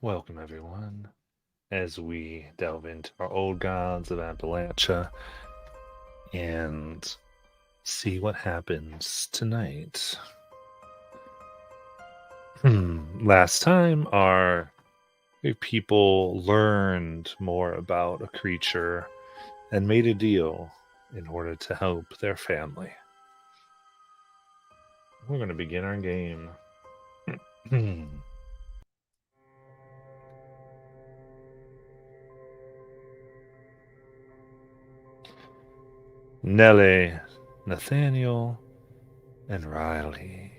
Welcome, everyone, as we delve into our old gods of Appalachia and see what happens tonight. Last time, our people learned more about a creature and made a deal in order to help their family. We're going to begin our game. Nellie, Nathaniel, and Riley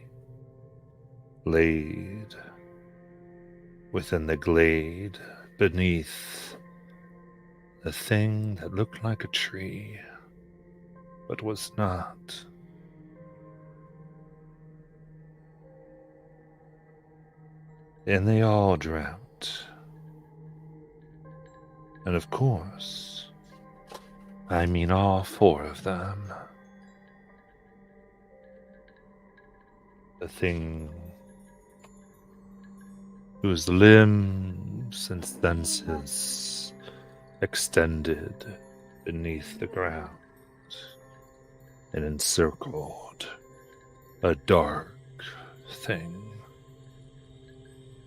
laid within the glade beneath the thing that looked like a tree, but was not. And they all dreamt. And of course, I mean all four of them. The thing whose limbs and senses extended beneath the ground and encircled a dark thing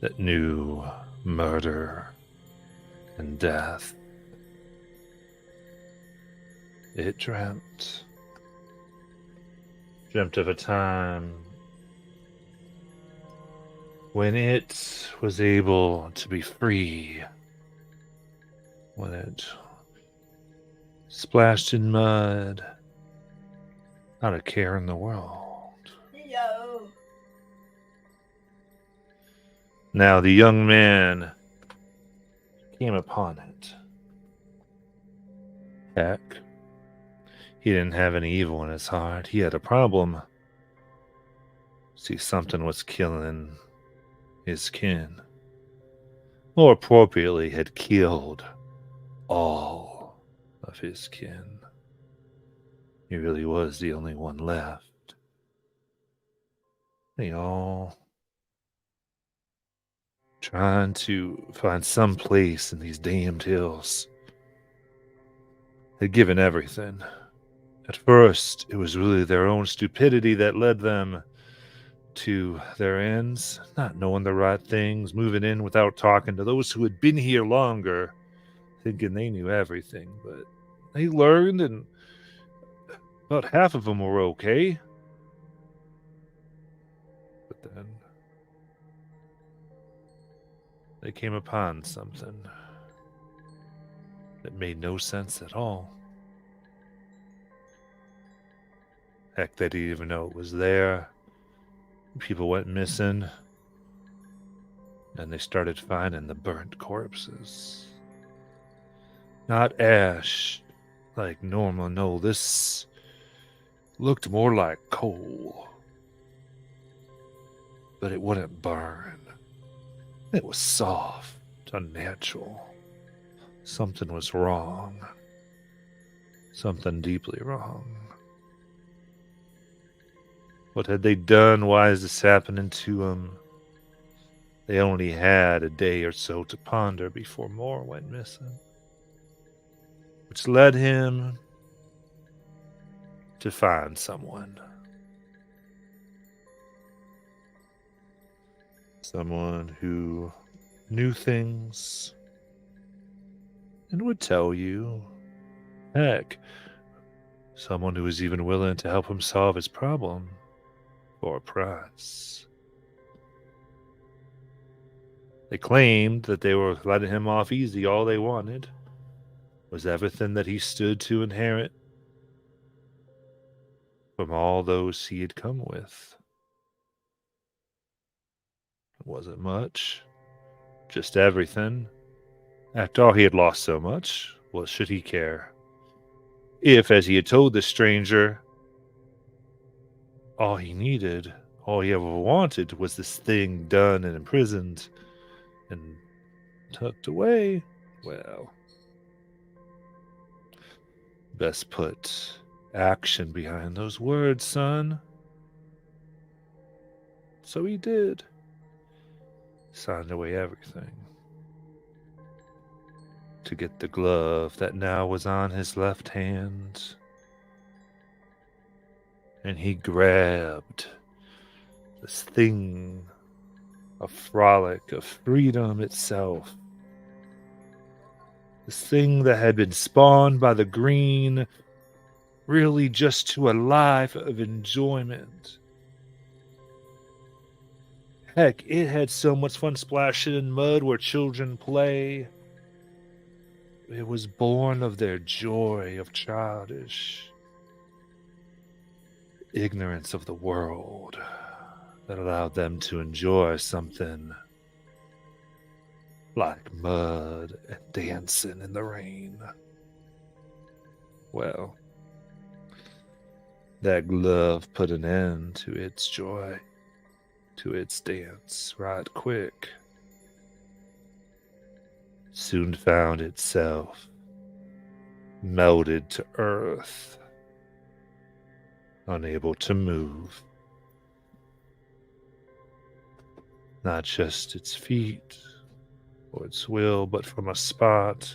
that knew murder and death. It dreamt of a time when it was able to be free, when it splashed in mud, not a care in the world. Yo. Now the young man came upon it. Heck, he didn't have any evil in his heart. He had a problem. See, something was killing his kin. More appropriately, had killed all of his kin. He really was the only one left. They all trying to find some place in these damned hills. Had given everything. At first, it was really their own stupidity that led them to their ends, not knowing the right things, moving in without talking to those who had been here longer, thinking they knew everything. But they learned, and about half of them were okay. But then they came upon something that made no sense at all. Heck, they didn't even know it was there. People went missing, and they started finding the burnt corpses. Not ash like normal, no, this looked more like coal. But it wouldn't burn. It was soft, unnatural. Something was wrong. Something deeply wrong. What had they done? Why is this happening to them? They only had a day or so to ponder before more went missing. Which led him to find someone. Someone who knew things and would tell you. Heck, someone who was even willing to help him solve his problem for a price. They claimed that they were letting him off easy. All they wanted was everything that he stood to inherit from all those he had come with. It wasn't much, just everything. After all, he had lost so much. What should he care? If, as he had told the stranger, all he needed, all he ever wanted, was this thing done and imprisoned and tucked away, well, best put action behind those words, son. So he did. signed away everything to get the glove that now was on his left hand. And he grabbed this thing, a frolic of freedom itself. This thing that had been spawned by the green, really just to a life of enjoyment. Heck, it had so much fun splashing in mud where children play. It was born of their joy of childish ignorance of the world that allowed them to enjoy something like mud and dancing in the rain. Well, that glove put an end to its joy, to its dance right quick. Soon found itself melted to earth, unable to move. Not just its feet or its will, but from a spot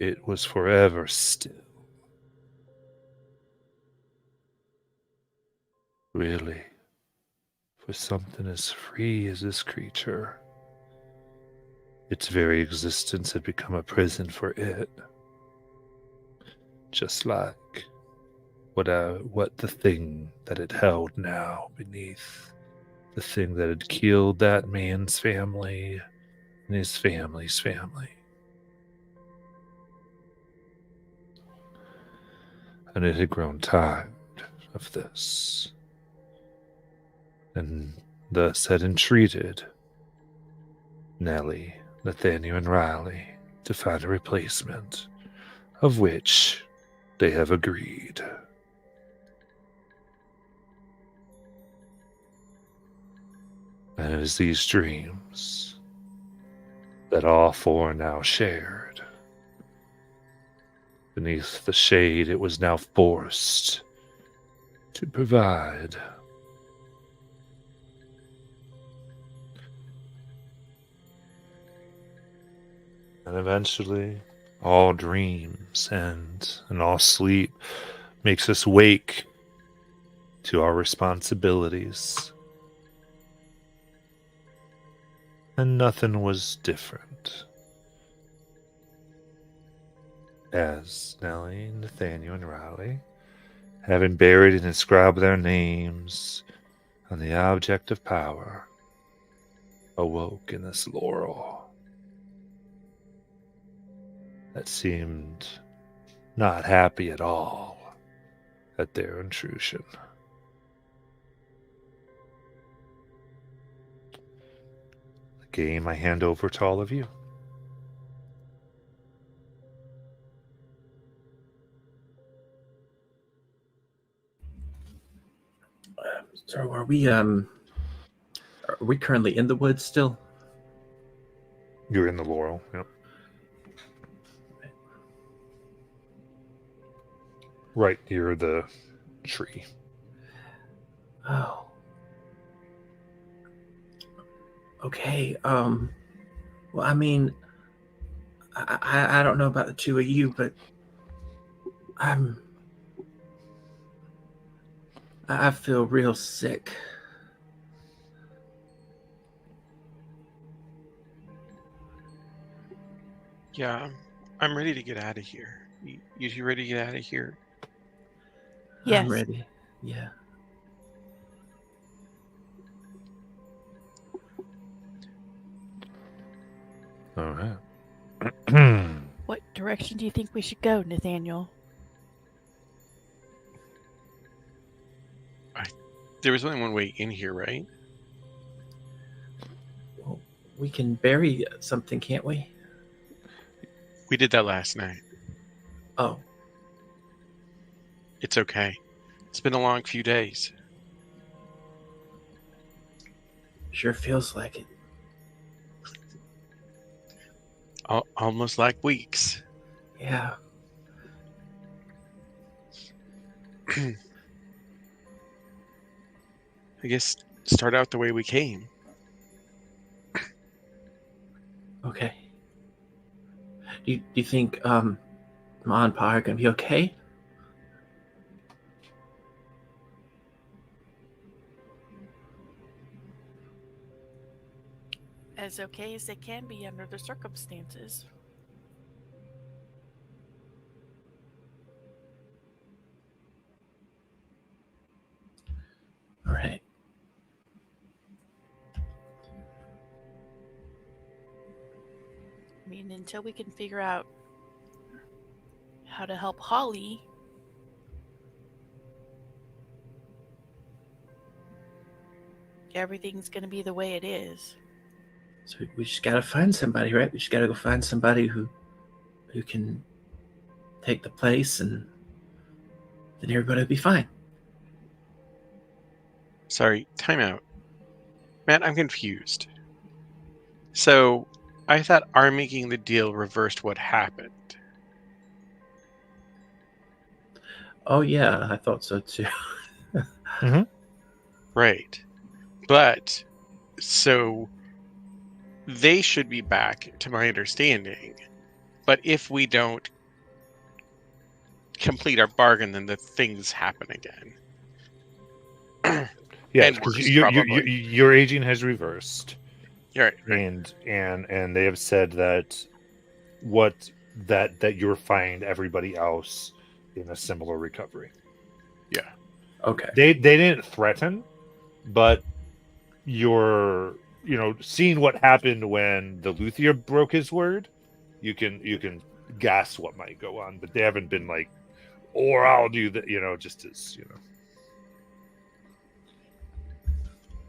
it was forever still. Really, for something as free as this creature, its very existence had become a prison for it. Just like what the thing that it held now beneath, the thing that had killed that man's family and his family's family. And it had grown tired of this, and thus had entreated Nellie, Nathaniel, and Riley to find a replacement, of which they have agreed. And it is these dreams that all four now shared. Beneath the shade it was now forced to provide. And eventually, all dreams end, and all sleep makes us wake to our responsibilities. And nothing was different. As Nellie, Nathaniel, and Riley, having buried and inscribed their names on the object of power, awoke in this laurel that seemed not happy at all at their intrusion. The game I hand over to all of you. So are we currently in the woods still? You're in the laurel, yep. Right near the tree. Oh. Okay. Well, I mean, I don't know about the two of you, but I feel real sick. Yeah, I'm ready to get out of here. You ready to get out of here? Yes. I'm ready. Yeah. All right. What direction do you think we should go, Nathaniel? There was only one way in here, right? Well, we can bury something, can't we? We did that last night. Oh. It's okay. It's been a long few days. Sure feels like it. Almost like weeks. Yeah. I guess start out the way we came. Okay. Do you think Ma and Pa are gonna be okay? As okay as they can be under the circumstances. All right. I mean, until we can figure out how to help Holly, everything's going to be the way it is. So we just gotta find somebody, right? We just gotta go find somebody who can take the place, and then everybody will be fine. Sorry, timeout. Matt, I'm confused. So, I thought our making the deal reversed what happened. Oh yeah, I thought so too. Right. But, so, they should be back, to my understanding. But if we don't complete our bargain, then the things happen again. Yeah, And because worse, probably. your aging has reversed, Right. and they have said that that you're fine everybody else in a similar recovery. Yeah. Okay. They didn't threaten, but you're seeing what happened when the luthier broke his word. You can guess what might go on, but they haven't been like, or I'll do that. Just as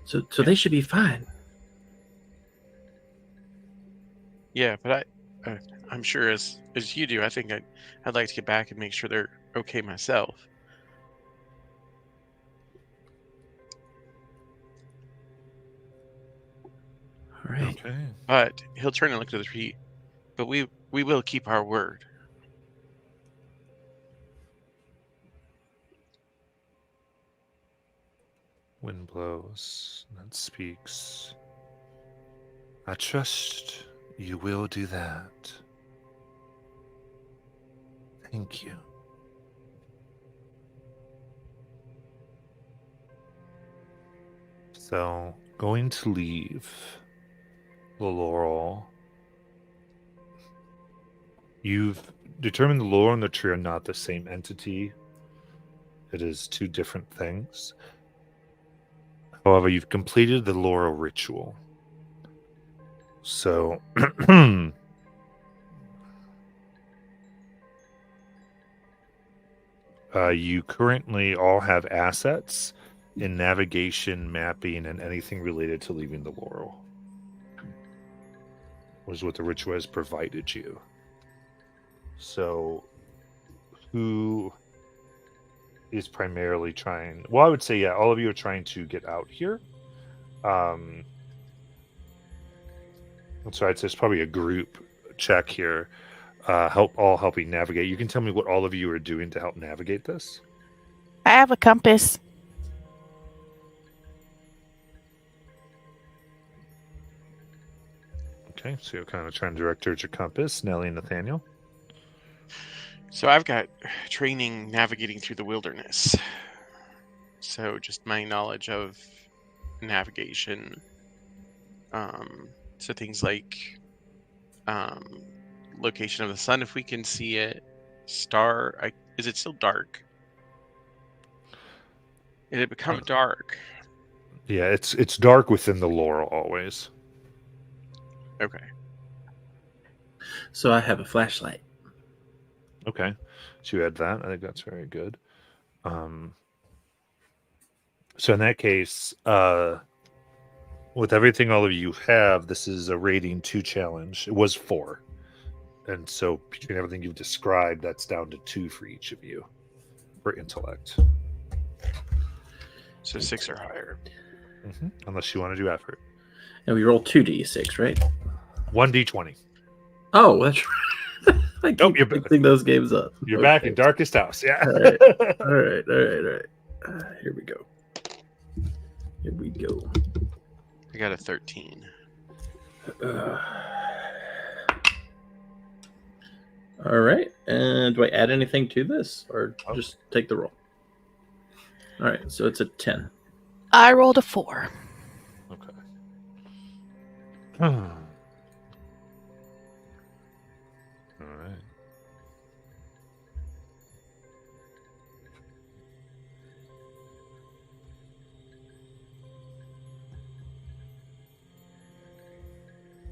So they should be fine. Yeah, but I'm sure as you do, I think I'd like to get back and make sure they're okay myself. All right. Okay. But he'll turn and look to the tree. But we will keep our word. Wind blows and speaks. I trust you will do that. Thank you. So, going to leave the Laurel. You've determined the Laurel and the tree are not the same entity. It is two different things. However, you've completed the Laurel ritual. So, you currently all have assets in navigation, mapping, and anything related to leaving the Laurel. Was what the ritual has provided you. So, who is primarily trying? Well, I would say, yeah, all of you are trying to get out here. So I'd say it's probably a group check here. Helping navigate. You can tell me what all of you are doing to help navigate this. I have a compass. Okay, so you're kind of trying to direct towards your compass, Nellie and Nathaniel. So I've got training navigating through the wilderness. So just my knowledge of navigation. So things like location of the sun if we can see it. Star. Is it still dark? Did it become dark? Yeah, it's dark within the Laurel always. Okay. So I have a flashlight. Okay, so you had that. I think that's very good. So in that case, with everything all of you have, this is a rating 2 challenge. It was 4. And so between everything you've described, that's down to 2 for each of you for intellect. So 6 or higher. Unless you want to do effort. And we roll 2d6, right? 1d20. Oh, that's right. I keep Nope, you're mixing those games up. You're back in Darkest House. Yeah. All right. All right. Here we go. I got a 13. All right. And do I add anything to this or just take the roll? All right. So it's a 10. I rolled a 4. Okay. All right.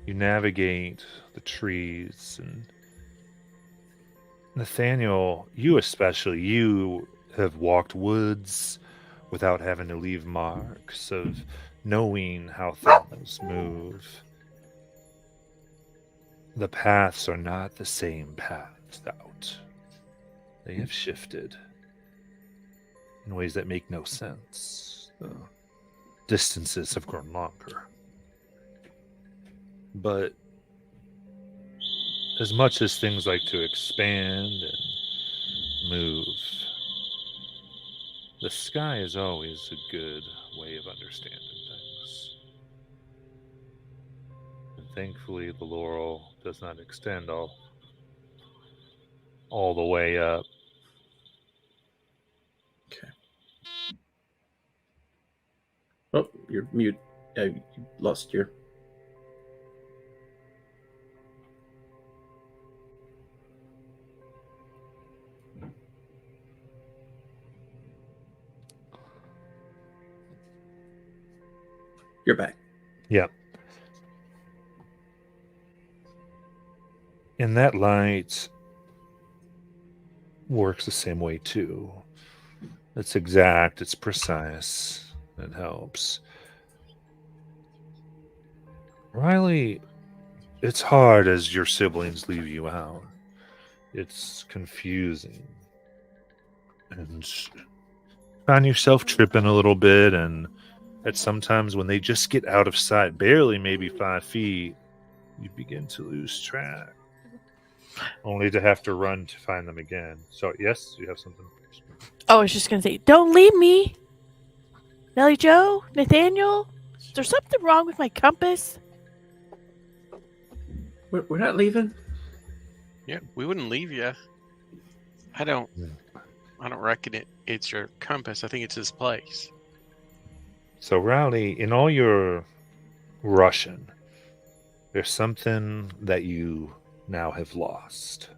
You navigate the trees, and Nathaniel, you especially, you have walked woods without having to leave marks of knowing how things move. The paths are not the same paths out. They have shifted in ways that make no sense. The distances have grown longer. But as much as things like to expand and move, the sky is always a good way of understanding things. And thankfully, the laurel does not extend all the way up. Okay. Oh, you're mute. You lost your. You're back. Yeah. And that light works the same way too. It's exact, it's precise, it helps. Riley, it's hard as your siblings leave you out. It's confusing. And find yourself tripping a little bit, and at sometimes when they just get out of sight, barely maybe 5 feet, you begin to lose track. Only to have to run to find them again. So, yes, you have something? Oh, I was just going to say, don't leave me. Nelly Joe, Nathaniel, is there something wrong with my compass? We're not leaving. Yeah, we wouldn't leave you. I don't reckon it's your compass. I think it's his place. So, Rowley, in all your Russian, there's something that you now have lost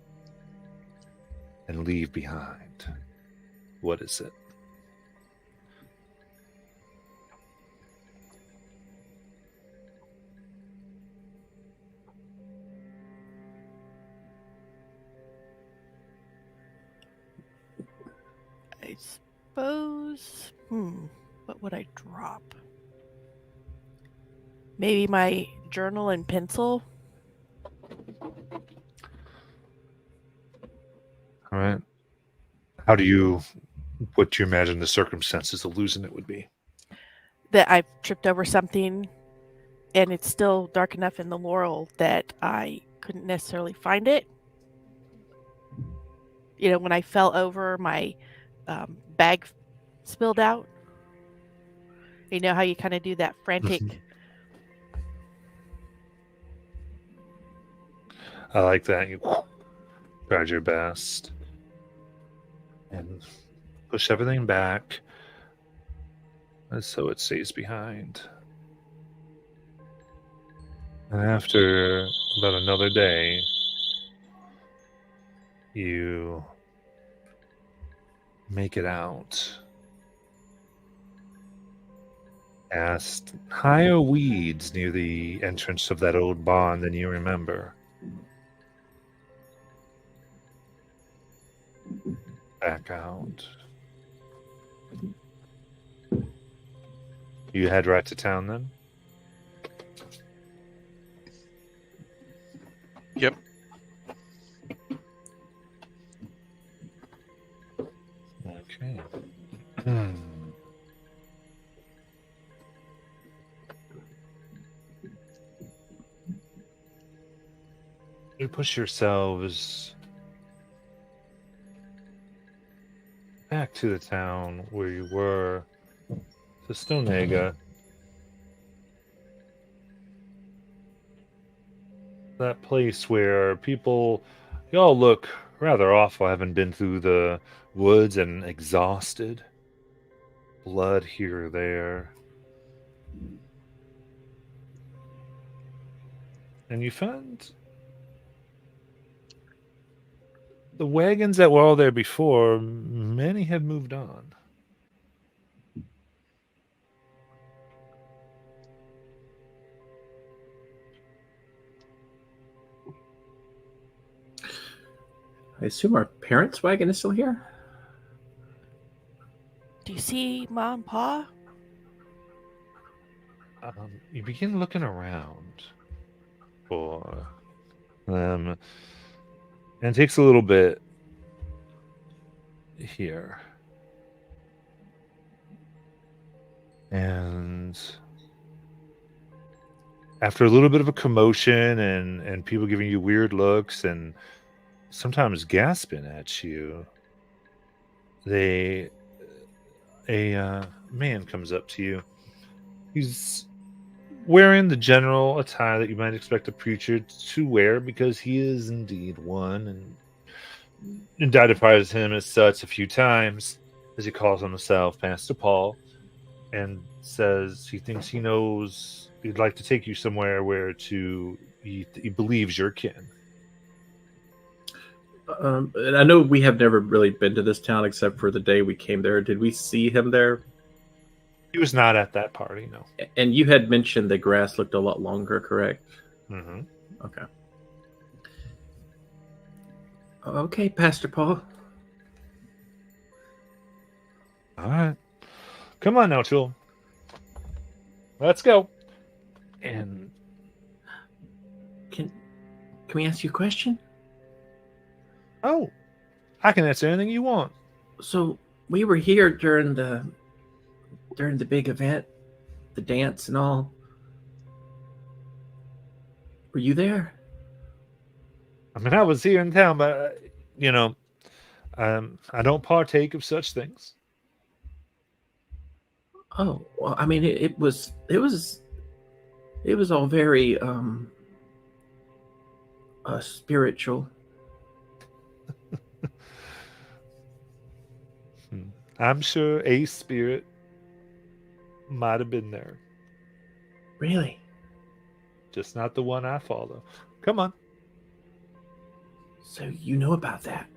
and leave behind. What is it? I suppose. What would I drop? Maybe my journal and pencil? All right. What do you imagine the circumstances of losing it would be? That I've tripped over something and it's still dark enough in the laurel that I couldn't necessarily find it. You know, when I fell over, my bag spilled out. You know how you kind of do that frantic. I like that. You tried your best and push everything back and so it stays behind. And after about another day, you make it out past higher weeds near the entrance of that old barn than you remember. Back out. You head right to town then? Yep. Okay. You push yourselves back to the town where you were, to Stonega. That place where people Y'all look rather awful, having been through the woods and exhausted. Blood here or there. And you find the wagons that were all there before, many have moved on. I assume our parents' wagon is still here? Do you see Mom and Pa? You begin looking around for them, and it takes a little bit here. And after a little bit of a commotion and people giving you weird looks and sometimes gasping at you, a man comes up to you. He's wearing the general attire that you might expect a preacher to wear because he is indeed one, and identifies him as such a few times as he calls himself Pastor Paul, and says he thinks he knows he'd like to take you somewhere where he believes you're kin. And I know we have never really been to this town except for the day we came there. Did we see him there? He was not at that party, no. And you had mentioned the grass looked a lot longer, correct? Mm-hmm. Okay. Okay, Pastor Paul. All right. Come on now, Tool. Let's go. And Can we ask you a question? oh, I can answer anything you want. So we were here during the big event, the dance and all. Were you there? I mean, I was here in town, but I don't partake of such things. Oh, well, I mean, it was all very spiritual. I'm sure a spirit might have been there, Really? just not the one I follow. Come on. So you know about that?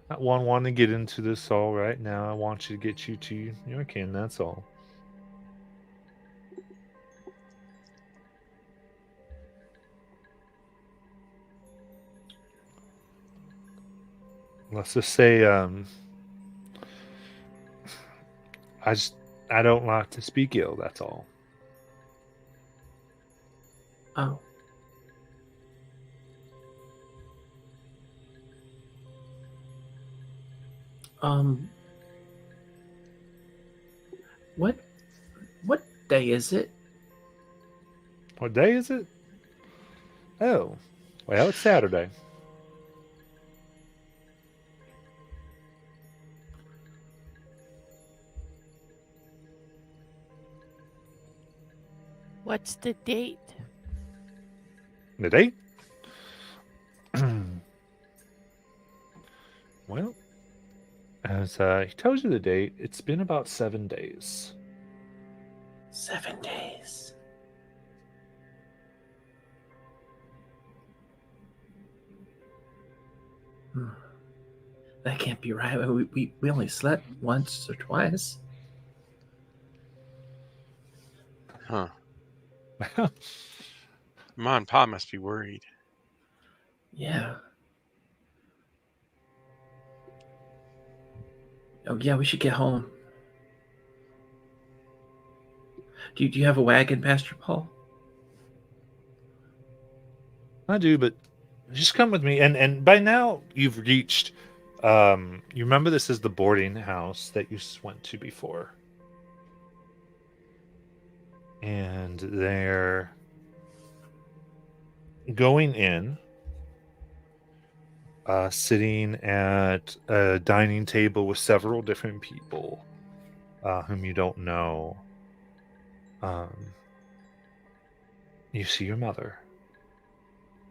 Not one wanting to get into this all right now. I want you to get you to your kin, that's all. Let's just say I don't like to speak ill, that's all. Oh. What day is it? What day is it? Oh, well, it's Saturday. What's the date? The date? Well, as he tells you the date, it's been about 7 days. 7 days. That can't be right. We only slept once or twice. Huh. Mom and Pa must be worried. Yeah. Oh yeah, we should get home. Do you have a wagon, Pastor Paul? I do, but just come with me. And by now you've reached. You remember this is the boarding house that you went to before, and they're going in, sitting at a dining table with several different people whom you don't know. you see your mother,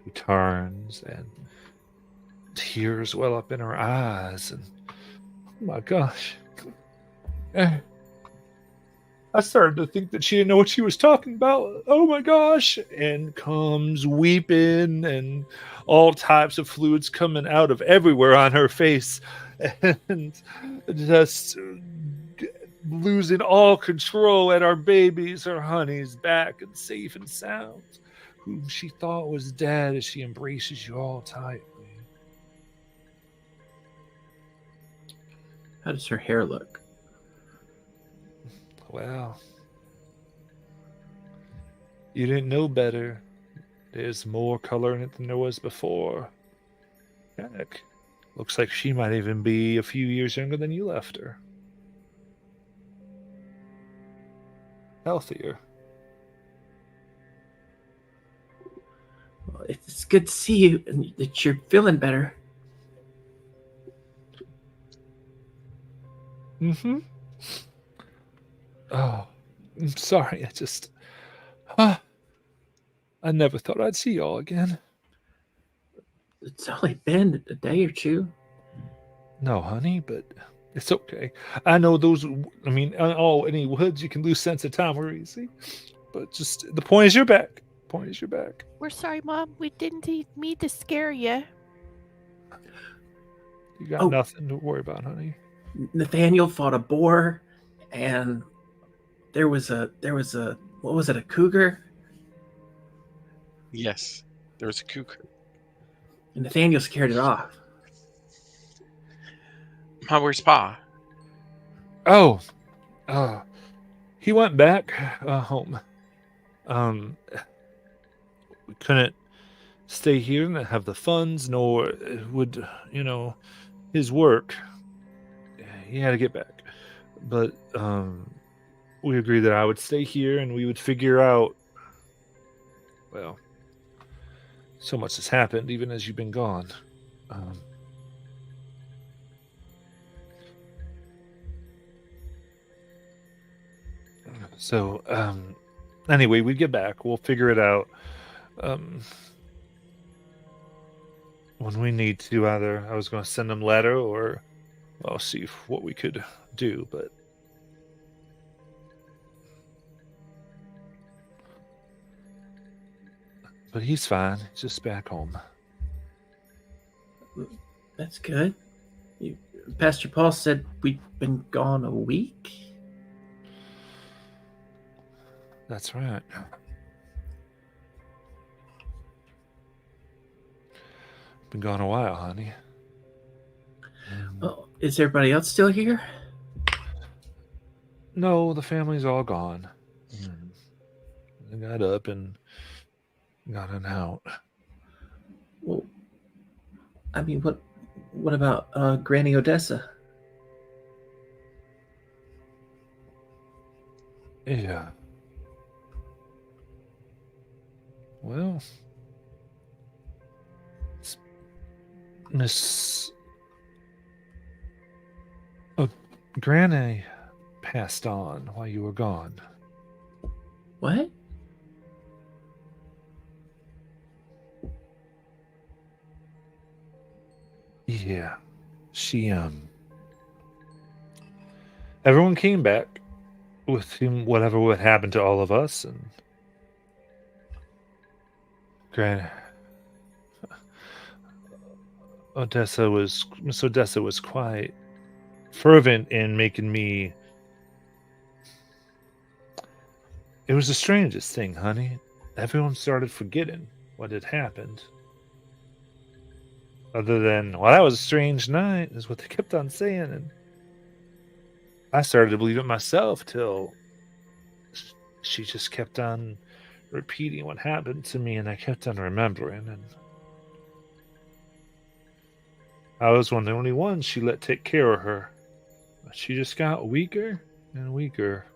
who turns and tears well up in her eyes, and oh my gosh. I started to think that she didn't know what she was talking about. Oh my gosh. And comes weeping and all types of fluids coming out of everywhere on her face. And just losing all control at our babies, our honeys, back and safe and sound, whom she thought was dead as she embraces you all tightly. How does her hair look? Well, you didn't know better. There's more color in it than there was before. Heck, looks like she might even be a few years younger than you left her. Healthier. Well, it's good to see you and that you're feeling better. Mm-hmm. Oh, I'm sorry. I never thought I'd see y'all again. It's only been a day or two. No, honey, but it's okay. I know any woods you can lose sense of time real easy. But just, the point is you're back. We're sorry, Mom. We didn't mean to scare you. You got nothing to worry about, honey. Nathaniel fought a boar, and there was a what was it, a cougar? Yes, there was a cougar. And Nathaniel scared it off. Mom, where's Pa? Oh, he went back home. We couldn't stay here and have the funds, nor would, his work. He had to get back. But we agreed that I would stay here and we would figure out, well, so much has happened even as you've been gone. Anyway, we get back. We'll figure it out. When we need to, either I was going to send them a letter or I'll see what we could do, but he's fine. He's just back home. That's good. Pastor Paul said we've been gone a week. That's right. Been gone a while, honey. Oh, is everybody else still here? No, the family's all gone. They got up and got on out. Well, I mean, what about Granny Odessa? Yeah. Well, Miss Granny passed on while you were gone. What? Yeah. She everyone came back with him, whatever would happen to all of us, and Miss Odessa was quite fervent in making me. It was the strangest thing, honey. Everyone started forgetting what had happened. Other than, well, that was a strange night, is what they kept on saying, and I started to believe it myself till she just kept on repeating what happened to me, and I kept on remembering, and I was one of the only ones she let take care of her. She just got weaker and weaker.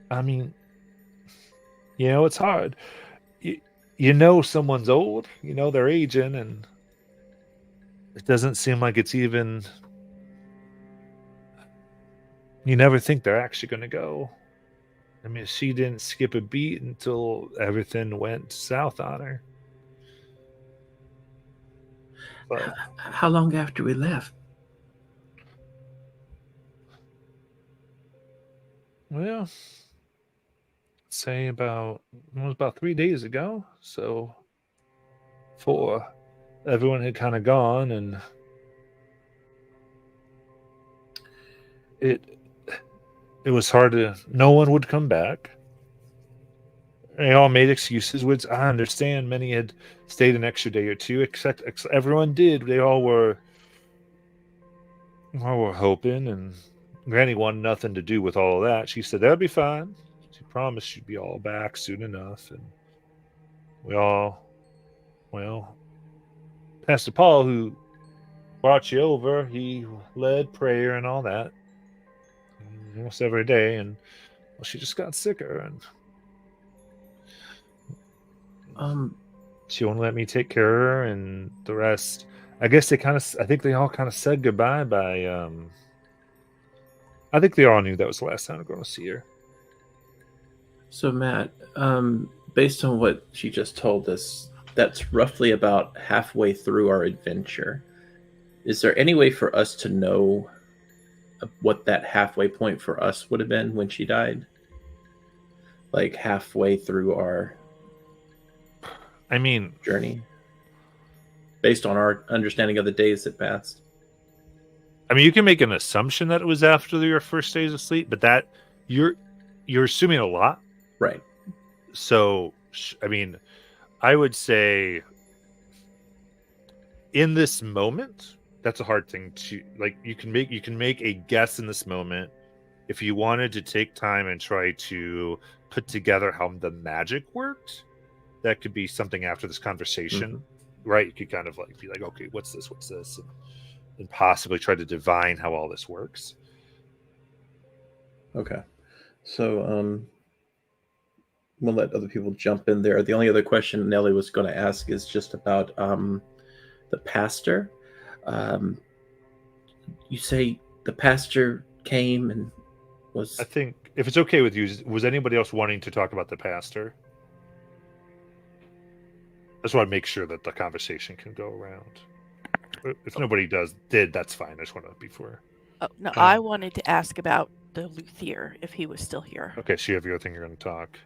I mean, it's hard. You know someone's old, they're aging, and it doesn't seem like it's even... You never think they're actually going to go. I mean, she didn't skip a beat until everything went south on her. But How long after we left? well, say about it was about 3 days ago. So for everyone had kind of gone, and it was hard to. No one would come back. They all made excuses, which I understand. Many had stayed an extra day or two, except everyone did. They all were hoping, and Granny wanted nothing to do with all of that. She said that'd be fine. She promised she'd be all back soon enough, and we all, well, Pastor Paul, who brought you over, he led prayer and all that almost every day, and well, she just got sicker, and she won't let me take care of her, and the rest. I guess I think they all kind of said goodbye by. I think they all knew that was the last time I'm going to see her. So Matt, based on what she just told us, that's roughly about halfway through our adventure. Is there any way for us to know what that halfway point for us would have been when she died? Like halfway through our journey, based on our understanding of the days that passed. I mean, you can make an assumption that it was after your first days of sleep, but that you're assuming a lot, right? So, I mean, I would say in this moment, that's a hard thing to like. You can make a guess in this moment if you wanted to take time and try to put together how the magic worked. That could be something after this conversation, right? You could kind of like be like, okay, what's this, and possibly try to divine how all this works. Okay, so we'll let other people jump in there. The only other question Nellie was going to ask is just about the pastor. You say the pastor came and was. I think if it's okay with you, was anybody else wanting to talk about the pastor? I just want to make sure that the conversation can go around. If nobody did, that's fine. I just want to be for. Oh, no, I wanted to ask about the luthier if he was still here. Okay, so you have your thing you're going to talk.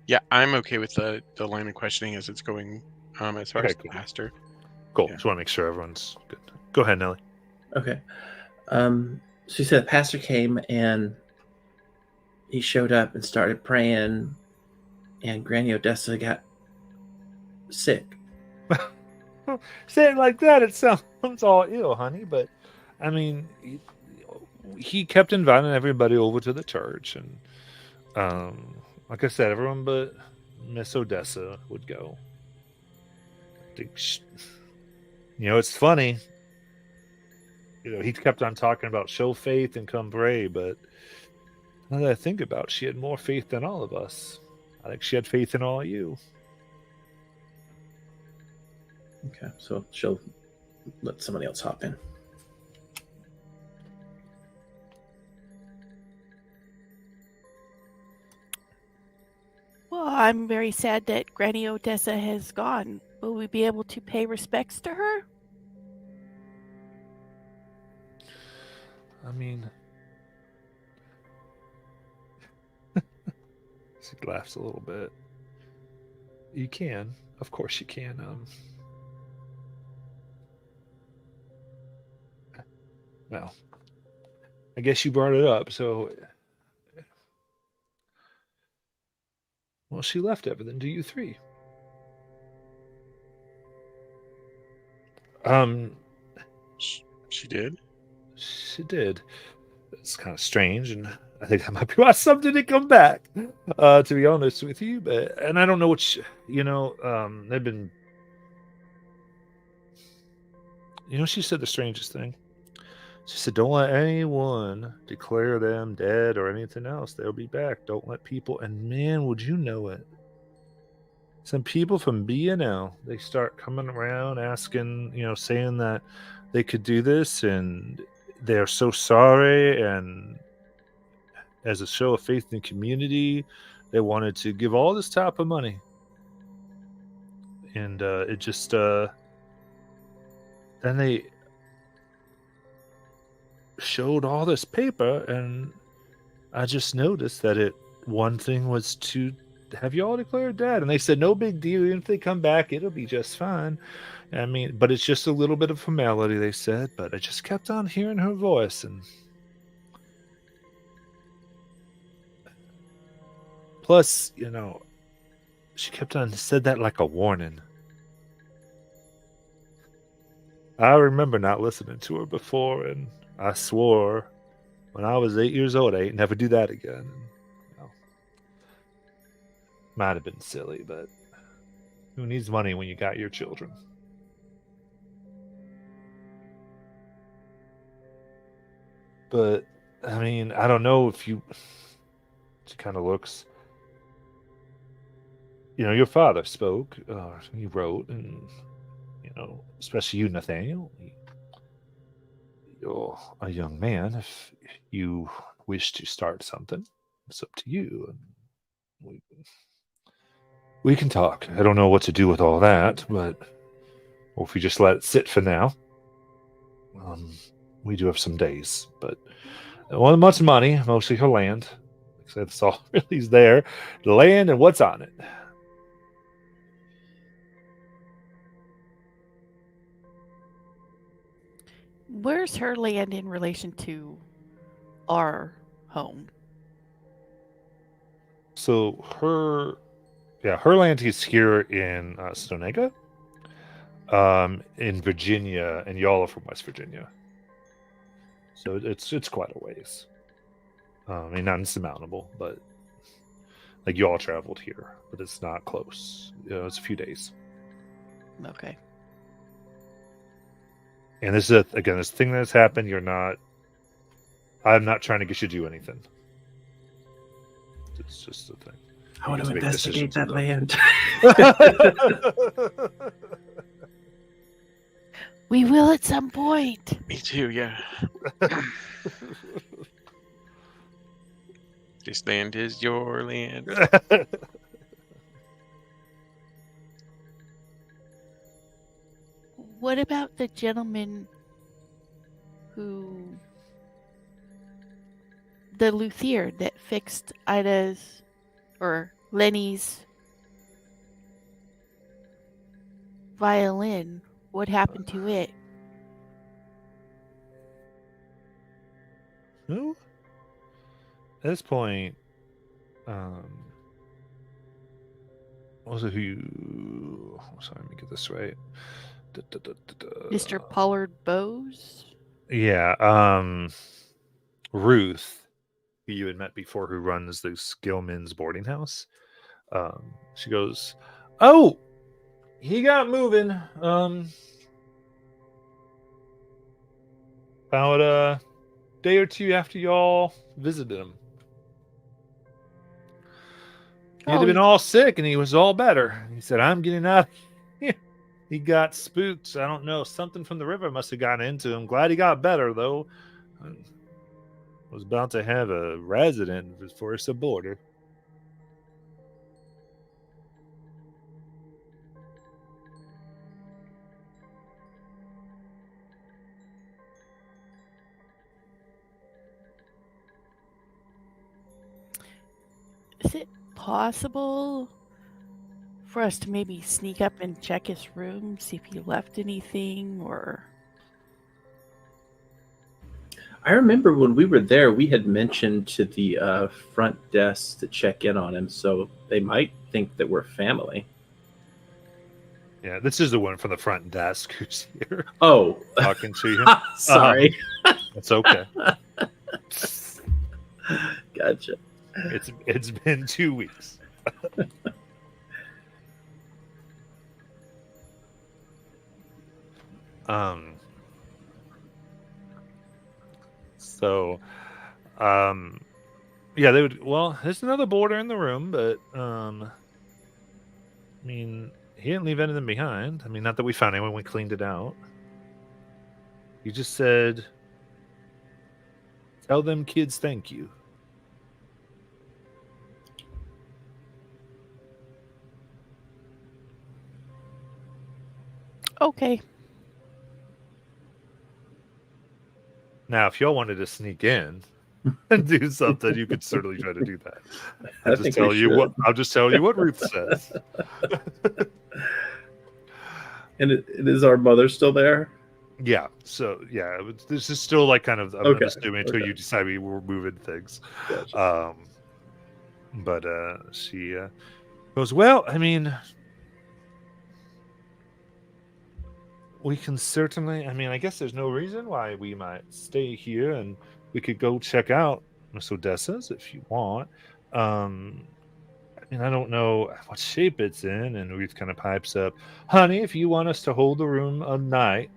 Yeah, I'm okay with the line of questioning as it's going. As far as the pastor. Cool. Yeah. Just want to make sure everyone's good. Go ahead, Nellie. Okay. So you said the pastor came and he showed up and started praying, and Granny Odessa got sick. Say it like that, it sounds all ill, honey. But I mean, he kept inviting everybody over to the church, and like I said, everyone but Miss Odessa would go. It's funny. He kept on talking about show faith and come pray, but now that I think about it, she had more faith than all of us. I think she had faith in all of you. Okay, so she'll let somebody else hop in. Well, I'm very sad that Granny Odessa has gone. Will we be able to pay respects to her? I mean, she laughs a little bit. You can, of course, you can. Well, I guess you brought it up, so. Well, she left everything to you three. She did? She did. It's kind of strange, and I think that might be why something didn't come back, to be honest with you. And I don't know what, they've been, she said the strangest thing. She said, don't let anyone declare them dead or anything else. They'll be back. Don't let people, and man, would you know it. Some people from B&L, they start coming around asking, saying that they could do this and they're so sorry, and as a show of faith in community, they wanted to give all this type of money. And it just then they showed all this paper, and I just noticed that one thing was to have you all declared dead, and they said no big deal. Even if they come back, it'll be just fine. I mean, but it's just a little bit of formality, they said. But I just kept on hearing her voice, and plus, she kept on said that like a warning. I remember not listening to her before, and I swore when I was 8 years old I ain't never do that again. And, might have been silly, but who needs money when you got your children? But I mean, I don't know if she kind of looks. Your father spoke, he wrote, and especially you, Nathaniel. You're a young man. If you wish to start something, it's up to you. And we can talk. I don't know what to do with all that, but or if we just let it sit for now. We do have some days, but it wasn't much money, mostly her land. Like I said, that's all really is there. The land and what's on it. Where's her land in relation to our home? So her land is here in Stonega, in Virginia, and y'all are from West Virginia. So it's quite a ways. I mean, not insurmountable, but like you all traveled here, but it's not close. It's a few days. Okay. And this is this thing that's happened. I'm not trying to get you to do anything. It's just a thing. I want to investigate that land. We will at some point. Me too, yeah. This land is your land. What about the gentleman the luthier that fixed Ida's or Lenny's violin? What happened to it? Who? At this point, also who you... Sorry, let me get this right. Mr. Pollard Bowes? Yeah, Ruth, who you had met before, who runs the Skillman's boarding house. She goes, "Oh, he got moving. About a day or two after y'all visited him. He'd been all sick, and he was all better. He said, 'I'm getting out of here.' He got spooked. I don't know. Something from the river must have gotten into him. Glad he got better, though. Was about to have a resident for us aboard." Is it possible for us to maybe sneak up and check his room, see if he left anything, or... I remember when we were there, we had mentioned to the front desk to check in on him, so they might think that we're family. Yeah, this is the one from the front desk who's here Oh, talking to you. sorry. That's okay. Gotcha. It's been 2 weeks. So, yeah, they would. Well, there's another boarder in the room, but I mean, he didn't leave anything behind. I mean, not that we found anyone. We cleaned it out. He just said, "Tell them kids thank you." Okay. Now, if y'all wanted to sneak in and do something, you could certainly try to do that. I think we should. I'll just tell you what Ruth says. And is our mother still there? Yeah. So yeah, this is still like kind of I'm Okay, assuming until okay. you decide we were moving things. Gotcha. But she goes, well, I mean, we can certainly. I mean, I guess there's no reason why we might stay here, and we could go check out Miss Odessa's if you want. I mean, I don't know what shape it's in, and Ruth kind of pipes up, honey, if you want us to hold the room a night,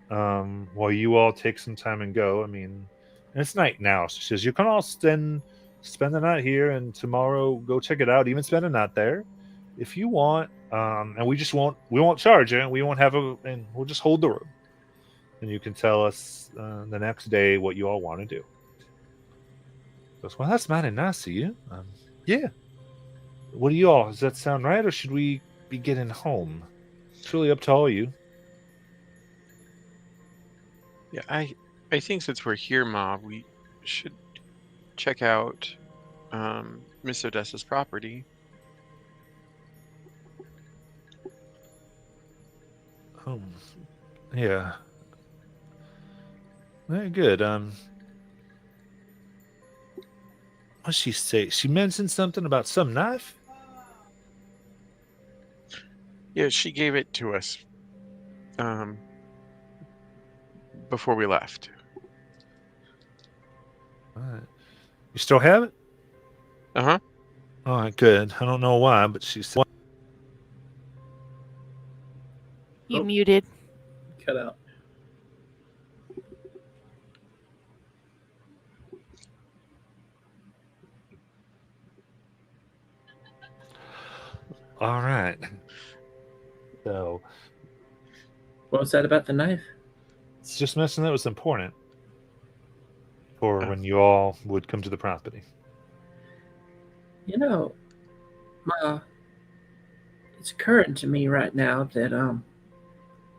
while you all take some time and go. I mean, and it's night now. So she says, you can all spend the night here, and tomorrow go check it out, even spend a night there if you want. And we won't charge you, and we won't have and we'll just hold the room. And you can tell us the next day what you all want to do. Goes, well, that's mighty nice of you. Yeah. What do you all? Does that sound right, or should we be getting home? It's really up to all you. Yeah, I think since we're here, Ma, we should check out Miss Odessa's property. Yeah. Very good. What'd she say? She mentioned something about some knife? Yeah, she gave it to us before we left. All right. You still have it? Uh-huh. All right, good. I don't know why, but she said... You Oh. muted. Cut out. All right. So... What was that about the knife? It's just mentioned that was important for when you all would come to the property. You know, Ma, it's occurring to me right now that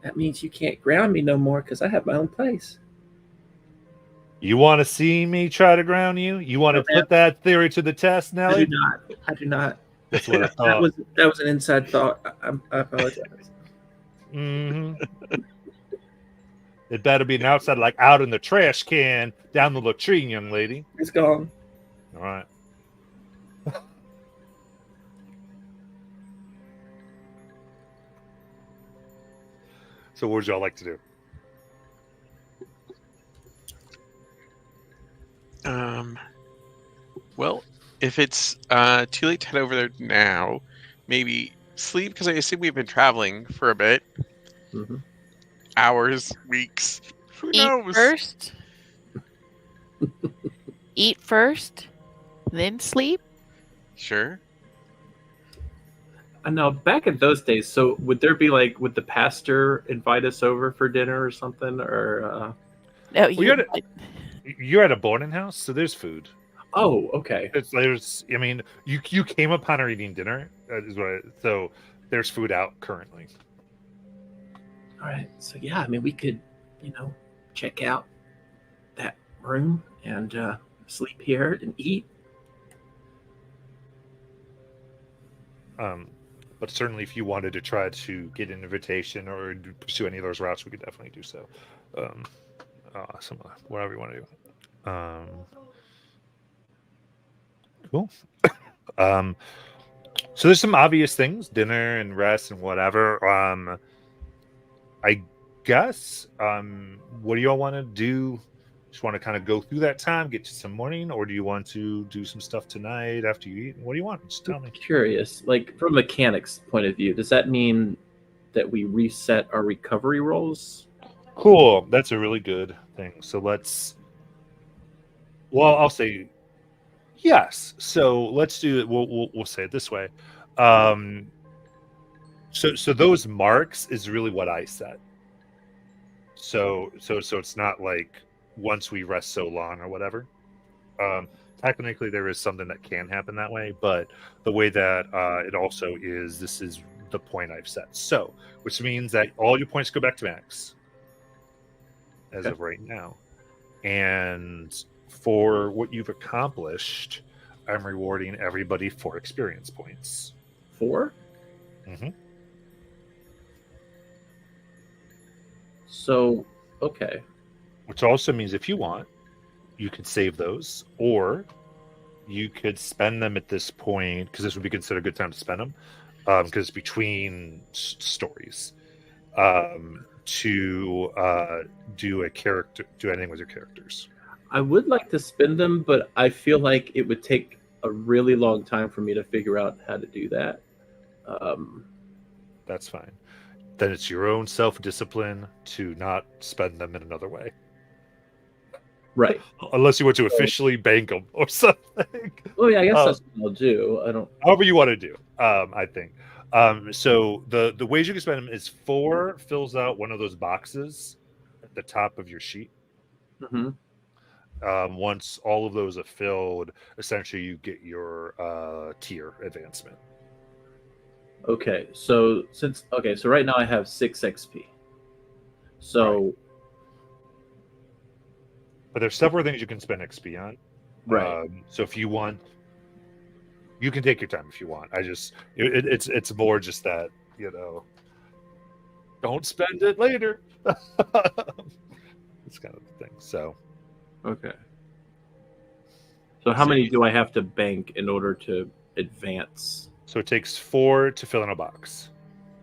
that means you can't ground me no more because I have my own place. You want to see me try to ground you? You want to put that theory to the test, Nellie? I do not. That's what I thought. That was an inside thought. I apologize. Mm-hmm. It better be an outside, like out in the trash can down the latrine, young lady. It's gone. All right. So what would y'all like to do? Well, if it's too late to head over there now, maybe sleep, because I assume we've been traveling for a bit. Mm-hmm. Hours, weeks. Who Eat knows? first. Eat first, then sleep. Sure. I know. Back in those days, so would there be like, would the pastor invite us over for dinner or something, or? No, You're at a boarding house, so there's food. Oh, okay. I mean, you came upon her eating dinner, so there's food out currently. All right. So yeah, I mean, we could, check out that room and sleep here and eat. But certainly, if you wanted to try to get an invitation or pursue any of those routes, we could definitely do so. Whatever you want to do. Cool. So there's some obvious things: dinner and rest and whatever. I guess. What do y'all want to do? Just want to kind of go through that time, get to some morning, or do you want to do some stuff tonight after you eat? What do you want? Just tell me. Curious, like from a mechanics point of view, does that mean that we reset our recovery rolls? Cool. That's a really good thing. So I'll say yes. So let's do it. We'll say it this way. So those marks is really what I set. So it's not like once we rest so long or whatever. Technically there is something that can happen that way, but the way that it also is, this is the point I've set. So, which means that all your points go back to max as of right now. And for what you've accomplished, I'm rewarding everybody 4 experience points. 4? Mm-hmm. So, okay. Which also means if you want, you could save those, or you could spend them at this point, because this would be considered a good time to spend them, because it's between stories, to do anything with your characters. I would like to spend them, but I feel like it would take a really long time for me to figure out how to do that. That's fine. Then it's your own self-discipline to not spend them in another way. Right. Unless you want to officially bank them or something. Oh yeah, I guess that's what I'll do. I don't. However you want to do, I think. So the ways you can spend them is 4 fills out one of those boxes at the top of your sheet. Mm-hmm. Once all of those are filled, essentially you get your tier advancement. Okay, so right now I have 6 XP. So, but there's several things you can spend XP on. right. So if you want, you can take your time if you want. It's more just that, don't spend it later. It's kind of the thing. So. Okay. So how many do I have to bank in order to advance? So it takes 4 to fill in a box.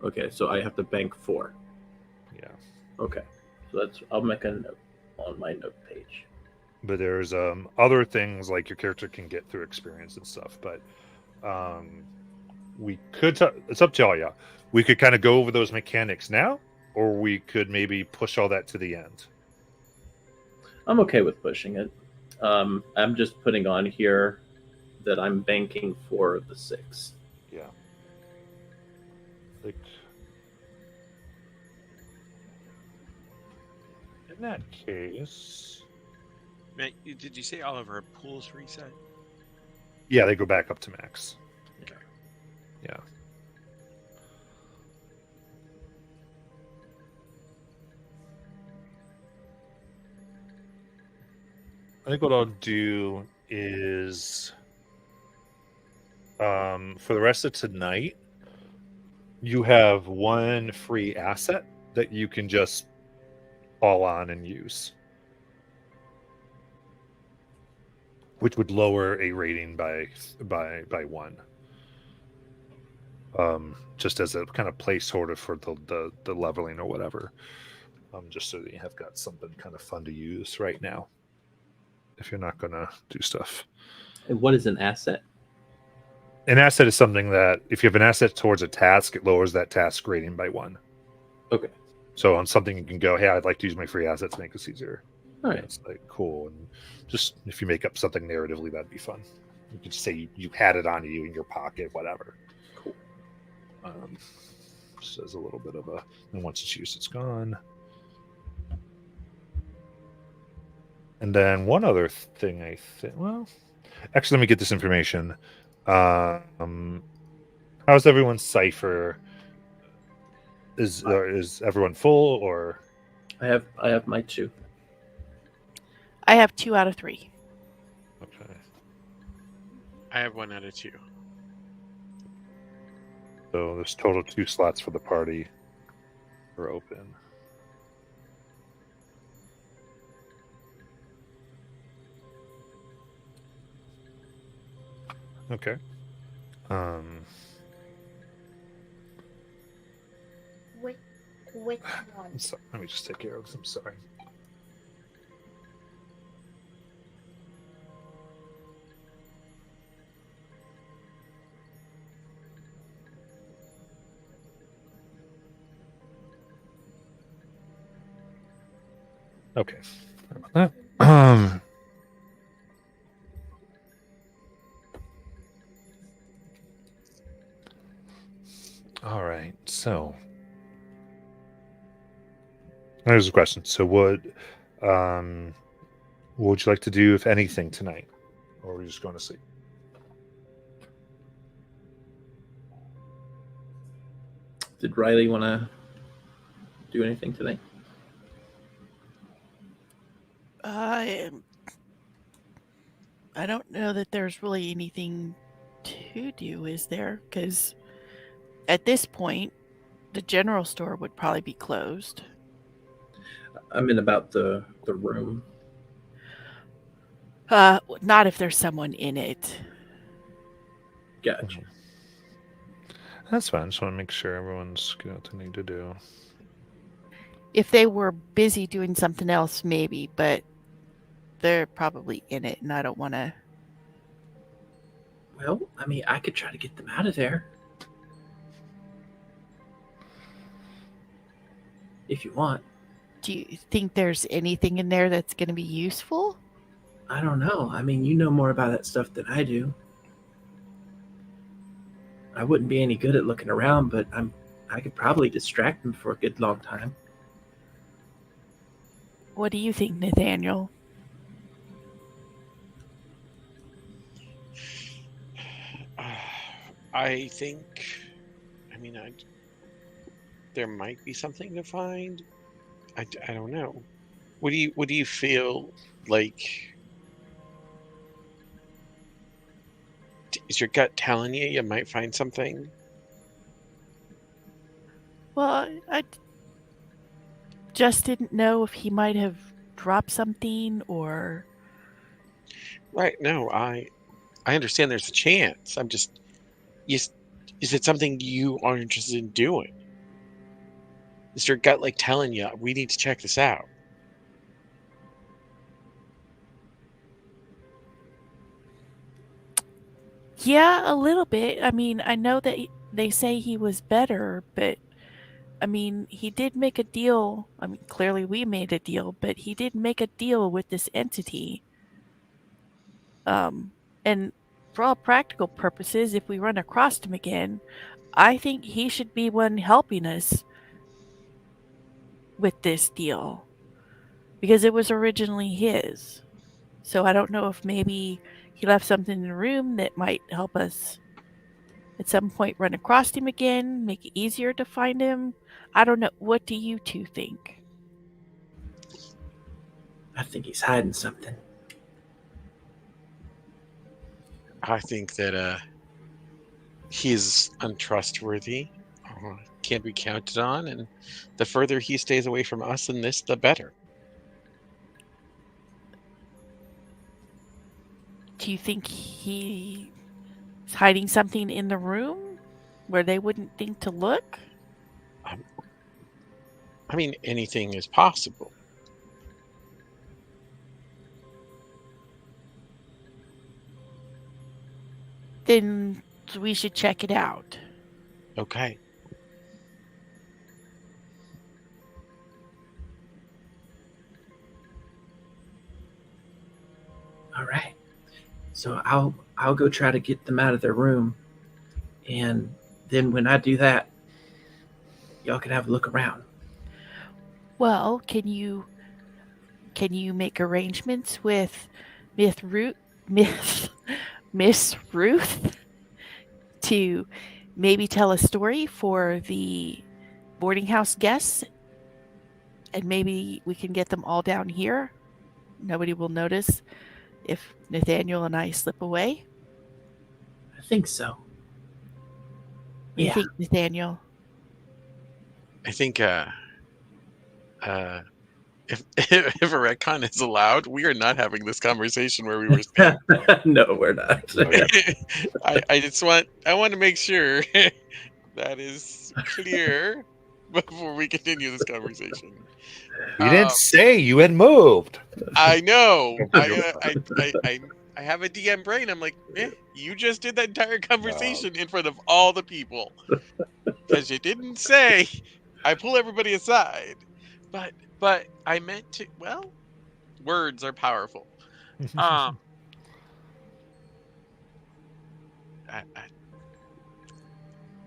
Okay, so I have to bank 4. Yeah. Okay. So I'll make a note on my note page. But there's other things like your character can get through experience and stuff. But we could it's up to all y'all. We could kind of go over those mechanics now, or we could maybe push all that to the end. I'm okay with pushing it. I'm just putting on here that I'm banking for the 6. Yeah. Like, in that case, Matt, did you say all of our pools reset? yeah, they go back up to max. Okay. Yeah. I think what I'll do is, for the rest of tonight, you have 1 free asset that you can just fall on and use, which would lower a rating by 1. Just as a kind of placeholder for the leveling or whatever, just so that you have got something kind of fun to use right now. If you're not going to do stuff. And what is an asset? An asset is something that if you have an asset towards a task, it lowers that task rating by 1. Okay. So on something you can go, hey, I'd like to use my free asset to make this easier. All right. It's like cool. And just if you make up something narratively, that'd be fun. You could say you had it on you in your pocket, whatever. Cool. Just as a little bit of a, and once it's used, it's gone. And then one other thing I think, well, actually, let me get this information. How's everyone's cipher? Is everyone full or? I have my 2. I have 2 out of 3. Okay. I have 1 out of 2. So there's total 2 slots for the party are open. Okay. Which one? I'm sorry. Let me just take care of this. I'm sorry. Okay. Sorry about that. All right. So there's a question. So what would you like to do, if anything, tonight? Or are we just going to sleep? Did Riley want to do anything today? I don't know that there's really anything to do, is there? Because at this point, the general store would probably be closed. I mean, about the room. Not if there's someone in it. Gotcha. That's fine. Just want to make sure everyone's got what they need to do. If they were busy doing something else, maybe, but they're probably in it, and I don't want to. Well, I mean, I could try to get them out of there. If you want. Do you think there's anything in there that's going to be useful? I don't know. I mean, you know more about that stuff than I do. I wouldn't be any good at looking around, but I could probably distract them for a good long time. What do you think, Nathaniel? I think, there might be something to find. I don't know. What do you feel like? Is your gut telling you might find something? Well, I just didn't know if he might have dropped something or. Right. No, I understand there's a chance. I'm just, is it something you are interested in doing? Is your gut like telling you we need to check this out? Yeah, a little bit. I mean, I know that they say he was better, but I mean, he did make a deal. I mean, clearly we made a deal, but he did make a deal with this entity. And for all practical purposes, if we run across him again, I think he should be one helping us with this deal because it was originally his. So I don't know if maybe he left something in the room that might help us at some point run across him again, make it easier to find him. I don't know. What do you two think? I think he's hiding something. I think that he's untrustworthy, can't be counted on, and the further he stays away from us in this, the better. Do you think he's hiding something in the room where they wouldn't think to look? I mean, anything is possible. Then we should check it out. Okay. All right. So I'll go try to get them out of their room, and then when I do that, y'all can have a look around. Well, can you make arrangements with Miss Ruth to maybe tell a story for the boarding house guests, and maybe we can get them all down here? Nobody will notice if Nathaniel and I slip away. I think so. What do you Yeah. think, Nathaniel? I think if a retcon is allowed, we are not having this conversation where we were standing. No, we're not. I want to make sure that is clear before we continue this conversation. You didn't say you had moved. I know. I have a DM brain. I'm like, you just did that entire conversation in front of all the people because you didn't say. I pull everybody aside, but I meant to. Well, words are powerful. I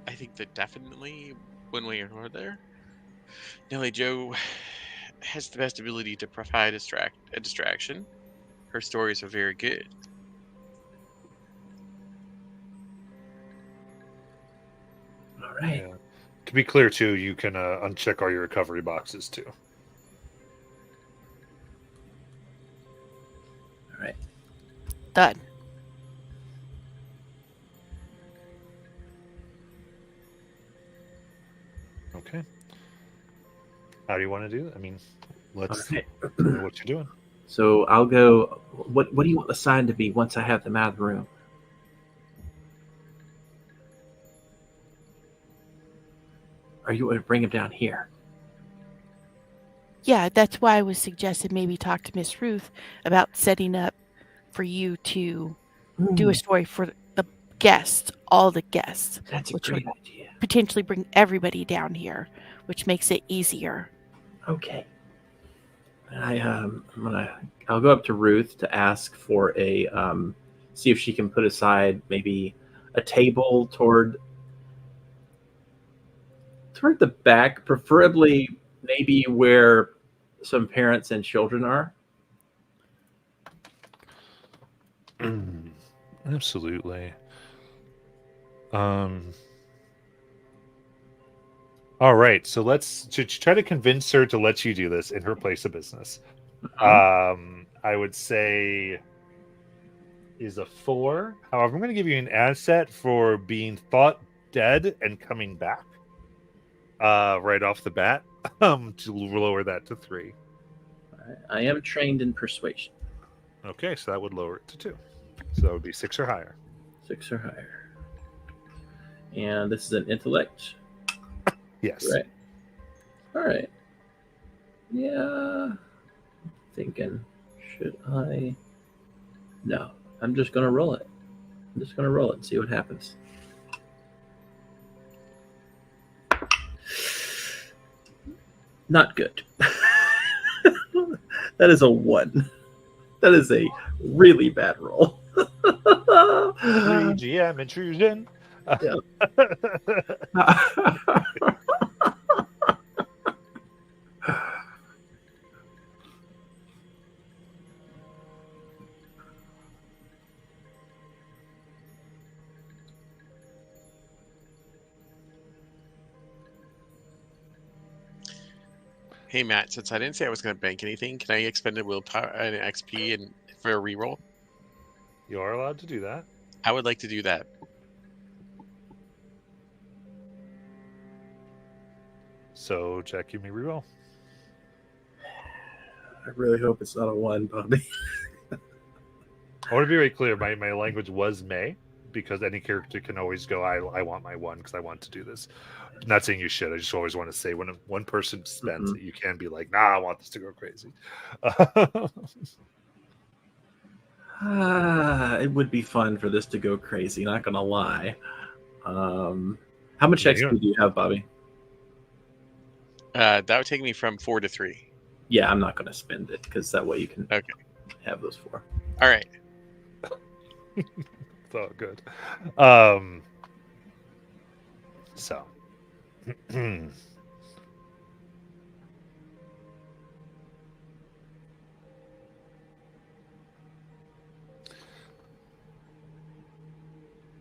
think that definitely one way or another, Nellie Jo has the best ability to provide a distraction. Her stories are very good. All right. Yeah. To be clear, too, you can uncheck all your recovery boxes, too. All right. Done. Okay. How do you want to do it? I mean, let's Okay. know what you're doing. So I'll go. What do you want the sign to be once I have them out of the room? Or you want to bring them down here? Yeah, that's why I was suggesting maybe talk to Miss Ruth about setting up for you to do a story for the guests, all the guests, That's a which great would idea. potentially bring everybody down here, which makes it easier. Okay. I'll go up to Ruth to ask for a see if she can put aside maybe a table toward the back, preferably maybe where some parents and children are. Absolutely. All right, so let's try to convince her to let you do this in her place of business. I would say is a 4. However, I'm going to give you an asset for being thought dead and coming back. Right off the bat, to lower that to 3. I am trained in persuasion. Okay, so that would lower it to 2. So that would be 6 or higher. 6 or higher. And this is an intellect. Yes. Right. All right. Yeah. Thinking, should I? No. I'm just gonna roll it. I'm just gonna roll it and see what happens. Not good. That is a 1. That is a really bad roll. 3 GM intrusion. Hey Matt, since I didn't say I was going to bank anything, can I expend a willpower and XP and for a reroll? You are allowed to do that. I would like to do that. So, Jack, you may reroll. I really hope it's not a 1, Bobby. I want to be very clear. My language was may, because any character can always go, I want my 1 because I want to do this. I'm not saying you should. I just always want to say when one person spends it, you can be like, nah, I want this to go crazy. It would be fun for this to go crazy, not gonna lie. How much Yeah, XP do you have, Bobby? That would take me from 4 to 3. Yeah, I'm not gonna spend it because that way you can have those 4. All right. It's all good. So.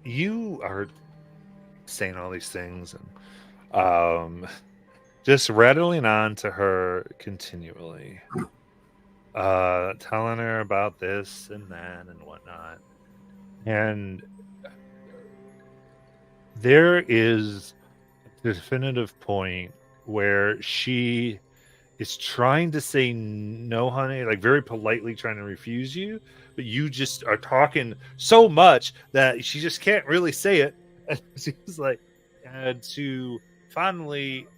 You are saying all these things and just rattling on to her continually, telling her about this and that and whatnot. And there is a definitive point where she is trying to say no, honey, like very politely trying to refuse you, but you just are talking so much that she just can't really say it. And she's like, and to finally,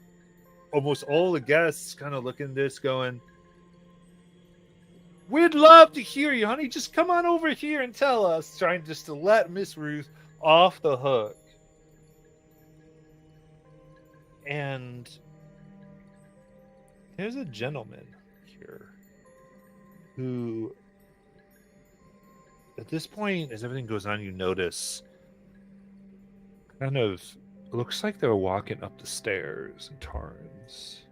almost all the guests kind of look in this going, we'd love to hear you, honey. Just come on over here and tell us, trying just to let Miss Ruth off the hook. And there's a gentleman here who, at this point, as everything goes on, you notice kind of looks like they're walking up the stairs and turns.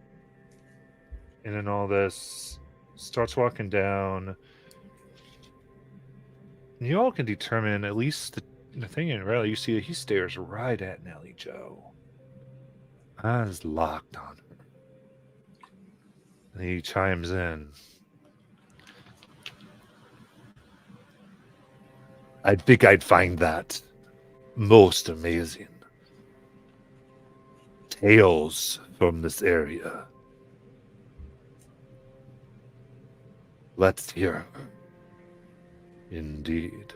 And then all this starts walking down. And you all can determine, at least the thing in Raleigh, you see that he stares right at Nellie Joe. eyes locked on her. And he chimes in. I think I'd find that most amazing. Tales from this area. Let's hear. Indeed.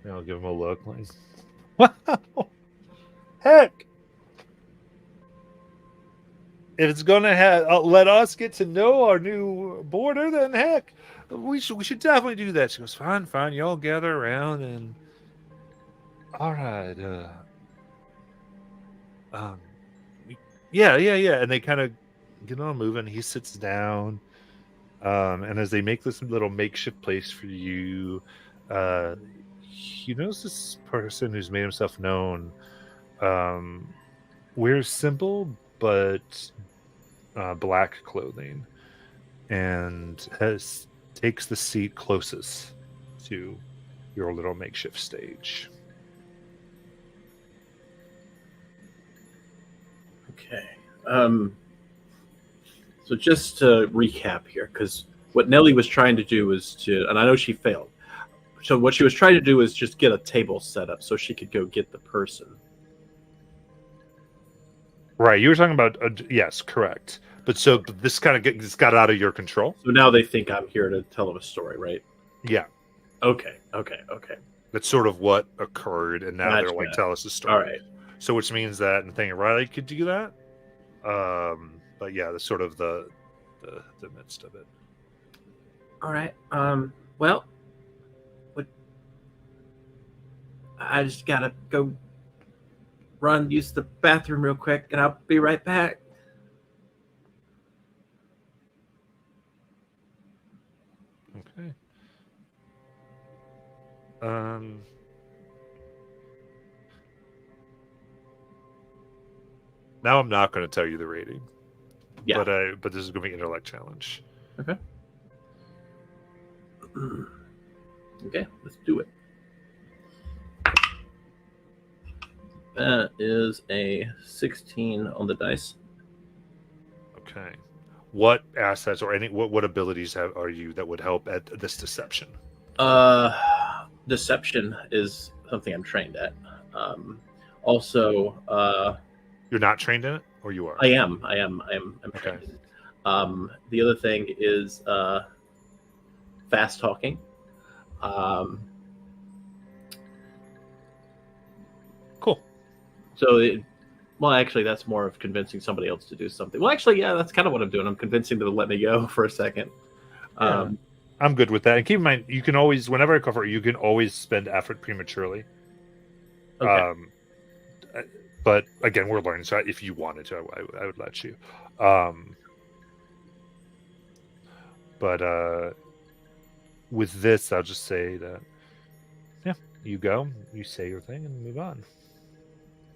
And I'll give him a look like, wow, heck. If it's gonna let us get to know our new border, then heck, we should definitely do that. She goes, fine, y'all gather around and all right, yeah, and they kind of get on moving. He sits down, and as they make this little makeshift place for you, he knows this person who's made himself known, wears simple but black clothing, and takes the seat closest to your little makeshift stage. Okay. So just to recap here, because what Nellie was trying to do was and I know she failed. So what she was trying to do was just get a table set up so she could go get the person. Right, you were talking about yes, correct. But so this kind of got out of your control. So now they think I'm here to tell them a story, right? Yeah. Okay. That's sort of what occurred, and now they're like, tell us a story. All right. So which means that Nathaniel Riley could do that. But yeah, the sort of the midst of it. All right. Well, I just gotta go use the bathroom real quick, and I'll be right back. Okay. Now I'm not going to tell you the rating. Yeah. But this is going to be an intellect challenge. Okay. Okay, let's do it. That is a 16 on the dice. Okay. What assets or what abilities are you that would help at this deception? Deception is something I'm trained at. Also, you're not trained in it, or you are? I am. I'm okay. trained in it. The other thing is fast talking. Cool. So, well, actually, that's more of convincing somebody else to do something. Well, actually, yeah, that's kind of what I'm doing. I'm convincing them to let me go for a second. Yeah. I'm good with that. And keep in mind, you can always, whenever I cover, you can always spend effort prematurely. Okay. But again, we're learning. So if you wanted to, I would let you. But with this, I'll just say that, yeah, you go, you say your thing, and move on.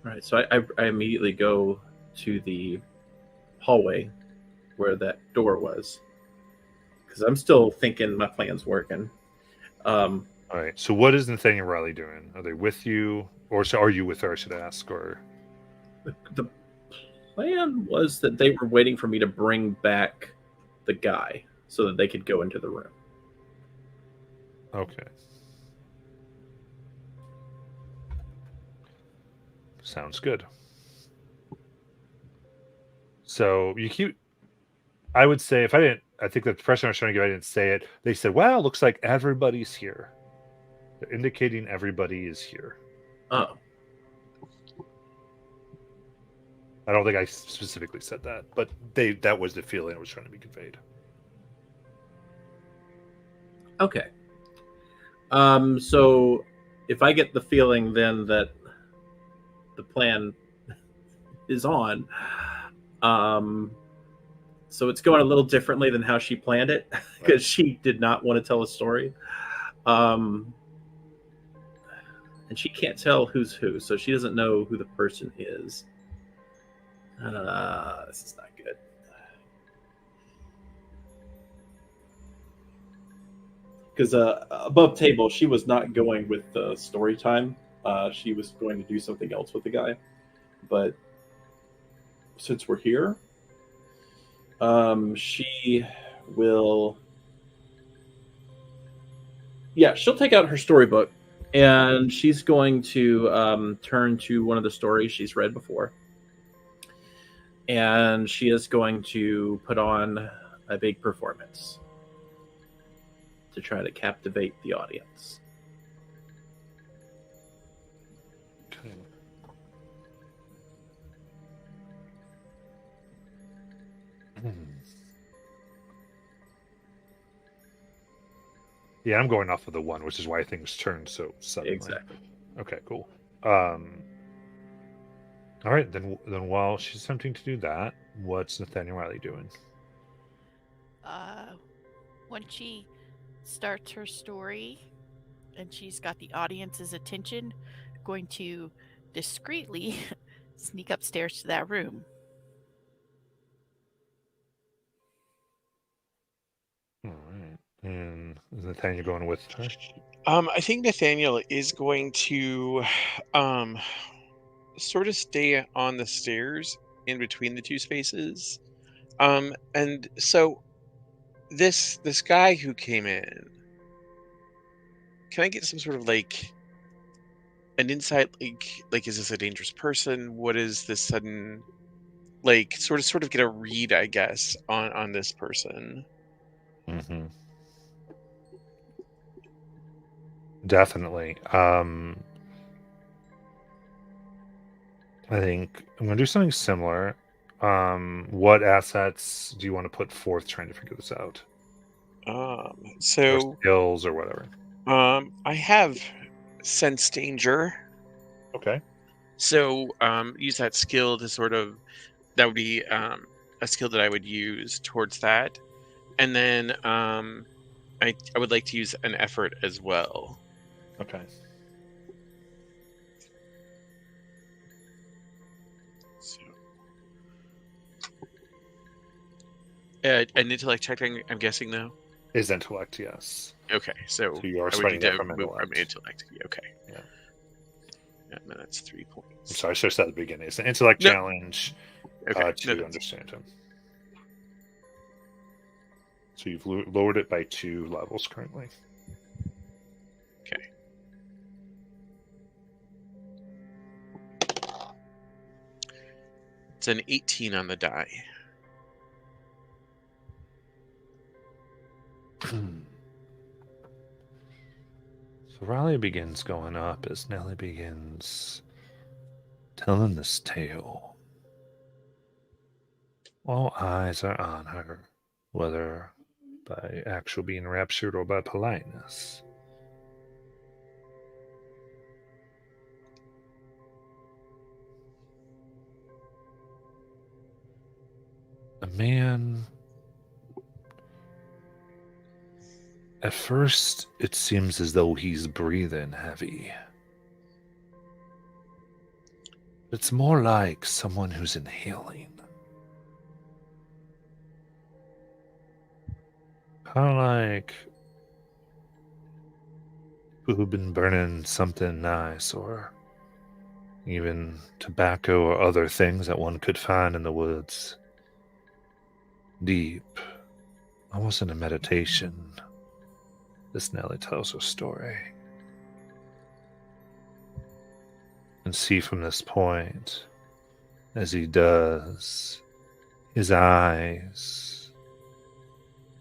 All right. So I immediately go to the hallway where that door was, because I'm still thinking my plan's working. All right. So what is Nathaniel Riley doing? Are they with you, or are you with her? I should ask. Or the plan was that they were waiting for me to bring back the guy so that they could go into the room. Okay. Sounds good. So you keep. I would say if I didn't. I think the impression I was trying to give, I didn't say it. They said, "Wow, looks like everybody's here." They're indicating everybody is here. Oh. I don't think I specifically said that, but that was the feeling that was trying to be conveyed. Okay. So if I get the feeling then that the plan is on, so it's going a little differently than how she planned it, because she did not want to tell a story. And she can't tell who's who, so she doesn't know who the person is. This is not good. Because above table, she was not going with the story time. She was going to do something else with the guy. But since we're here, she will. Yeah, she'll take out her storybook, and she's going to turn to one of the stories she's read before, and she is going to put on a big performance to try to captivate the audience. Okay. Yeah, I'm going off of the one, which is why things turned so suddenly. Exactly. Okay, cool. All right, then while she's attempting to do that, what's Nathaniel Riley doing? When she starts her story and she's got the audience's attention, going to discreetly sneak upstairs to that room. All right. And is Nathaniel going with her? I think Nathaniel is going to sort of stay on the stairs in between the two spaces. And so this guy who came in, can I get some sort of like an insight, like is this a dangerous person? What is this sudden, like sort of get a read, I guess, on this person? Mm-hmm. Definitely. I think I'm going to do something similar. What assets do you want to put forth trying to figure this out? Or So skills or whatever. I have sense danger. Okay. So use that skill to sort of, that would be a skill that I would use towards that. And then I would like to use an effort as well. Okay. So an intellect check, I'm guessing, though? Is intellect, yes. Okay, so So you are I would spreading need that to from move from intellect. intellect. Okay. Yeah. And then that's 3 I'm points. sorry, I should have said at the beginning. It's an intellect No. challenge Okay. to understand him. So you've lowered it by 2 levels currently. Okay. It's an 18 on the die. So Riley begins going up as Nellie begins telling this tale. All eyes are on her, whether by actual being raptured or by politeness. The man. At first, it seems as though he's breathing heavy. It's more like someone who's inhaling. Kind of like people who've been burning something nice, or even tobacco or other things that one could find in the woods. Deep, almost in a meditation, this Nellie tells her story. And see from this point, as he does, his eyes,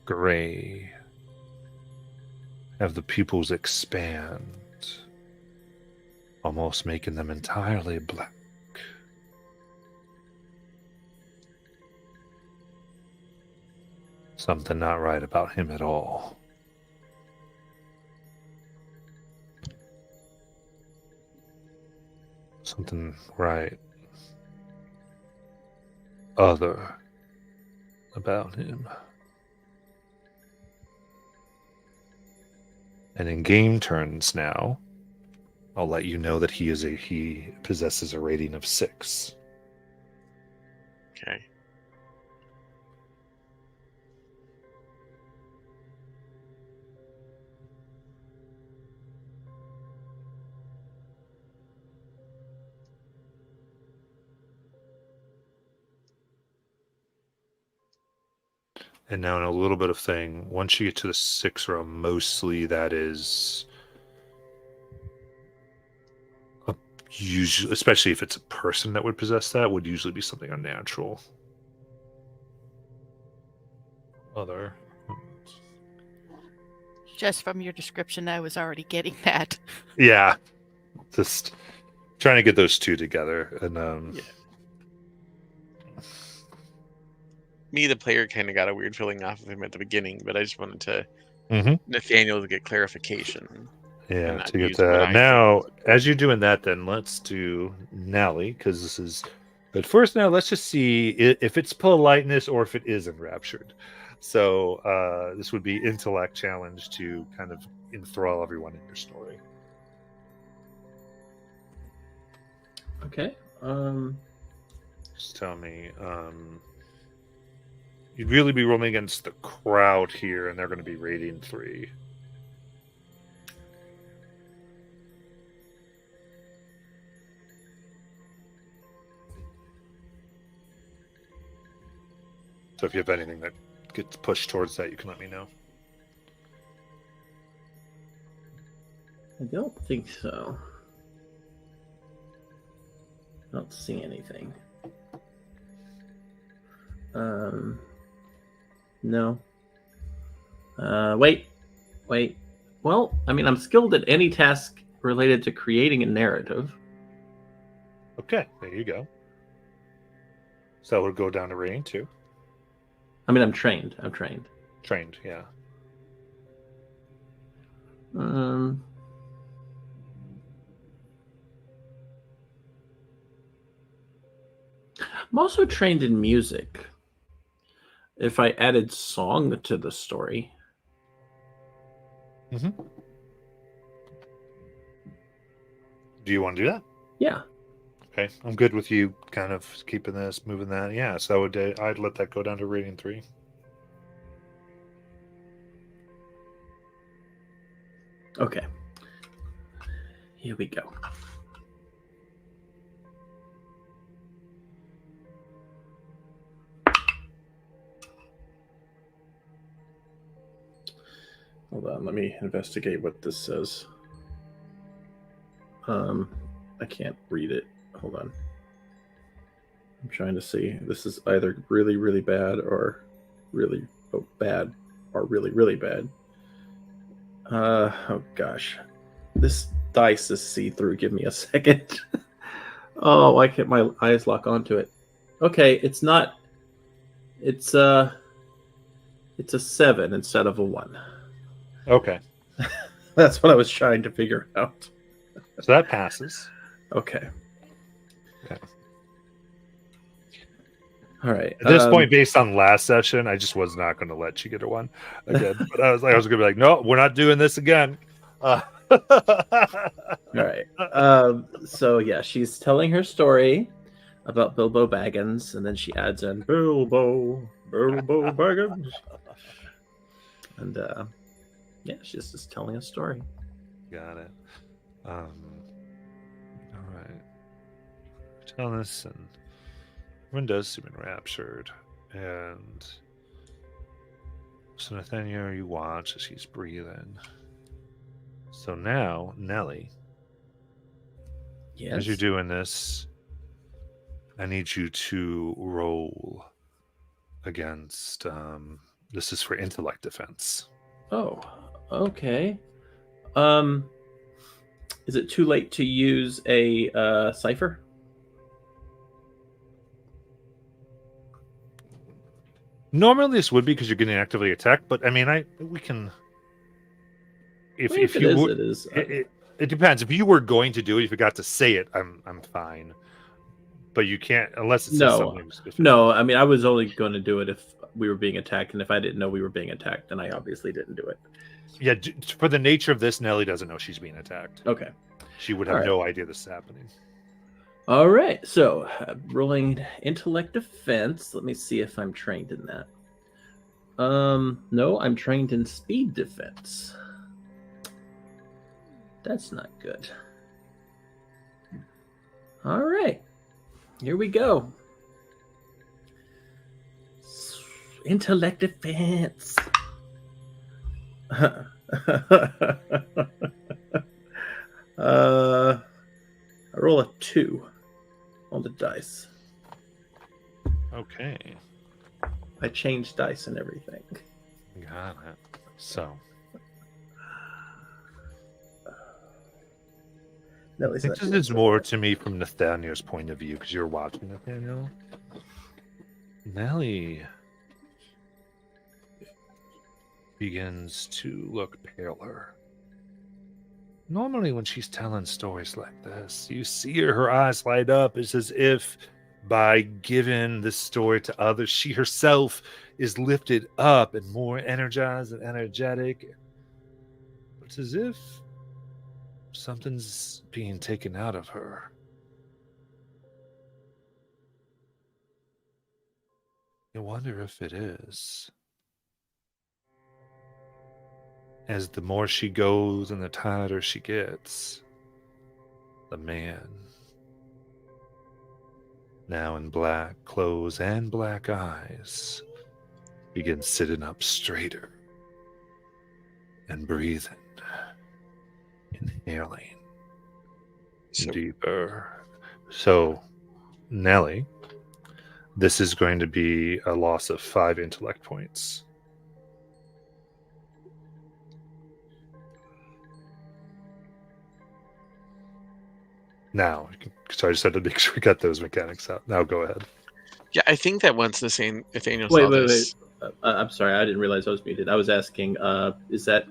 gray, have the pupils expand, almost making them entirely black. Something not right about him at all. Something right other about him. And in game turns now, I'll let you know that he possesses a rating of 6. Okay. And now in a little bit of thing, once you get to the 6 realm, mostly that is usually, especially if it's a person that would possess that, would usually be something unnatural. Other. Just from your description, I was already getting that. Yeah. Just trying to get those two together. And Yeah. Me, the player, kind of got a weird feeling off of him at the beginning, but I just wanted to Nathaniel to get clarification. Yeah, not to get use what that. I Now, think. as you're doing that, then let's do Nelly, because this is. But first, now let's just see if it's politeness or if it is enraptured. So this would be intellect challenge to kind of enthrall everyone in your story. Okay. Just tell me. You'd really be rolling against the crowd here, and they're going to be rating 3. So if you have anything that gets pushed towards that, you can let me know. I don't think so. I don't see anything. No. Wait. Well, I mean, I'm skilled at any task related to creating a narrative. Okay, there you go. So that would go down to rating 2. I mean, I'm trained. Trained, yeah. I'm also trained in music. If I added song to the story. Do you want to do that? Yeah. Okay, I'm good with you kind of keeping this, moving that. Yeah, so I'd let that go down to rating 3. Okay. Here we go. Hold on, let me investigate what this says. I can't read it. Hold on. I'm trying to see. This is either really, really bad or really bad or really, really bad. Oh gosh. This dice is see-through. Give me a second. Oh, why can't my eyes lock onto it? Okay, it's not. It's a 7 instead of a 1. Okay, That's what I was trying to figure out. so that passes. Okay. Okay. All right. At this point, based on last session, I just was not going to let you get a 1 again. But I was going to be like, no, we're not doing this again. All right. So yeah, she's telling her story about Bilbo Baggins, and then she adds in Bilbo Baggins, and yeah, she's just telling a story. Got it. All right. Tell this, and everyone does seem enraptured, and so Nathaniel, you watch as she's breathing. So now, Nelly, Yes. as you're doing this, I need you to roll against. This is for intellect defense. Oh, okay. Is it too late to use a cipher? Normally, this would be because you're getting actively attacked, but I mean, we can. If it you is, would, it is. it depends. If you were going to do it, if you got to say it, I'm fine. But you can't unless it says something specific. No, I mean, I was only going to do it if we were being attacked, and if I didn't know we were being attacked, then I obviously didn't do it. Yeah, for the nature of this, Nelly doesn't know she's being attacked. Okay. She would have no idea this is happening. All right, so rolling intellect defense. Let me see if I'm trained in that. No, I'm trained in speed defense. That's not good. All right, here we go. intellect defense. I roll a 2 on the dice. Okay. I changed dice and everything. Got it. So, No, I it's think not this doing is so more bad. to me from Nathaniel's point of view, because you're watching Nathaniel. Nellie begins to look paler. Normally, when she's telling stories like this, you see her eyes light up. It's as if by giving this story to others, she herself is lifted up and more energized and energetic. It's as if something's being taken out of her. You wonder if it is. As the more she goes and the tighter she gets, the man, now in black clothes and black eyes, begins sitting up straighter and breathing, inhaling So deeper. So, Nellie, this is going to be a loss of 5 intellect points. Now, so I just had to make sure we got those mechanics out. Now go ahead. yeah, I think that once Nathaniel Wait, saw wait, this, wait. I'm sorry, I didn't realize I was muted. I was asking, is that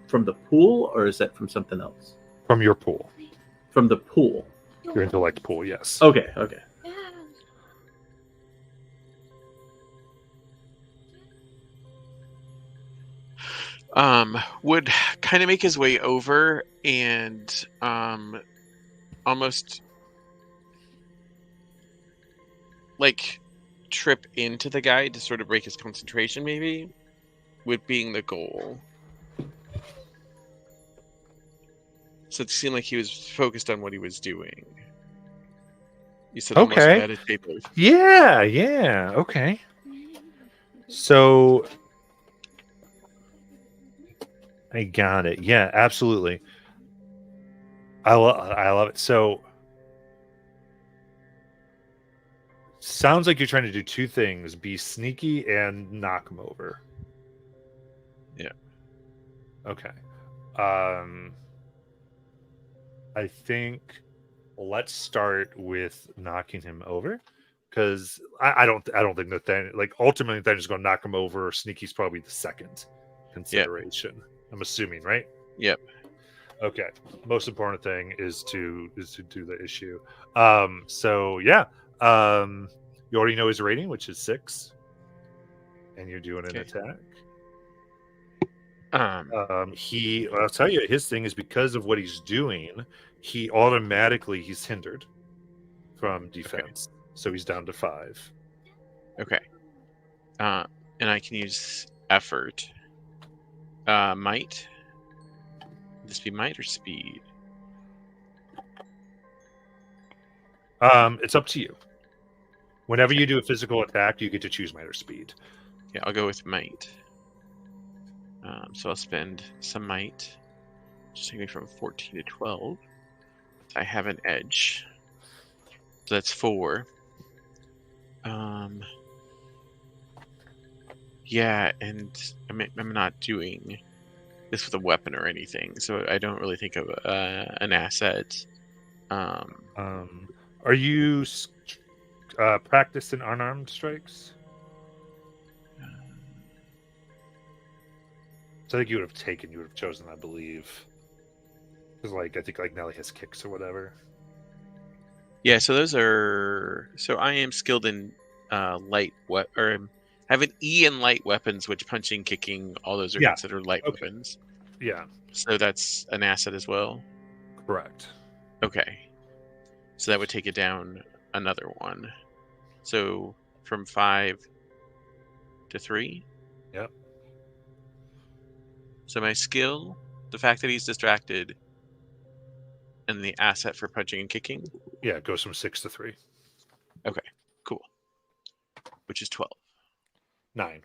from the pool or is that from something else? From your pool. From the pool. Your intellect pool, yes. Okay, okay. would kind of make his way over and almost like trip into the guy to sort of break his concentration, maybe, with being the goal. So it seemed like he was focused on what he was doing. You said almost Okay. meditative. Yeah, okay. So I got it. Yeah, absolutely. I love it. So sounds like you're trying to do two things: be sneaky and knock him over. Yeah. Okay. I think let's start with knocking him over, because I don't think Nathaniel, like, ultimately Nathaniel's going to knock him over. Sneaky's probably the second consideration. I'm assuming, right? Yep. Okay. Most important thing is to do the issue. So yeah. You already know his rating, which is 6, and you're doing an attack. I'll tell you, his thing is because of what he's doing, he's hindered from defense. Okay. So he's down to 5. Okay. And I can use effort. Might. Would this be might or speed? It's up to you. Whenever you do a physical attack, you get to choose might or speed. Yeah, I'll go with might. So I'll spend some might. Just take me from 14 to 12. I have an edge. So that's 4. Yeah, and I'm not doing this with a weapon or anything, so I don't really think of an asset. Are you practicing unarmed strikes? So I think you would have chosen, I believe. Because, like, I think, like, Nelly has kicks or whatever. Yeah, so those are... So I am skilled in light... or I have an E in light weapons, which punching, kicking, all those are considered light weapons. Yeah. So that's an asset as well? Correct. Okay. So that would take it down another 1. So from 5 to 3? Yep. So my skill, the fact that he's distracted, and the asset for punching and kicking? Yeah, it goes from 6 to 3. Okay, cool. Which is 12. 9.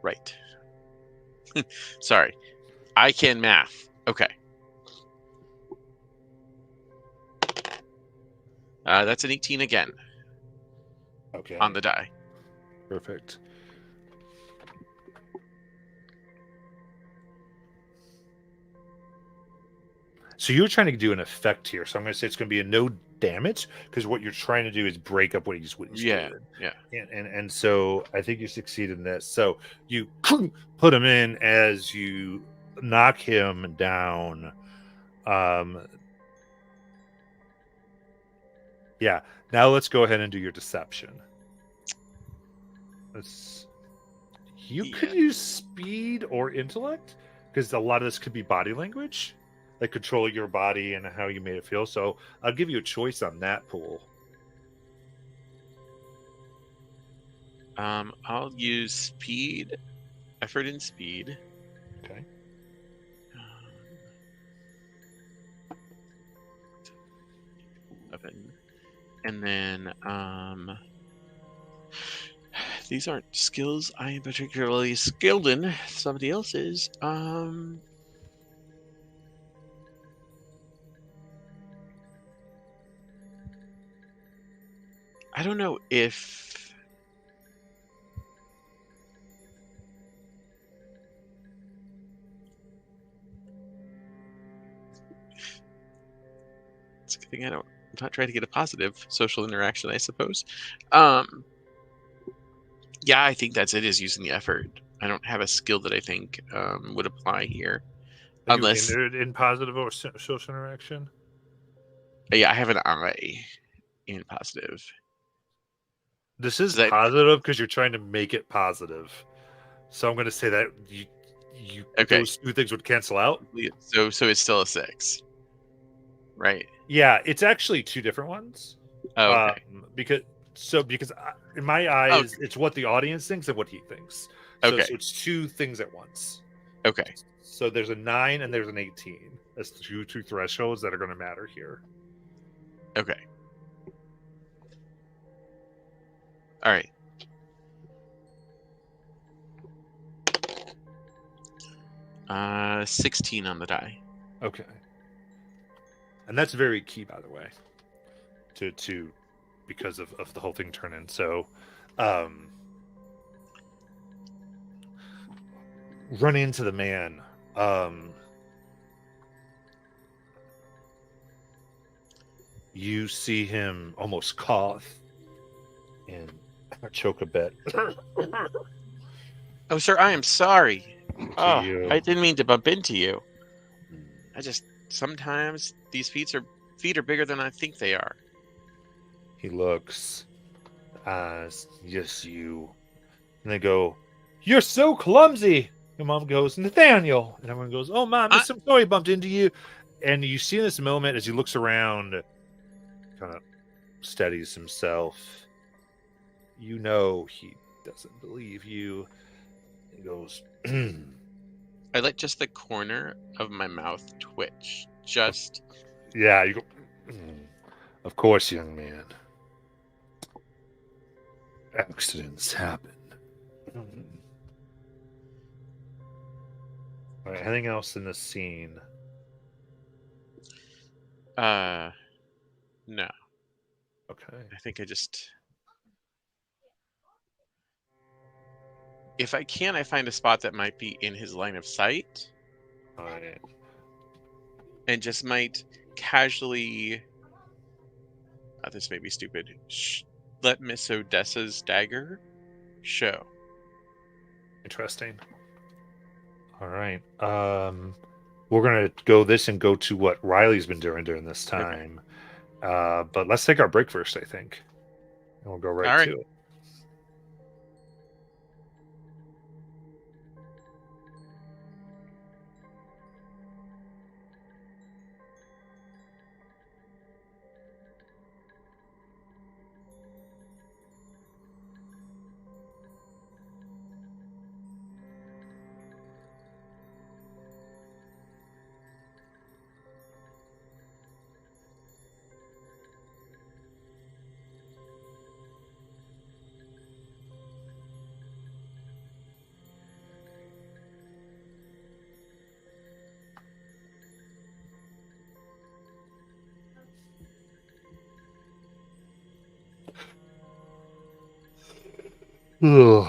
Right. Sorry. I can math. Okay. That's an 18 again Okay. on the die. Perfect. So you're trying to do an effect here. So I'm going to say it's going to be a no damage because what you're trying to do is break up what he's Yeah. doing. Yeah. And so I think you succeed in this. So you put him in as you knock him down. Yeah. Now let's go ahead and do your deception. You could use speed or intellect because a lot of this could be body language, like control your body and how you made it feel. So I'll give you a choice on that pool. I'll use speed, effort and speed. Okay. And then these aren't skills I am particularly skilled in. Somebody else is. I don't know if it's a good thing I'm not trying to get a positive social interaction, I suppose. Yeah, I think that's it, is using the effort. I don't have a skill that I think would apply here. Are Unless, you in positive or social interaction? yeah, I have an I in positive. This is that- positive because you're trying to make it positive. So I'm going to say that Okay. those two things would cancel out. So it's still a 6, right? Yeah, it's actually two different ones. Oh, okay. Because in my eyes, it's what the audience thinks and what he thinks. So Okay. it's two things at once. Okay. So there's a 9 and there's an 18. That's two thresholds that are going to matter here. Okay. All right. Uh, 16 on the die. Okay. And that's very key, by the way, to because of the whole thing turning. So, run into the man. You see him almost cough and choke a bit. Oh, sir, I am sorry. Oh, you. I didn't mean to bump into you. I just sometimes these feet are bigger than I think they are. He looks. Yes, you. And they go, "You're so clumsy." Your mom goes, "Nathaniel," and everyone goes, "Oh, Mom, I'm so sorry I bumped into you." And you see in this moment as he looks around, kind of steadies himself. You know he doesn't believe you. He goes, I let just the corner of my mouth twitch. Just yeah. You go, "Of course, young man. Accidents happen." All right, anything else in this scene? no. Okay. I think if I can, I find a spot that might be in his line of sight. All right. And just might casually. This may be stupid. Let Miss Odessa's dagger show. Interesting. All right. We're gonna go this and go to what Riley's been doing during this time. Okay. But let's take our break first, I think, and we'll go right to it. Ugh.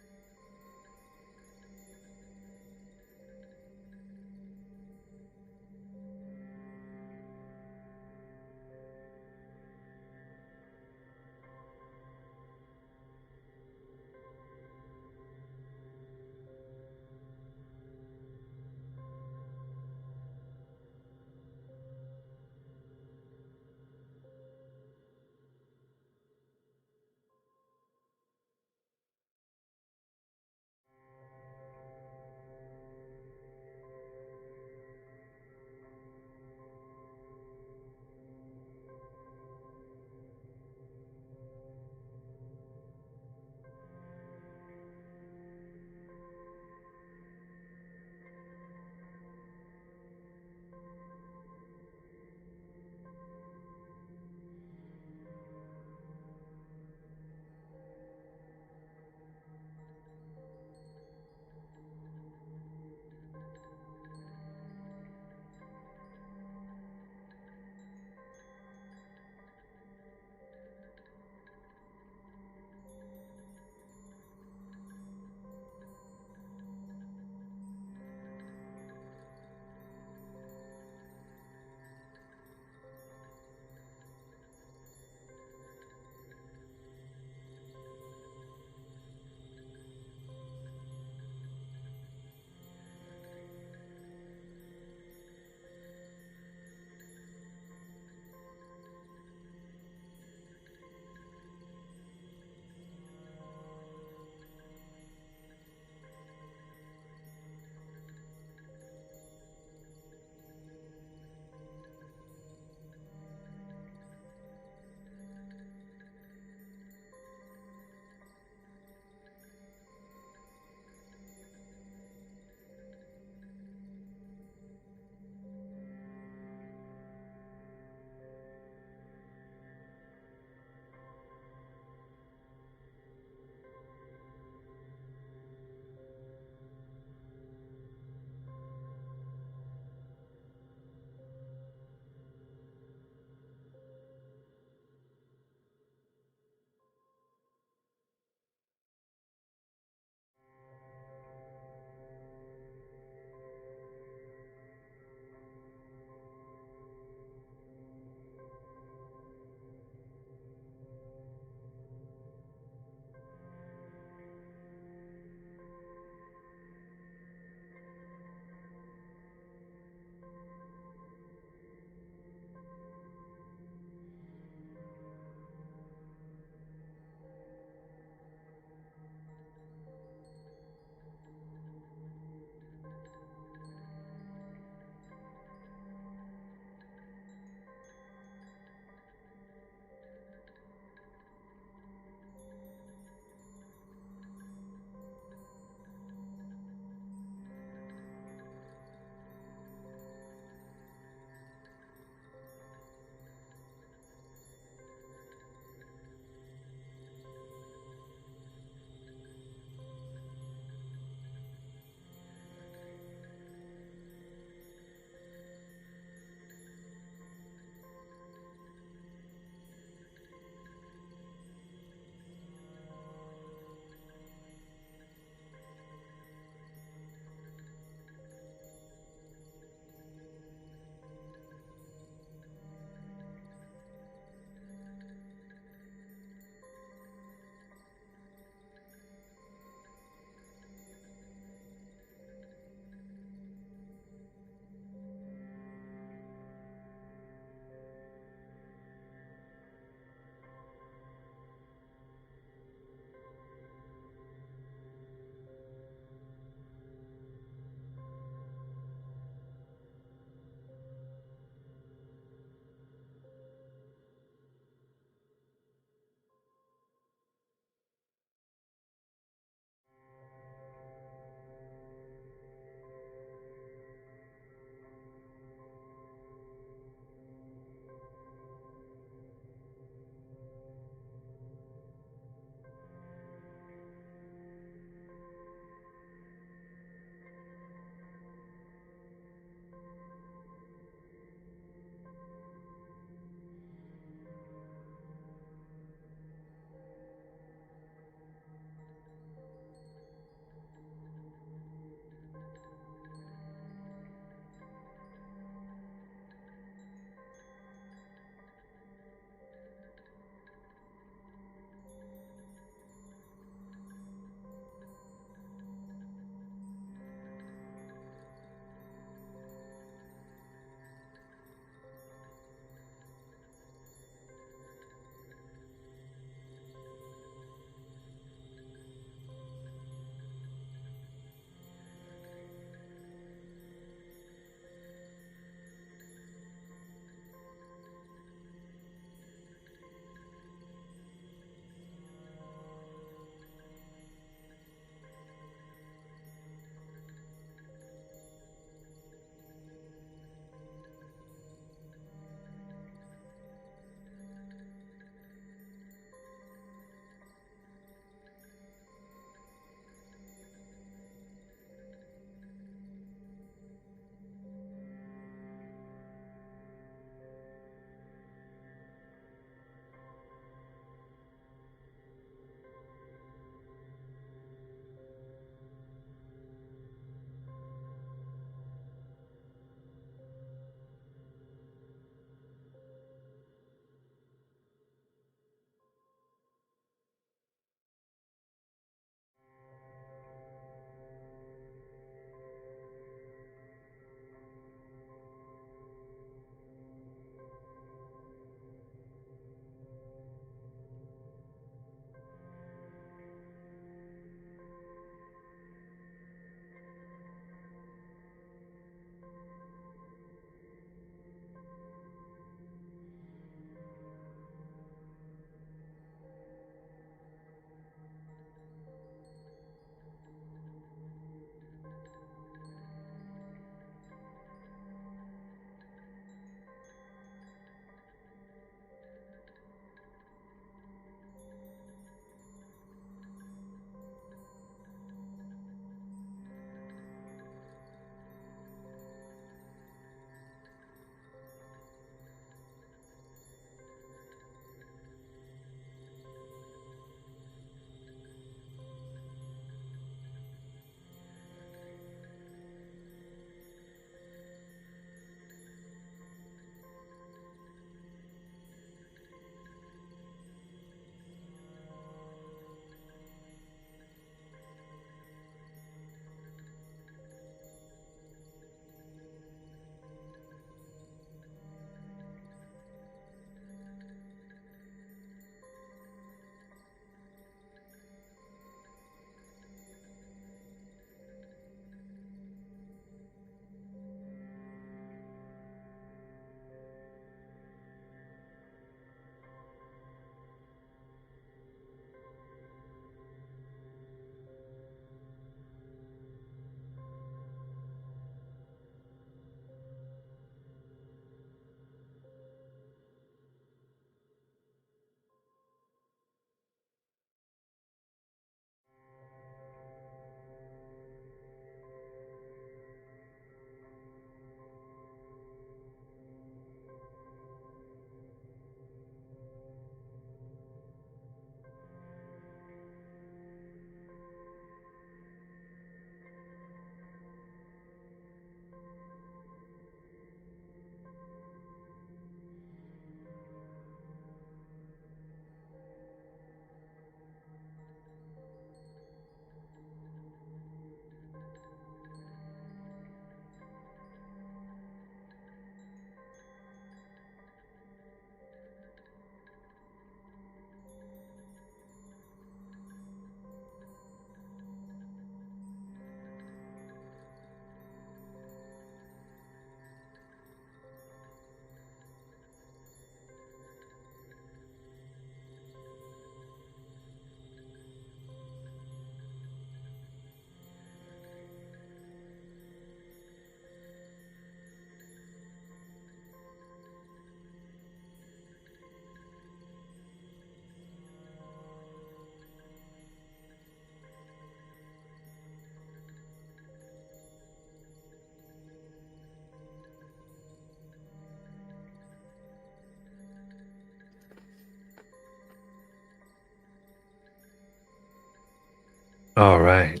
All right.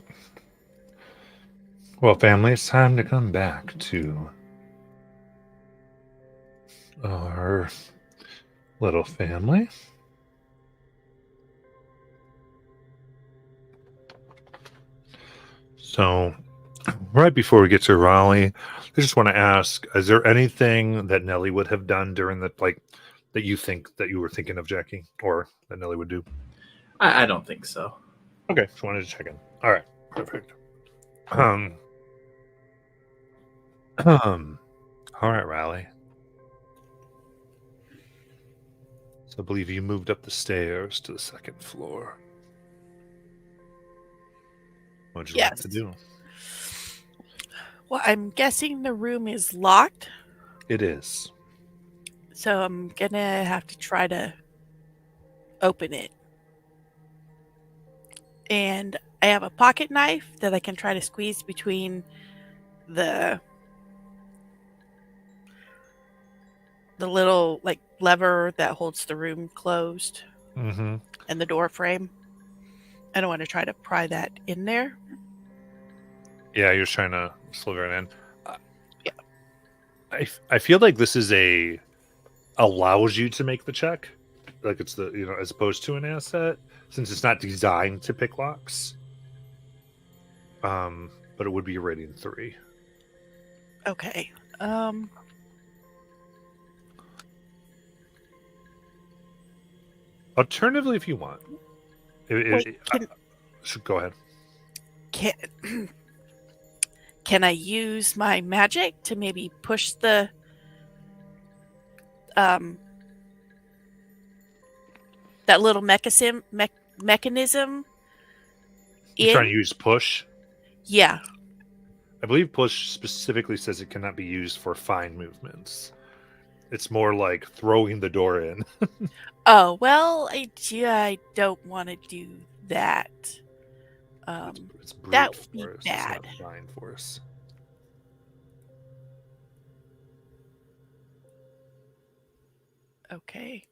Well, family, it's time to come back to our little family. So, right before we get to Raleigh, I just want to ask: is there anything that Nellie would have done during the that you think that you were thinking of, Jackie, or that Nellie would do? I don't think so. Okay, just wanted to check in. All right, perfect. Um, all right, Raleigh. So I believe you moved up the stairs to the second floor. What'd you like to Yes. do? Well, I'm guessing the room is locked, It is. so I'm gonna have to try to open it. And I have a pocket knife that I can try to squeeze between the little like lever that holds the room closed Mm-hmm. and the door frame. I don't want to try to pry that in there. Yeah, you're trying to sliver it in. Yeah. I feel like this is allows you to make the check, like it's as opposed to an asset, since it's not designed to pick locks. But it would be a rating 3. Okay. Alternatively, if you want, Wait, go ahead. Can I use my magic to maybe push the that little mechanism You're trying to in? use push. Yeah. I believe push specifically says it cannot be used for fine movements. It's more like throwing the door in. Oh, well, I don't want to do that. It's brute That would be force. bad. It's not fine force. Okay.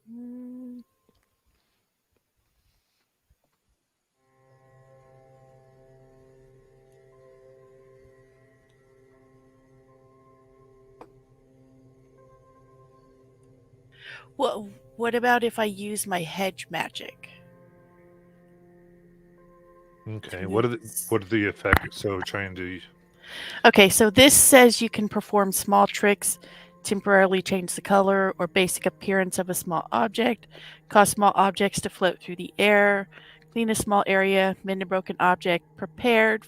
Well, what about if I use my hedge magic? Okay. What are the effects? So trying to. Okay, so this says you can perform small tricks, temporarily change the color or basic appearance of a small object, cause small objects to float through the air, clean a small area, mend a broken object, prepared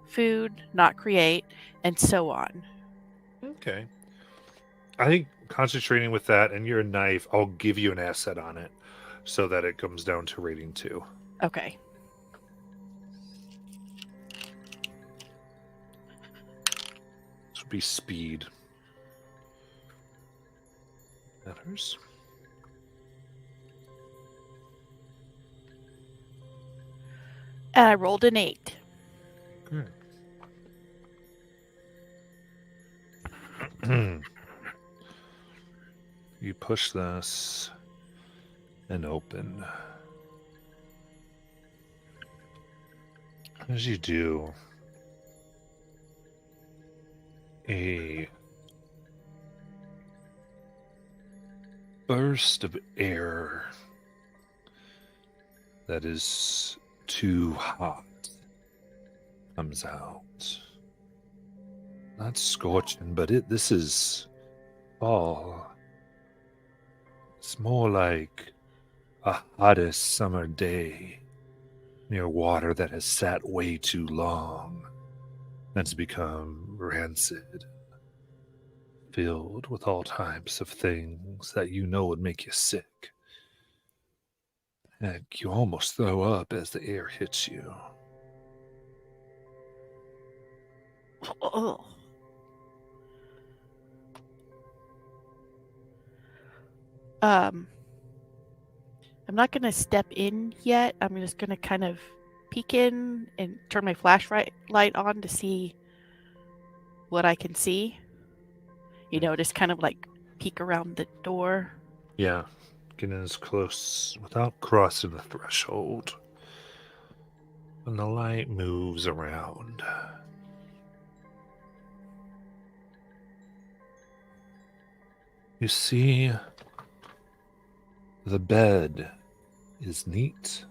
food, not create, and so on. Okay. I think concentrating with that and your knife, I'll give you an asset on it so that it comes down to rating 2. Okay. This would be speed. Matters. And I rolled an 8. You push this and open. As you do, a burst of air that is too hot comes out. Not scorching, but this is fall. It's more like a hottest summer day near water that has sat way too long. That's become rancid, filled with all types of things that you know would make you sick. Heck, you almost throw up as the air hits you. Oh. I'm not going to step in yet. I'm just going to kind of peek in and turn my flashlight on to see what I can see. You know, just kind of like peek around the door. Yeah, getting as close without crossing the threshold. And the light moves around. You see, the bed is neat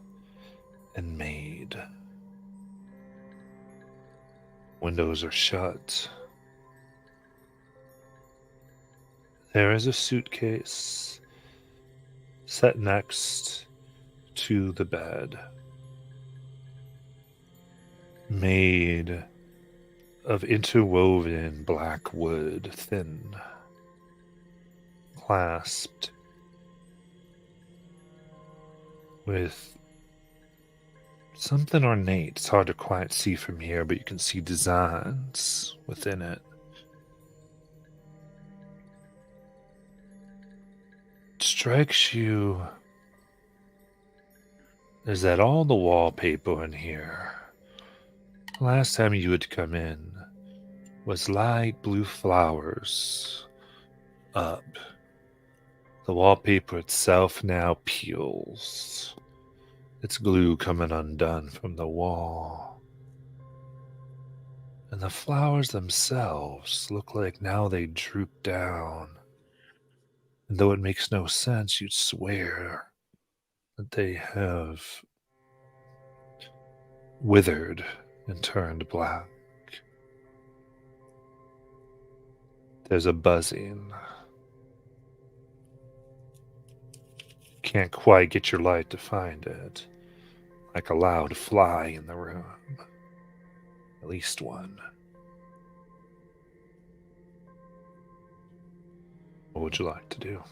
and made. Windows are shut. There is a suitcase set next to the bed, made of interwoven black wood, thin, clasped with something ornate. It's hard to quite see from here, but you can see designs within it. It strikes you is that all the wallpaper in here, last time you had come in, was light blue flowers up. The wallpaper itself now peels, its glue coming undone from the wall. And the flowers themselves look like now they droop down. And though it makes no sense, you'd swear that they have withered and turned black. There's a buzzing. Can't quite get your light to find it. Like a loud fly in the room. At least one. What would you like to do?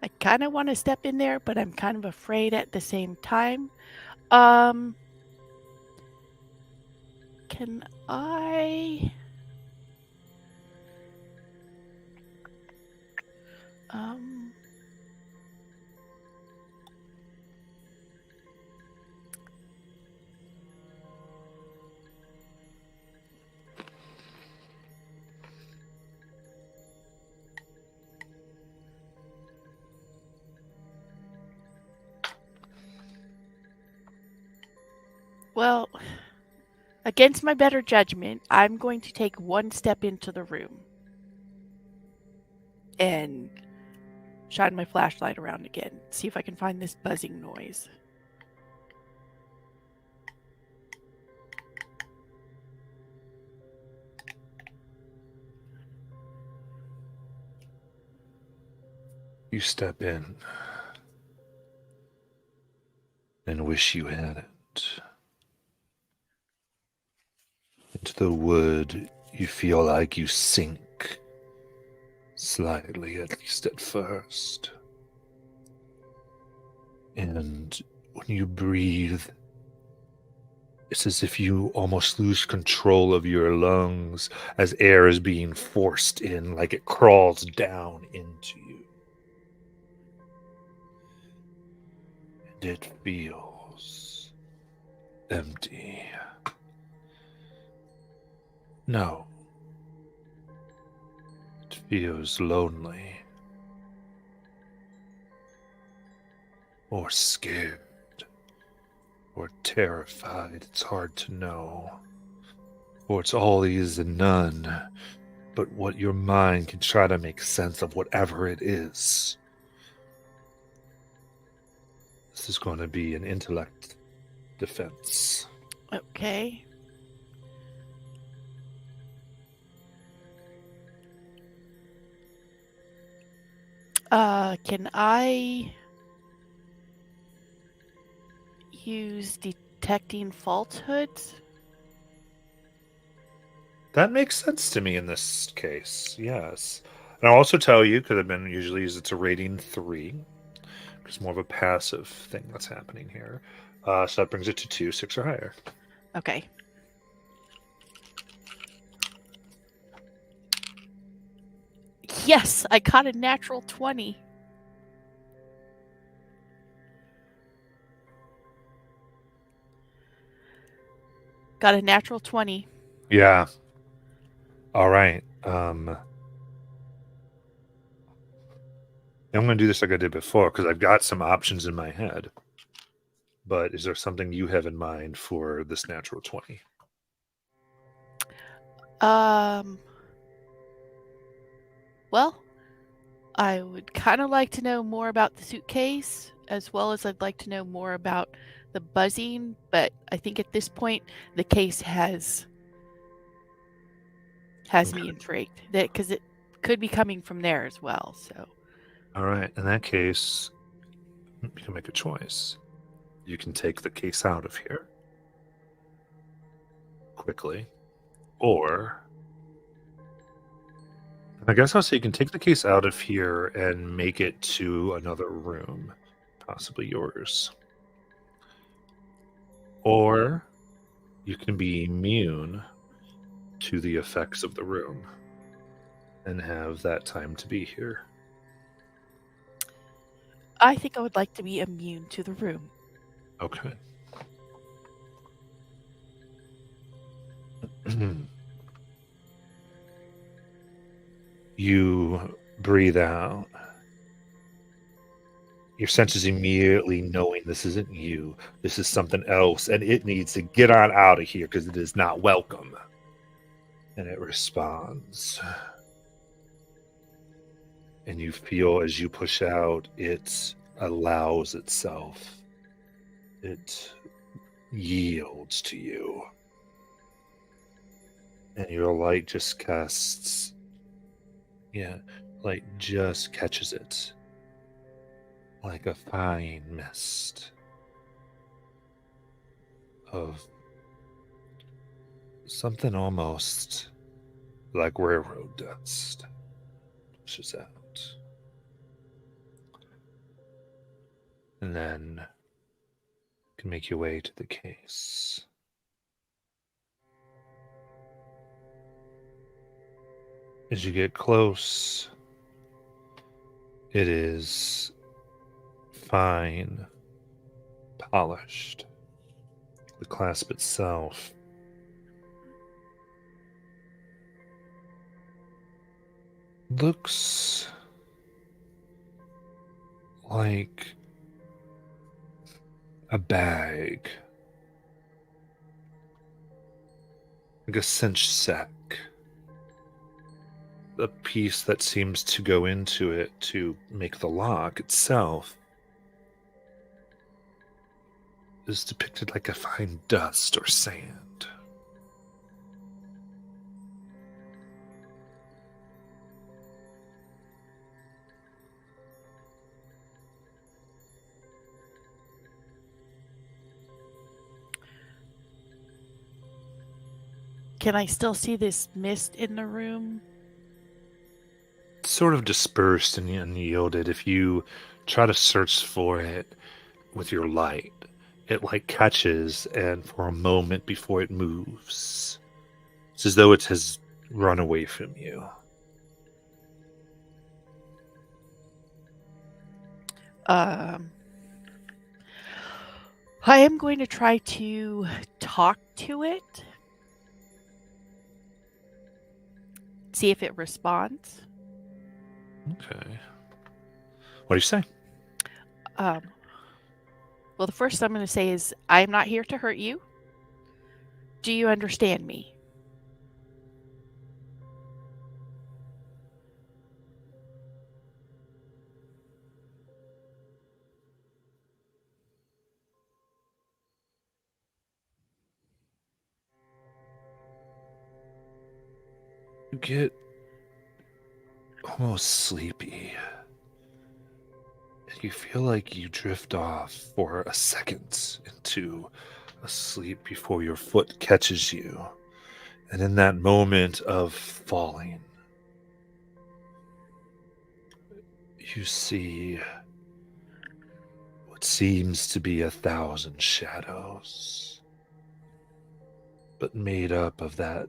I kind of want to step in there, but I'm kind of afraid at the same time. Can I? Well, against my better judgment, I'm going to take one step into the room and shine my flashlight around again. See if I can find this buzzing noise. You step in and wish you hadn't. Into the wood, you feel like you sink slightly, at least at first. And when you breathe, it's as if you almost lose control of your lungs as air is being forced in, like it crawls down into you. And it feels empty. No. It feels lonely. Or scared. Or terrified. It's hard to know. Or it's all these and none. But what your mind can try to make sense of whatever it is. This is going to be an intellect defense. Okay. Can I use detecting falsehoods? That makes sense to me in this case, yes. And I'll also tell you, because I've been usually used, it's a rating 3. It's more of a passive thing that's happening here. So that brings it to 2, 6 or higher. Okay. Yes, I got a natural 20. Got a natural 20. Yeah. All right. I'm going to do this like I did before because I've got some options in my head. But is there something you have in mind for this natural 20? Well, I would kind of like to know more about the suitcase, as well as I'd like to know more about the buzzing, but I think at this point the case has me intrigued, that because it could be coming from there as well. So, All right. In that case, you can make a choice. You can take the case out of here quickly, or I guess I'll say you can take the case out of here and make it to another room, possibly yours. Or you can be immune to the effects of the room and have that time to be here. I think I would like to be immune to the room. Okay. You breathe out. Your senses immediately knowing this isn't you. This is something else, and it needs to get on out of here because it is not welcome. And it responds. And you feel as you push out, it allows itself. It yields to you. And your light just casts. Yeah, light just catches it. Like a fine mist of something almost like railroad dust pushes out. And then you can make your way to the case. As you get close, it is fine, polished. The clasp itself looks like a bag, like a cinch sack. The piece that seems to go into it to make the lock itself is depicted like a fine dust or sand. Can I still see this mist in the room? It's sort of dispersed and unyielded. If you try to search for it with your light, it like catches, and for a moment before it moves, it's as though it has run away from you. I am going to try to talk to it. See if it responds. Okay. What do you say? Well, the first I'm going to say is, I am not here to hurt you. Do you understand me? You get almost sleepy. And you feel like you drift off for a second into a sleep before your foot catches you. And in that moment of falling, you see what seems to be 1,000 shadows, but made up of that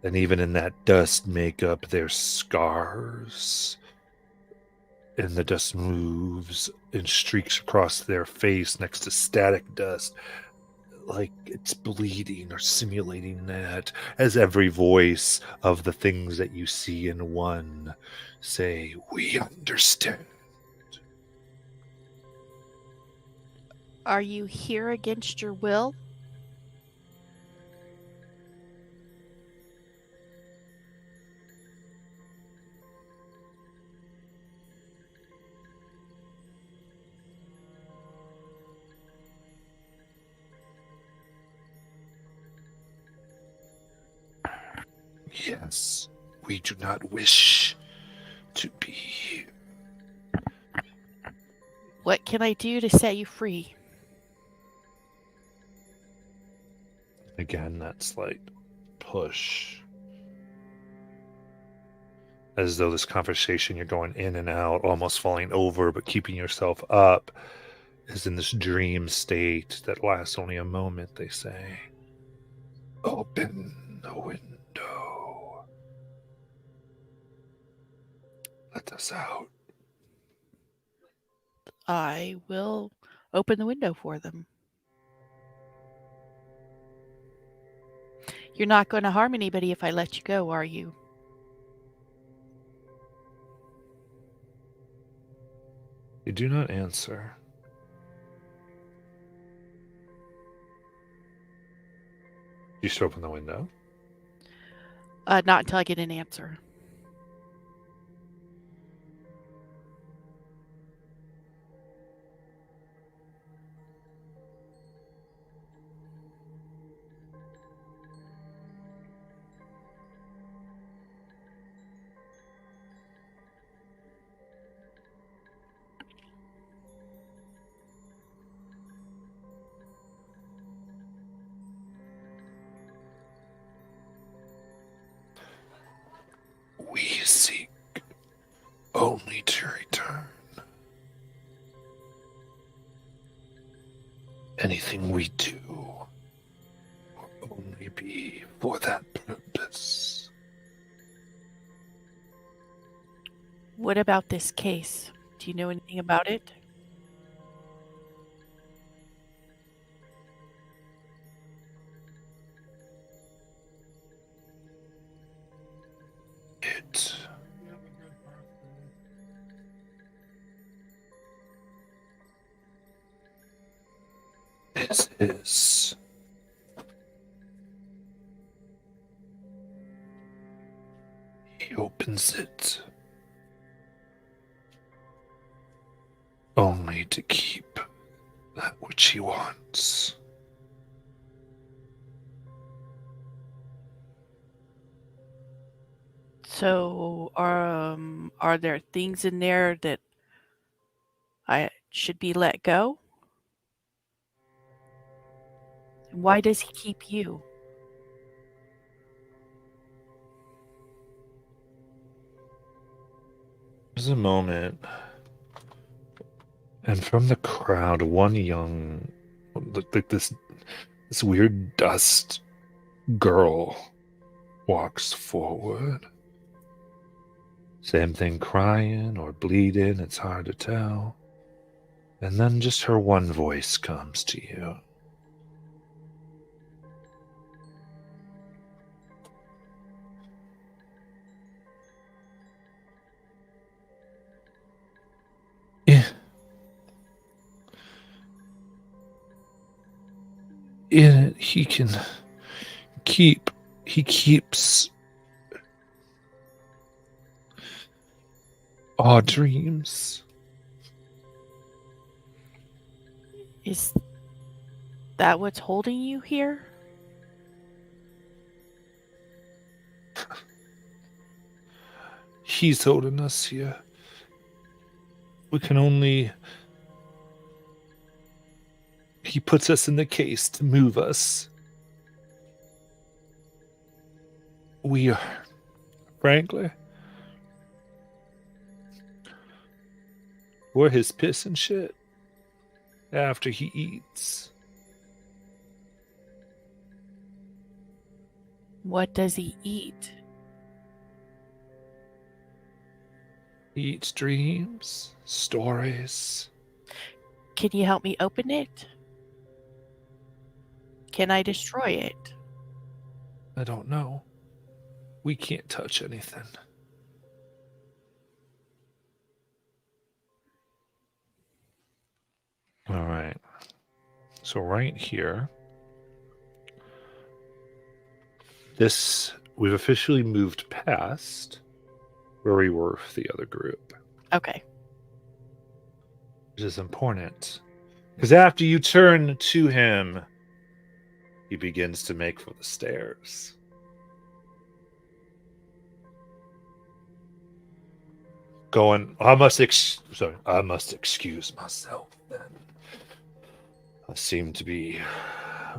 And even in that dust make up their scars. And the dust moves and streaks across their face next to static dust, like it's bleeding or simulating that, as every voice of the things that you see in one say, "We understand." Are you here against your will? Yes, we do not wish to be. What can I do to set you free? Again, that slight push. As though this conversation, you're going in and out, almost falling over, but keeping yourself up, is in this dream state that lasts only a moment, they say. Open the window. Let us out. I will open the window for them. You're not going to harm anybody if I let you go, are you? You do not answer. You should open the window. Not until I get an answer. We seek only to return. Anything we do will only be for that purpose. What about this case? Do you know anything about it? It is his. He opens it only to keep that which he wants. So, are there things in there that I should be let go? Why does he keep you? There's a moment, and from the crowd, one young, like this weird dust girl walks forward. Same thing, crying or bleeding, it's hard to tell. And then just her one voice comes to you. In it, he keeps our dreams. Is that what's holding you here? He's holding us here. We can only... He puts us in the case to move us. We are, frankly, we're his piss and shit after he eats. What does he eat? He eats dreams, stories. Can you help me open it? Can I destroy it? I don't know. We can't touch anything. All right. So right here, we've officially moved past where we were with the other group, Okay. which is important. Because after you turn to him, he begins to make for the stairs. Going, I must excuse myself then. I seem to be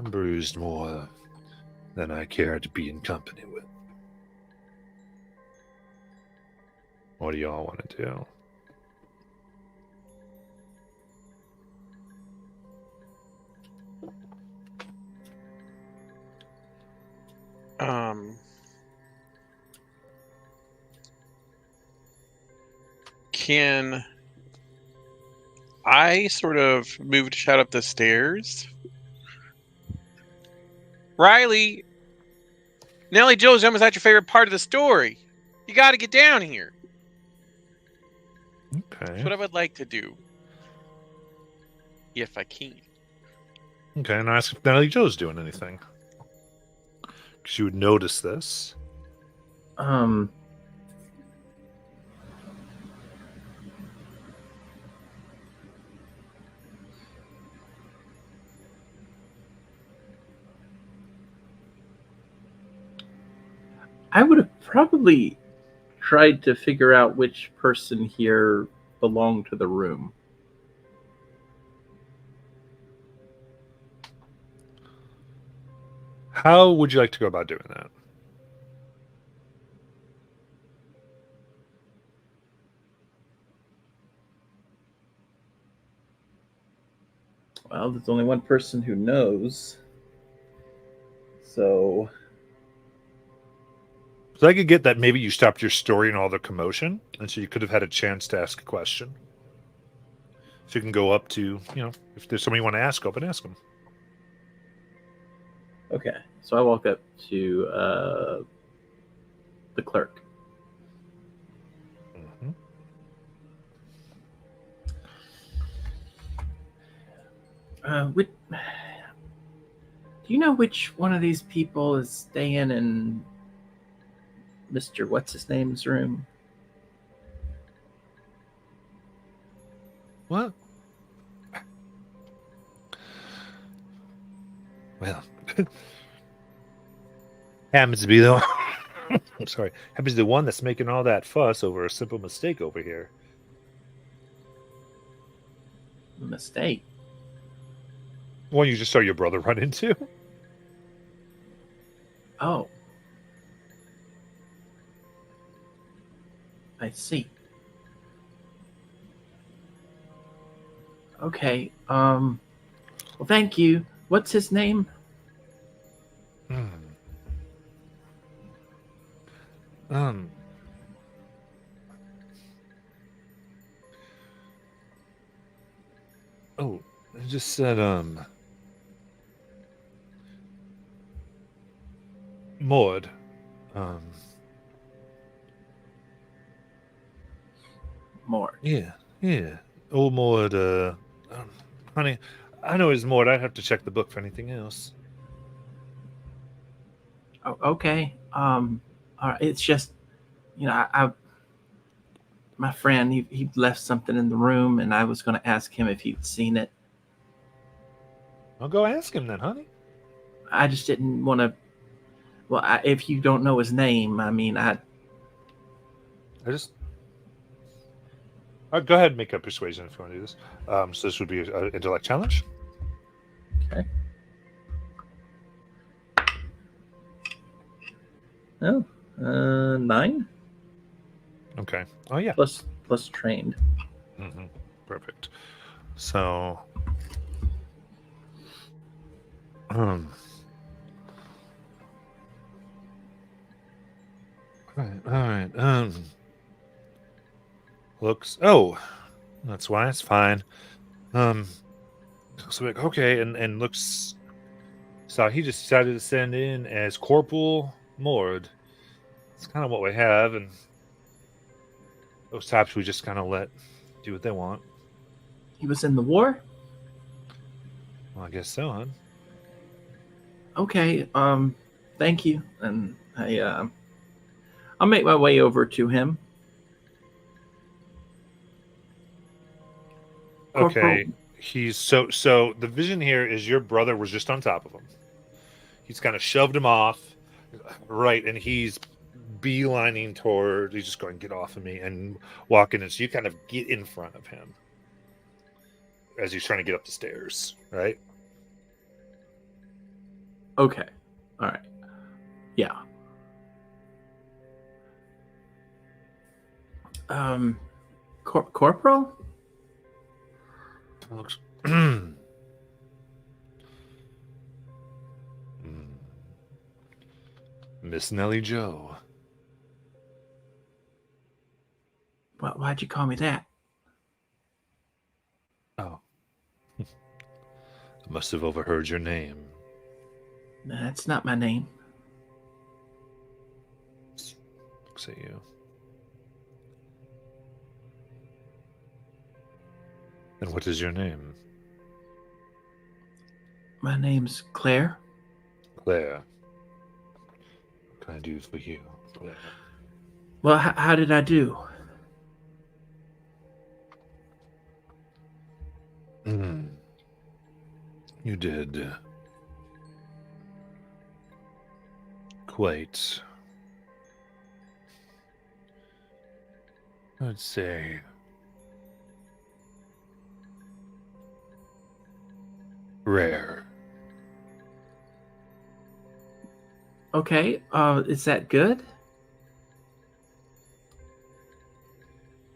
bruised more than I care to be in company with. What do y'all want to do? Can I sort of move to shout up the stairs? Riley, Nellie Joe's almost not your favorite part of the story. You got to get down here. Okay. That's what I would like to do. If I can. Okay, and I ask if Nellie Joe's doing anything. Because you would notice this. I would have probably tried to figure out which person here belonged to the room. How would you like to go about doing that? Well, there's only one person who knows. So I could get that maybe you stopped your story and all the commotion, and so you could have had a chance to ask a question. So you can go up to, if there's somebody you want to ask, up and ask them. okay, so I walk up to the clerk. Mm-hmm. Do you know which one of these people is staying in Mr. What's-his-name's room? What? Well, happens to be the one. I'm sorry. Happens to be the one that's making all that fuss over a simple mistake over here. Mistake? One you just saw your brother run into. Oh. I see. Okay. Well, thank you. What's his name? Oh, I just said, Maud. More. Yeah. Old Maud, honey, I know it's Maud. I'd have to check the book for anything else. Oh, okay. All right. It's just, I my friend, he left something in the room, and I was going to ask him if he'd seen it. I'll go ask him then, honey. I just didn't want to. Well, if you don't know his name, I mean, go ahead and make a persuasion if you want to do this. So this would be an intellect challenge. Okay. Oh, 9 Okay. Oh yeah. plus trained. Mm-hmm. Perfect. So, looks. Oh, that's why it's fine. So like, okay, and looks. So he just decided to send in as Corporal Mord. It's kind of what we have, and those types we just kind of let do what they want. He was in the war? Well, I guess so, huh? Okay, thank you. And I'll make my way over to him. Corporal, Okay, he's so the vision here is your brother was just on top of him. He's kind of shoved him off, right, and he's beelining toward. He's just going, "Get off of me!" and walking in. So you kind of get in front of him as he's trying to get up the stairs, right? okay. All right. Yeah. Corporal? Looks- Miss Nellie Joe. Why'd you call me that? Oh, I must have overheard your name. That's not my name. Looks at you. And what is your name? My name's Claire. Claire. What can I do for you, Claire? Well, how did I do? You did quite, I'd say, rare. Okay, is that good?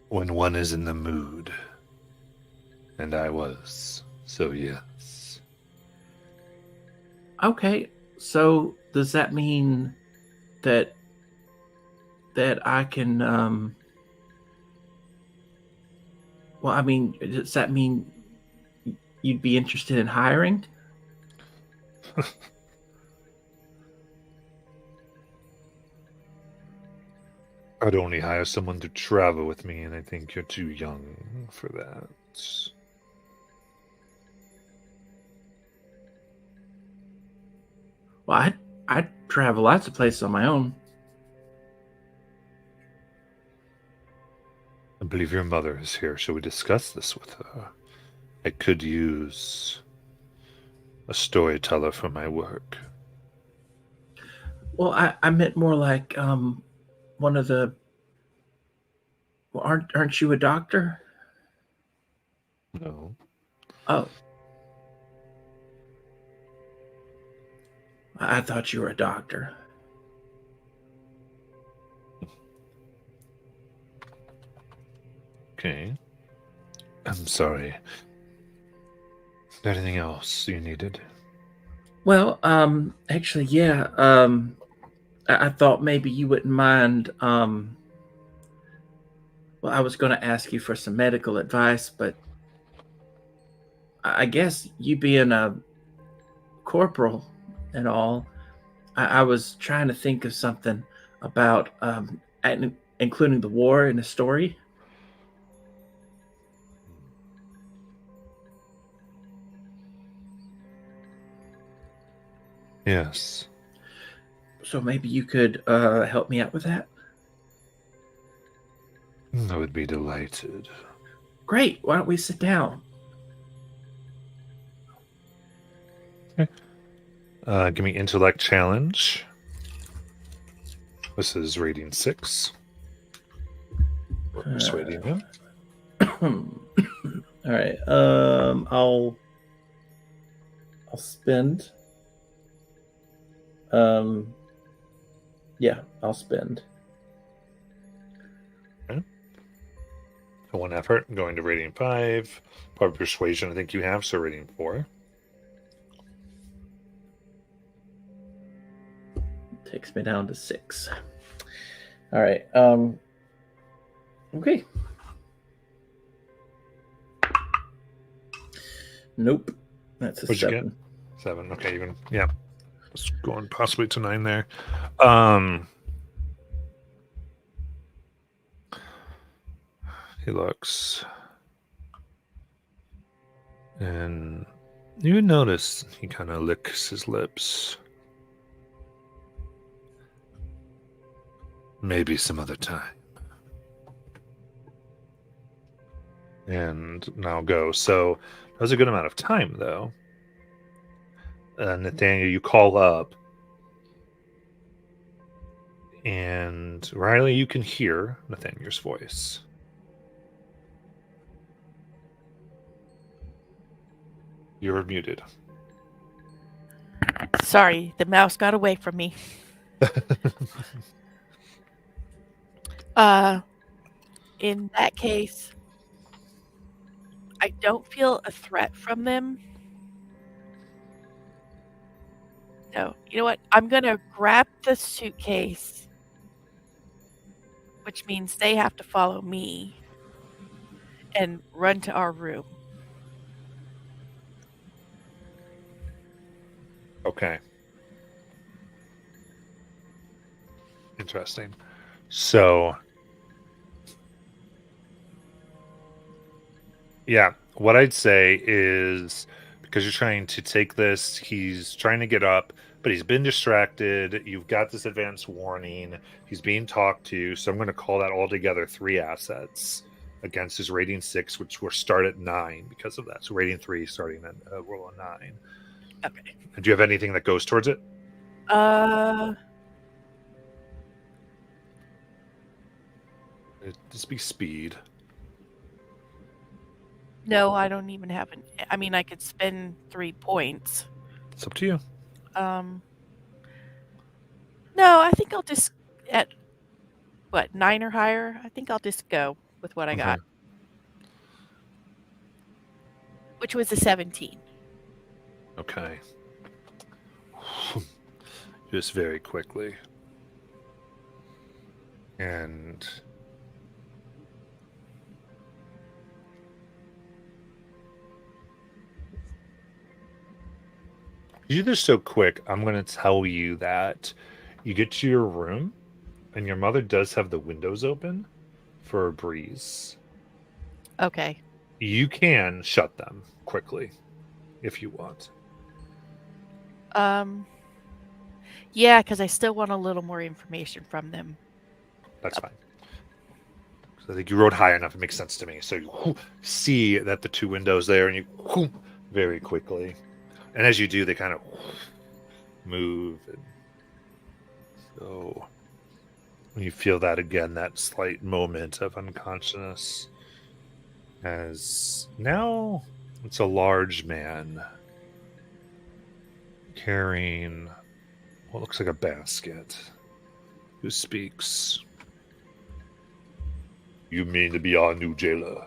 When one is in the mood. And I was, so yes. Okay, so does that mean that I can well, I mean, does that mean you'd be interested in hiring? I'd only hire someone to travel with me, and I think you're too young for that. Well, I'd travel lots of places on my own. I believe your mother is here. Shall we discuss this with her? I could use a storyteller for my work. Well, I meant more like one of the. Well, aren't you a doctor? No. Oh, I thought you were a doctor. Okay. I'm sorry. Anything else you needed? Well, actually, yeah. I thought maybe you wouldn't mind. Well, I was going to ask you for some medical advice, but I guess you being a corporal and all, I was trying to think of something about including the war in the story. Yes. So maybe you could help me out with that. I would be delighted. Great. Why don't we sit down? Give me intellect challenge. This is rating 6. We're persuading him. All right. I'll spend. Yeah, I'll spend. Okay. For one effort, going to rating 5. Probably persuasion, I think you have, so rating 4. Takes me down to 6. All right. Okay. Nope. That's a What'd you get? 7. 7. Okay, even it's going possibly to 9 there. He looks, and you notice he kind of licks his lips. Maybe some other time. And now go. So that was a good amount of time, though. Nathaniel, you call up, and Riley, you can hear Nathaniel's voice. You're muted. Sorry, the mouse got away from me. In that case, I don't feel a threat from them. No, you know what? I'm gonna grab the suitcase, which means they have to follow me, and run to our room. Okay. Interesting. So, yeah, what I'd say is, because you're trying to take this, he's trying to get up, but he's been distracted. You've got this advance warning. He's being talked to. So I'm going to call that altogether 3 assets against his rating 6, which will start at 9 because of that. So rating 3 starting at roll a 9. Okay. And do you have anything that goes towards it? It'd just be speed. No, I don't even have an. I mean, I could spend 3 points. It's up to you. No, I think I'll just at 9 or higher. I think I'll just go with what I got, which was a 17. Okay. Just very quickly. And you do this so quick, I'm going to tell you that you get to your room, and your mother does have the windows open for a breeze. Okay. You can shut them quickly if you want. Yeah, because I still want a little more information from them. That's fine. So I think you rode high enough. It makes sense to me. So you see that the 2 windows there, and you very quickly. And as you do, they kind of move. And so when you feel that again, that slight moment of unconsciousness, as now it's a large man carrying what looks like a basket, who speaks. You mean to be our new jailer?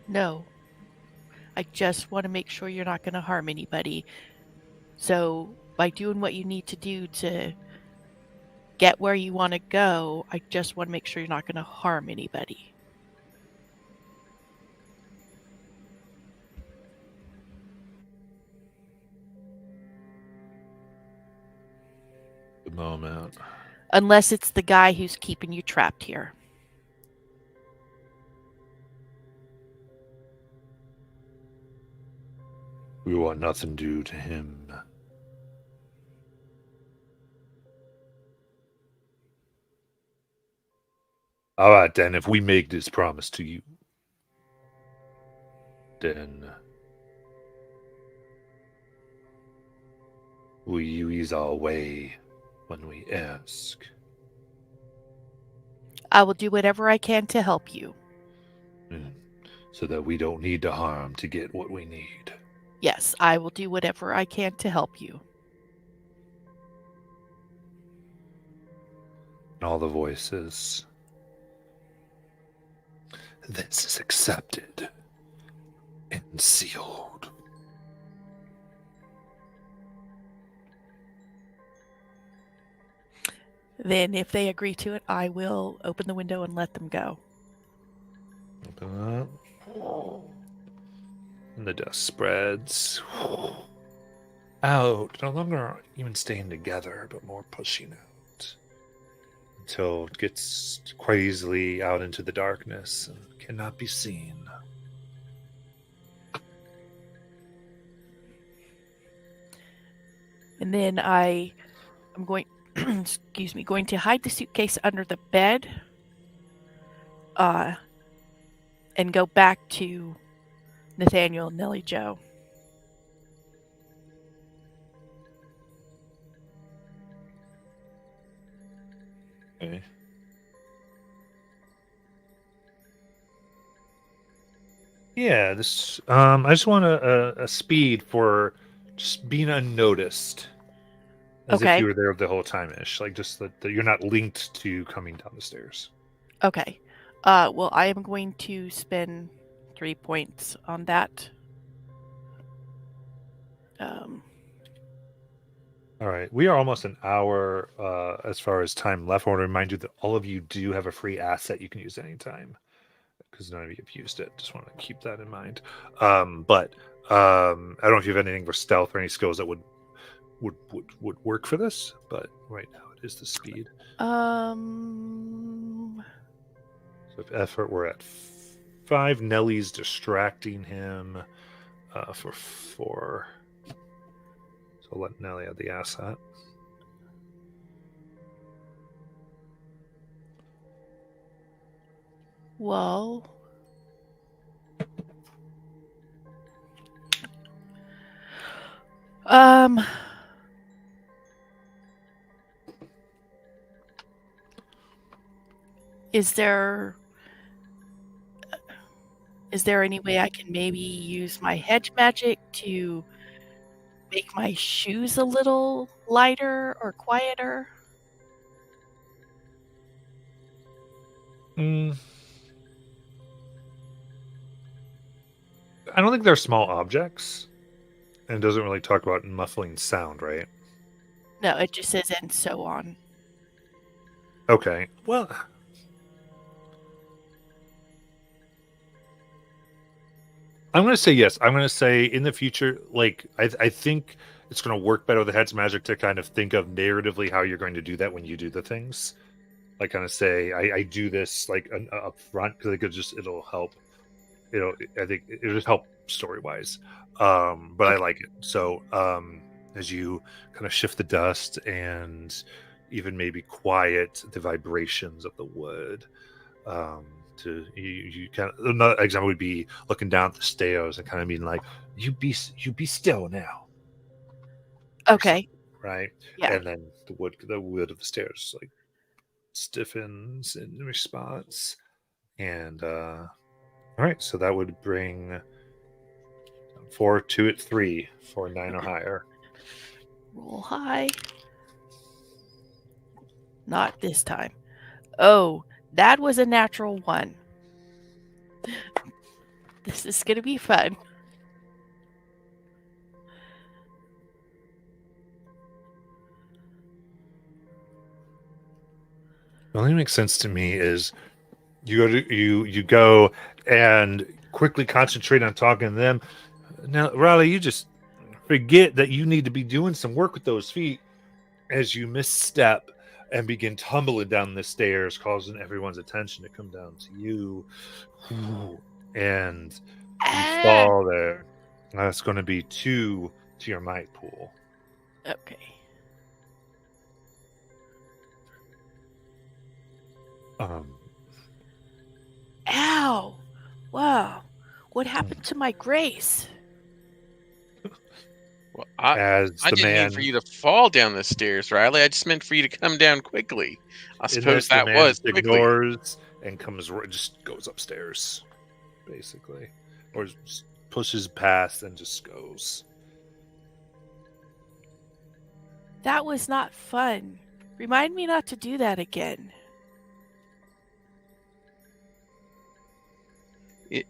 No. I just want to make sure you're not going to harm anybody. So, by doing what you need to do to get where you want to go, I just want to make sure you're not going to harm anybody. The moment. Unless it's the guy who's keeping you trapped here. We want nothing due to him. All right, then, if we make this promise to you, then will you ease our way when we ask? I will do whatever I can to help you. So that we don't need to harm to get what we need. Yes, I will do whatever I can to help you. All the voices. This is accepted and sealed. Then, if they agree to it, I will open the window and let them go. Open up. And the dust spreads out, no longer even staying together, but more pushing out. Until it gets quite easily out into the darkness and cannot be seen. And then I'm going, excuse me, going to hide the suitcase under the bed, and go back to Nathaniel and Nellie Joe. Okay. Yeah, this. I just want a speed for just being unnoticed, as if Okay. you were there the whole time ish. Like just that you're not linked to coming down the stairs. Okay. Well, I am going to spend 3 points on that. All right, we are almost an hour as far as time left. I want to remind you that all of you do have a free asset you can use anytime because none of you have used it. Just want to keep that in mind. But I don't know if you have anything for stealth or any skills that would work for this. But right now it is the speed. So if effort, we're at 5. Nellie's distracting him for 4. So I'll let Nellie have the asset. Well, is there any way I can maybe use my hedge magic to make my shoes a little lighter or quieter? I don't think they're small objects. And it doesn't really talk about muffling sound, right? No, it just says and so on. Okay. Well, I'm going to say yes. I'm going to say in the future, like, I think it's going to work better with the head's magic to kind of think of narratively how you're going to do that when you do the things. Like, kind of say, I do this, like, up front, because it'll help. I think it'll just help story-wise. But I like it. So, as you kind of shift the dust and even maybe quiet the vibrations of the wood, you kind of, another example would be looking down at the stairs and kind of being like, you be still now, Okay. right? Yeah. And then the wood of the stairs like stiffens in response. And all right, so that would bring 4 to it 3 for 9 or higher. Roll high. Not this time. Oh, that was a natural 1. This is going to be fun. The only thing that makes sense to me is you go and quickly concentrate on talking to them. Now, Riley, you just forget that you need to be doing some work with those feet as you misstep and begin tumbling down the stairs, causing everyone's attention to come down to you. And you fall there. That's going to be 2 to your might pool. Okay. Ow! Wow. What happened to my grace? Well, As I the didn't mean man, for you to fall down the stairs, Riley. I just meant for you to come down quickly. I suppose the that man was just quickly. ignores and just goes upstairs, basically, or just pushes past and just goes. That was not fun. Remind me not to do that again.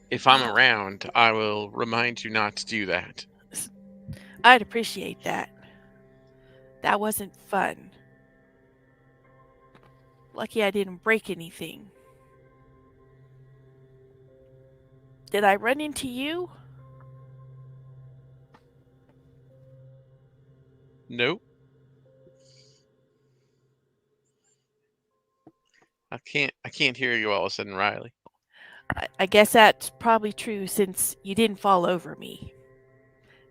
If I'm around, I will remind you not to do that. I'd appreciate that. That wasn't fun. Lucky I didn't break anything. Did I run into you? Nope. I can't hear you all of a sudden, Riley. I guess that's probably true since you didn't fall over me.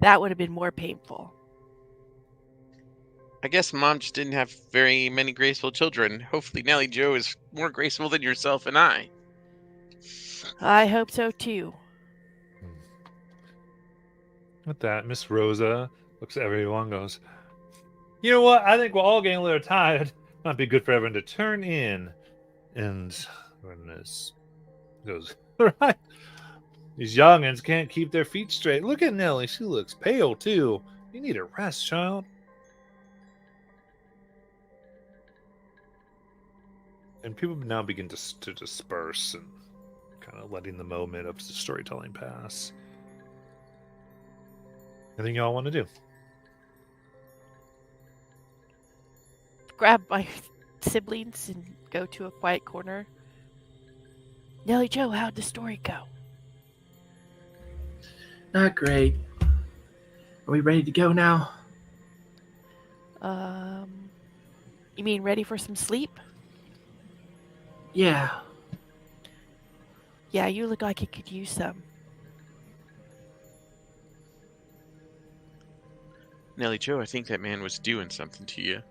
That would have been more painful. I guess Mom just didn't have very many graceful children. Hopefully Nellie Joe is more graceful than yourself and I. I hope so too. With that, Miss Rosa looks at everyone and goes, "You know what? I think we're all getting a little tired. Might be good for everyone to turn in." And Miss goes, "Right. These youngins can't keep their feet straight. Look at Nellie. She looks pale, too. You need a rest, child." And people now begin to disperse and kind of letting the moment of the storytelling pass. Anything y'all want to do? Grab my siblings and go to a quiet corner. Nellie Joe, how'd the story go? Not great. Are we ready to go now? You mean ready for some sleep? Yeah. Yeah, you look like you could use some. Nellie Joe, I think that man was doing something to you.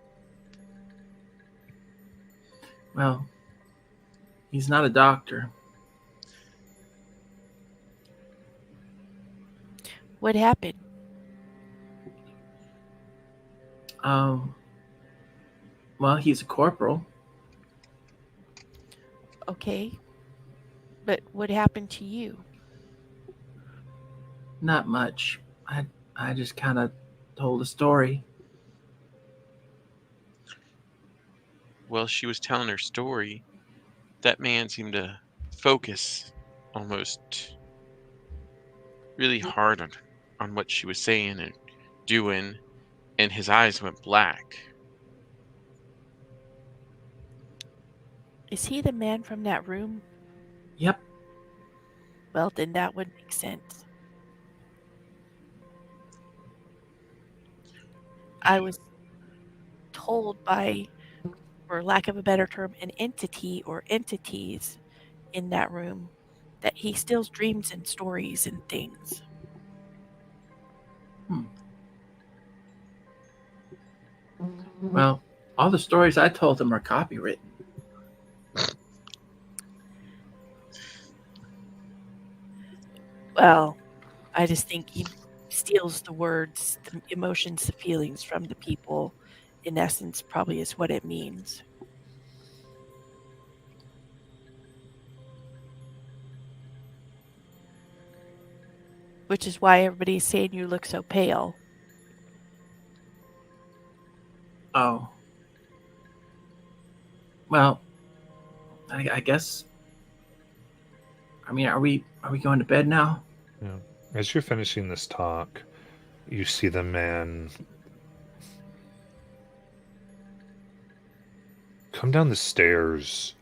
Well, he's not a doctor. What happened? Well, he's a corporal. Okay. But what happened to you? Not much. I just kind of told a story. While she was telling her story, that man seemed to focus almost really hard on what she was saying and doing, and his eyes went black. Is he the man from that room? Yep. Well, then that would make sense. I was told by, for lack of a better term, an entity or entities in that room that he steals dreams and stories and things. Well, all the stories I told him are copywritten. Well, I just think he steals the words, the emotions, the feelings from the people. In essence, probably is what it means. Which is why everybody's saying you look so pale. Oh. Well, I guess. I mean, are we going to bed now? Yeah. As you're finishing this talk, you see the man come down the stairs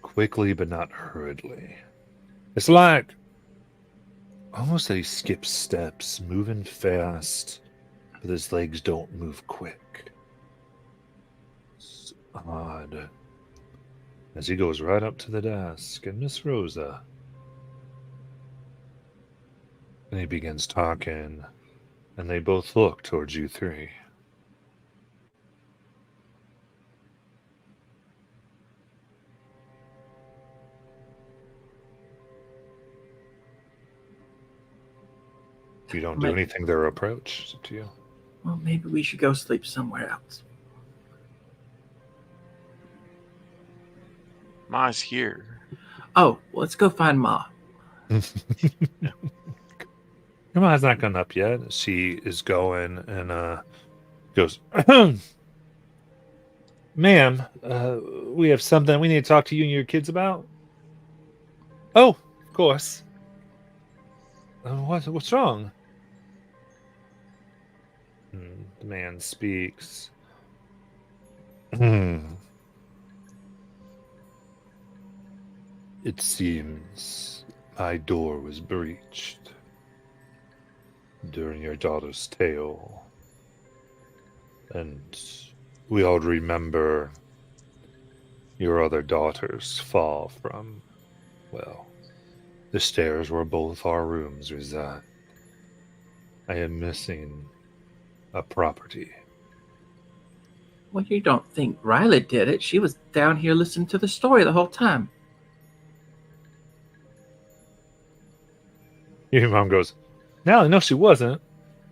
quickly but not hurriedly. It's like almost that he skips steps, moving fast, but his legs don't move quick. It's odd. As he goes right up to the desk, and Miss Rosa. And he begins talking, and they both look towards you three. If you don't do anything, their approach. It's up to you. Well, maybe we should go sleep somewhere else. Ma's here. Oh, let's go find Ma. Your mom's not gone up yet. She is going and goes, "Ma'am, we have something we need to talk to you and your kids about." "Oh, of course. What's wrong?" The man speaks. "It seems my door was breached." during your daughter's tale. And we all remember your other daughter's fall from, well, the stairs where both our rooms reside. I am missing a property. Well, you don't think Riley did it. She was down here listening to the story the whole time. Your mom goes, no, she wasn't.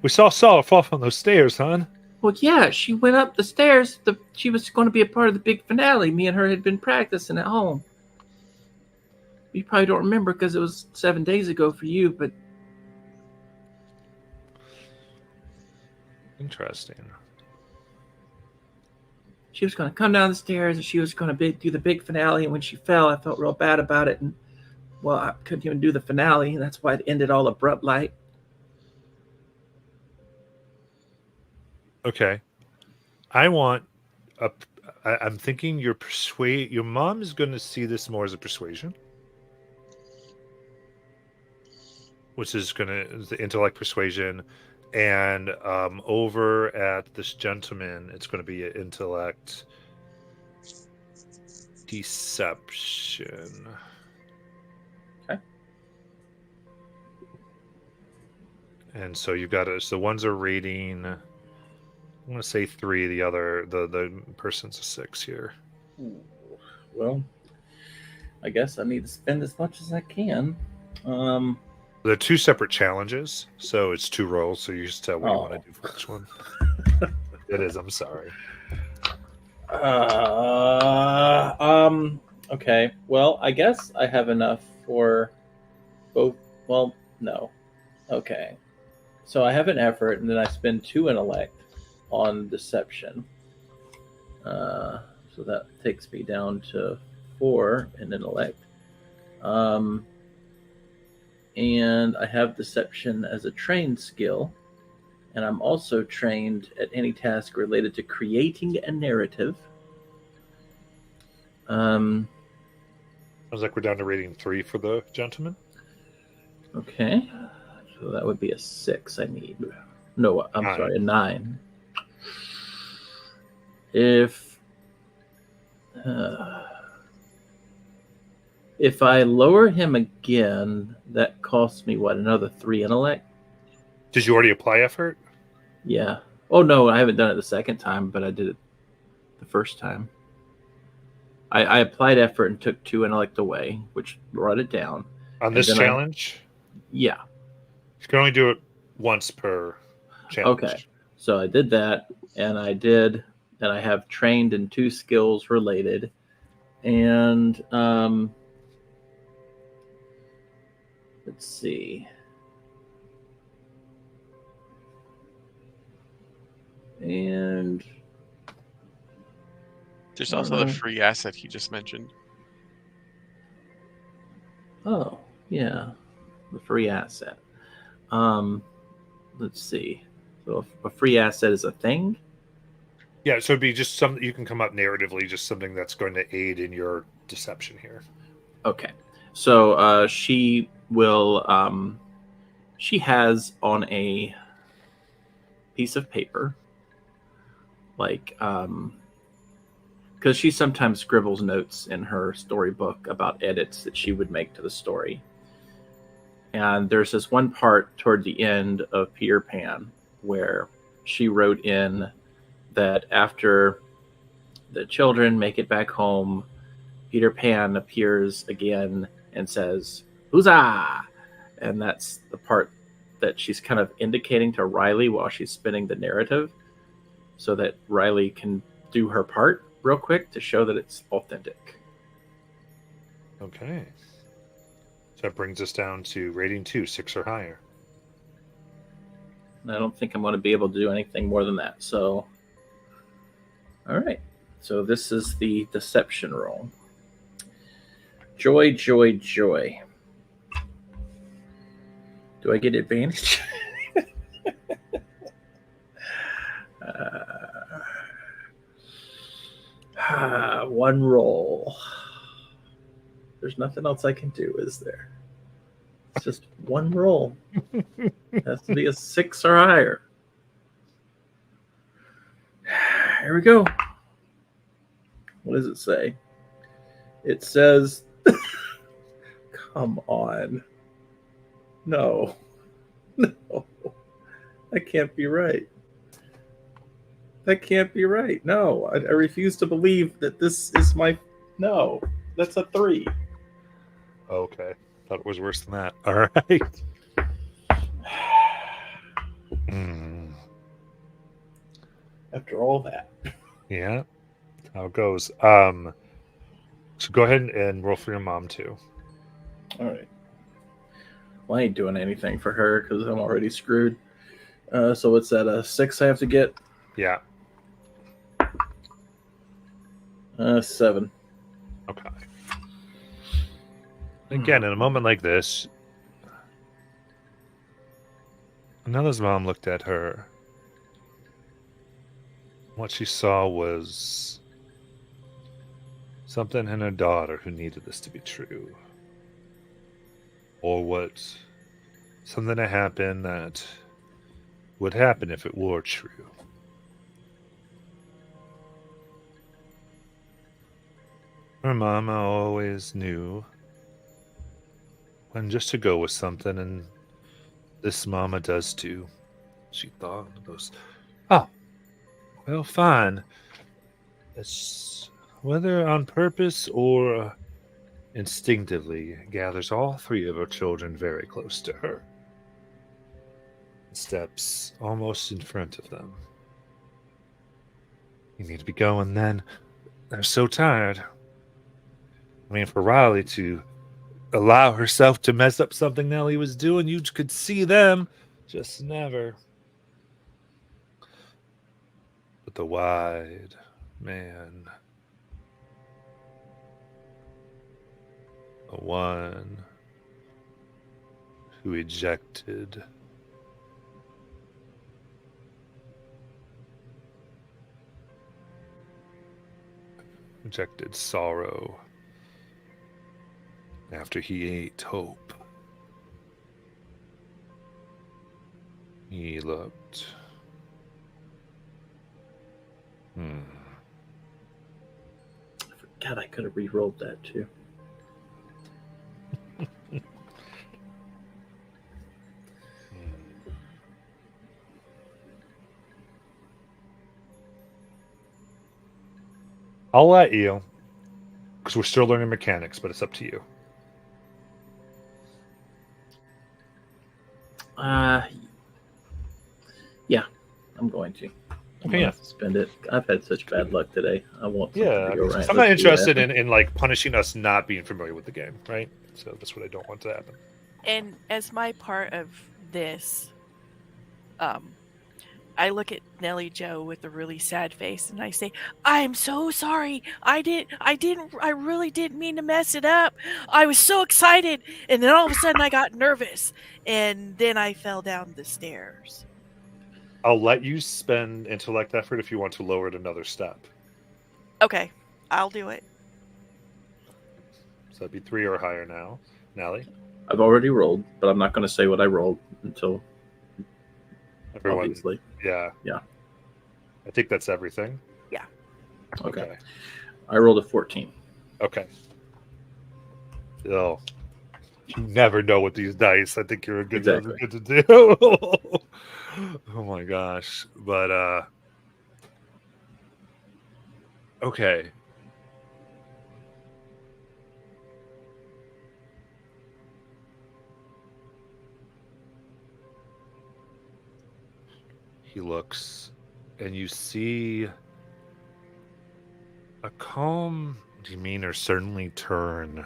We saw her fall from those stairs, hon. Well, yeah, she went up the stairs. She was going to be a part of the big finale. Me and her had been practicing at home. You probably don't remember because it was 7 days ago for you, but Interesting. she was going to come down the stairs and she was going to do the big finale. And when she fell, I felt real bad about it. And, well, I couldn't even do the finale. And that's why it ended all abrupt like. Okay. I'm thinking your mom is going to see this more as a persuasion, which is the intellect persuasion, and over at this gentleman, it's going to be an intellect deception. Okay. And so you've got so the ones are rating, I'm going to say 3. The person's a 6 here. Well, I guess I need to spend as much as I can. They're 2 separate challenges, so it's 2 rolls. So you just tell what you want to do for each one. It is. I'm sorry. Okay. Well, I guess I have enough for both. Well, no. Okay. So I have an effort, and then I spend 2 intellect on deception. So that takes me down to 4 in intellect. And I have deception as a trained skill. And I'm also trained at any task related to creating a narrative. Sounds like we're down to rating 3 for the gentleman. Okay. So that would be a 6 I need. No, I'm 9. sorry, a 9. If I lower him again, that costs me what, another 3 intellect? Did you already apply effort? Yeah. Oh no, I haven't done it the second time, but I did it the first time. I applied effort and took 2 intellect away, which brought it down. On this challenge? Yeah. You can only do it once per challenge. Okay. So I did that, and I have trained in 2 skills related, and let's see. And There's also the free asset he just mentioned. oh yeah, the free asset. Let's see. So a free asset is a thing. Yeah, so it'd be just something you can come up narratively, just something that's going to aid in your deception here. Okay. So she will. She has on a piece of paper, like, because she sometimes scribbles notes in her storybook about edits that she would make to the story. And there's this one part toward the end of Peter Pan where she wrote in that after the children make it back home, Peter Pan appears again and says, "Huzzah!" And that's the part that she's kind of indicating to Riley while she's spinning the narrative, so that Riley can do her part real quick to show that it's authentic. Okay. So that brings us down to rating 2, 6 or higher. And I don't think I'm going to be able to do anything more than that. So, all right. So this is the deception roll. Joy, joy, joy. Do I get advantage? One roll. There's nothing else I can do, is there? It's just one roll. It has to be a 6 or higher. Here we go. What does it say? It says, come on. No. No. That can't be right. That can't be right. No, I refuse to believe that this is my... No, that's a 3. Okay. Thought it was worse than that. All right. After all that. Yeah. That's how it goes. So go ahead and roll for your mom too. All right. Well, I ain't doing anything for her because I'm already screwed. So it's at a 6 I have to get? Yeah. 7. Okay. Again, in a moment like this, Nella's mom looked at her. What she saw was something in her daughter who needed this to be true. Or something that happened that would happen if it were true. Her mama always knew when just to go with something, and this mama does too. She thought and goes, oh, well, fine. It's whether on purpose or instinctively gathers all 3 of her children very close to her. Steps almost in front of them. You need to be going then. They're so tired. I mean, for Riley to allow herself to mess up something Nellie was doing, you could see them. Just never. But the wide man, the one who ejected sorrow after he ate hope. He looked. I forgot I could have re-rolled that too. I'll let you, because we're still learning mechanics, but it's up to you. Yeah, I'm going to. I'm Okay, gonna yeah. have to spend it. I've had such bad luck today. I want something Yeah, to go right. I'm not interested in like punishing us not being familiar with the game, right? So that's what I don't want to happen. And as my part of this, I look at Nellie Joe with a really sad face and I say, I'm so sorry. I really didn't mean to mess it up. I was so excited. And then all of a sudden I got nervous and then I fell down the stairs. I'll let you spend intellect effort if you want to lower it another step. Okay, I'll do it. So that'd be 3 or higher now. Nellie? I've already rolled, but I'm not going to say what I rolled until Everyone, obviously. Yeah. Yeah. I think that's everything. Yeah. Okay. I rolled a 14. Okay. Oh, you never know with these dice. I think you're a good Exactly. good to do. Oh my gosh. But okay. He looks and you see a calm demeanor certainly turn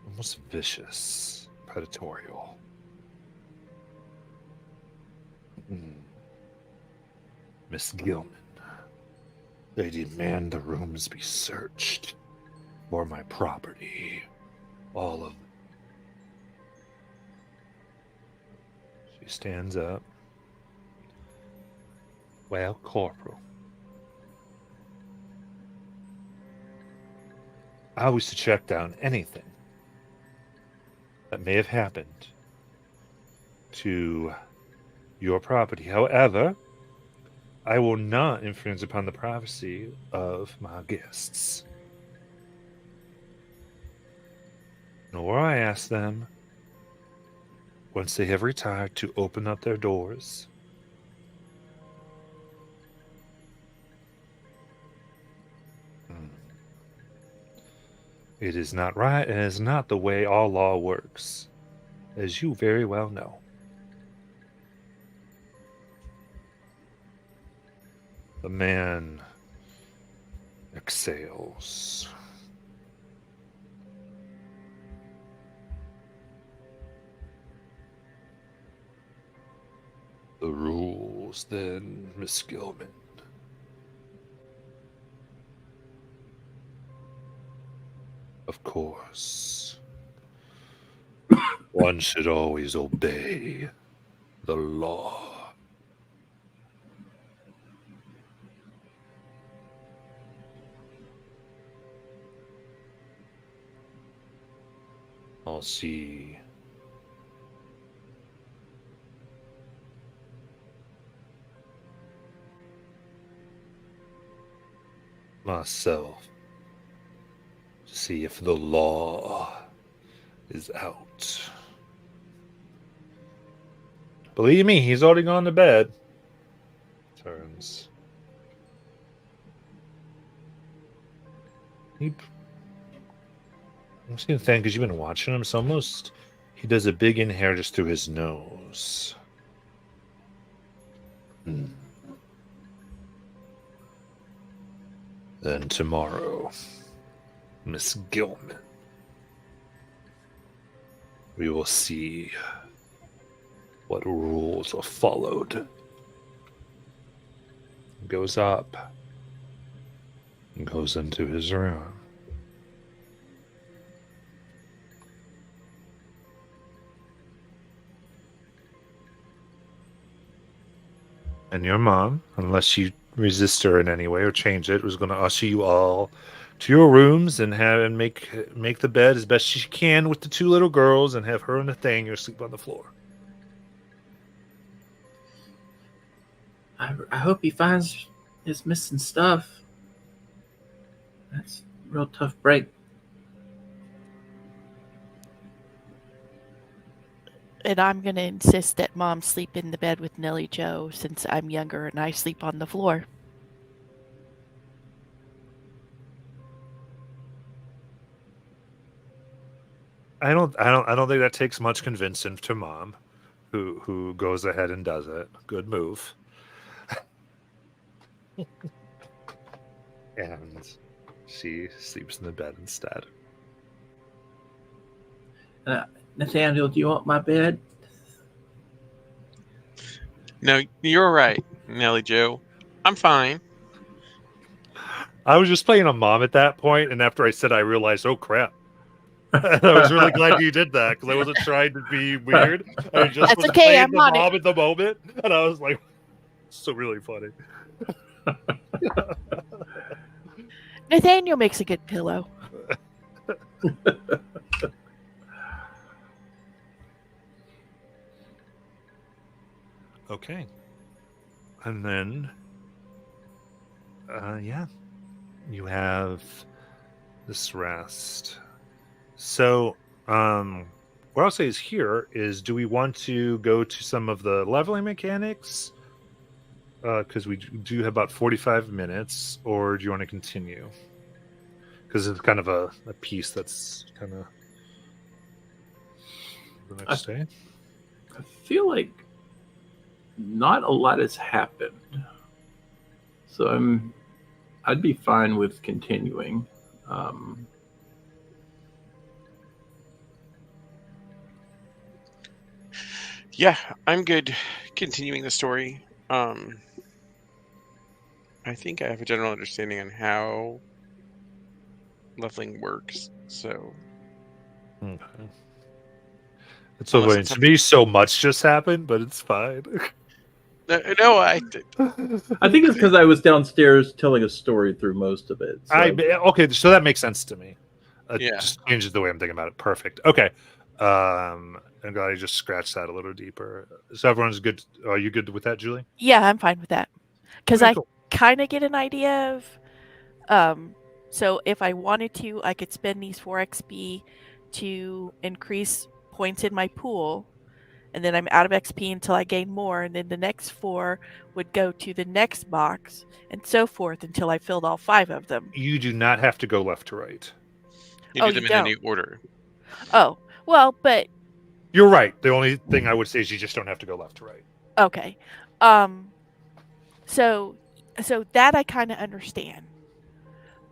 almost vicious, predatorial. Miss Gilman, they demand the rooms be searched for my property. All of them. She stands up. Well, Corporal, I was to check down anything that may have happened to your property. However, I will not infringe upon the privacy of my guests. Nor I ask them, once they have retired, to open up their doors. It is not right, and it is not the way our law works, as you very well know. The man exhales. The rules, then, Miss Gilman. Of course. One should always obey the law. I'll see myself to see if the law is out. Believe me, he's already gone to bed. Turns. I'm just gonna think, because you've been watching him, it's almost he does a big inhale just through his nose. Then tomorrow, Miss Gilman, we will see what rules are followed. Goes up and goes into his room. And your mom, unless you resist her in any way or change it, was going to usher you all to your rooms and make the bed as best she can with the two little girls, and have her and Nathaniel sleep on the floor. I hope he finds his missing stuff. That's a real tough break. And I'm going to insist that Mom sleep in the bed with Nellie Joe, since I'm younger and I sleep on the floor. I don't think that takes much convincing to Mom, who goes ahead and does it. Good move. And she sleeps in the bed instead. Nathaniel, do you want my bed? No, you're right, Nellie Joe. I'm fine. I was just playing a mom at that point, and after I said, I realized, oh crap. I was really glad you did that, because I wasn't trying to be weird. I just That's was okay, playing I'm the on mom it. at the moment, and I was like, so really funny. Nathaniel makes a good pillow. Okay. And then, you have this rest. So, what I'll say is here is, do we want to go to some of the leveling mechanics? Because we do have about 45 minutes, or do you want to continue? Because it's kind of a piece that's kind of the next day. I feel like not a lot has happened, so I'd be fine with continuing. Yeah, I'm good continuing the story. I think I have a general understanding on how leveling works, so Okay. It's Unless so it's to me, so much just happened, but it's fine. no, I think it's because I was downstairs telling a story through most of it. So Okay, so that makes sense to me. Yeah. Just changes the way I'm thinking about it. Perfect. Okay. And glad I just scratched that a little deeper. So everyone's good. Are you good with that, Julie? Yeah, I'm fine with that. Because Okay, I cool. kind of get an idea of, so if I wanted to, I could spend these 4 XP to increase points in my pool, and then I'm out of XP until I gain more, and then the next 4 would go to the next box, and so forth until I filled all 5 of them. You do not have to go left to right. You Oh, do you them in any don't? order. Oh, well, but You're right. The only thing I would say is you just don't have to go left to right. okay. So that I kind of understand.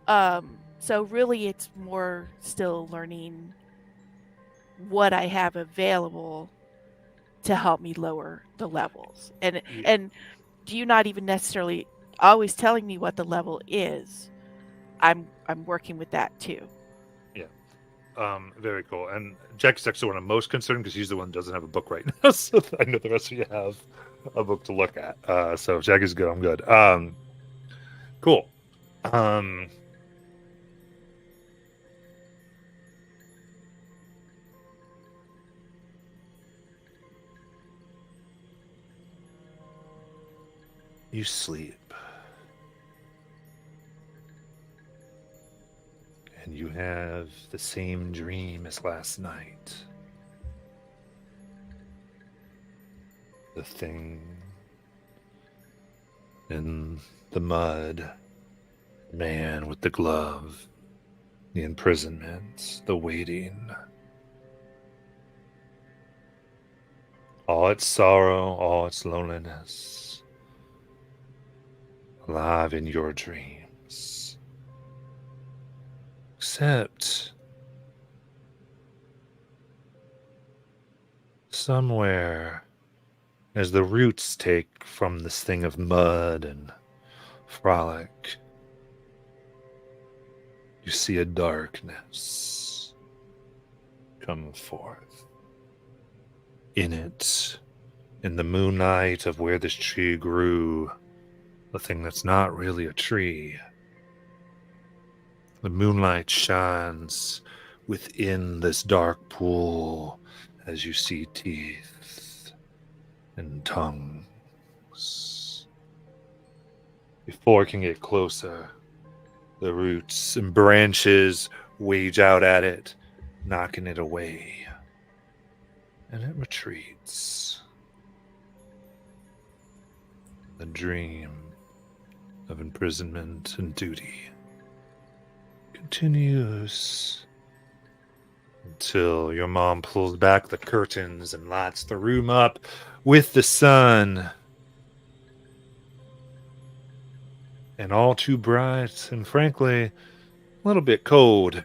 So really it's more still learning what I have available to help me lower the levels. And Yeah. and do you not even necessarily always telling me what the level is? I'm working with that too. Very cool. And Jack's actually one I'm most concerned because he's the one that doesn't have a book right now. So I know the rest of you have a book to look at. So Jack is good. I'm good. Cool. You sleep. And you have the same dream as last night. The thing in the mud, man with the glove, the imprisonment, the waiting. All its sorrow, all its loneliness, alive in your dreams. Except somewhere, as the roots take from this thing of mud and frolic, you see a darkness come forth. In it, in the moonlight of where this tree grew, the thing that's not really a tree, the moonlight shines within this dark pool as you see teeth and tongues. Before it can get closer, the roots and branches wage out at it, knocking it away. And it retreats. The dream of imprisonment and duty continues until your mom pulls back the curtains and lights the room up with the sun. And all too bright and frankly, a little bit cold.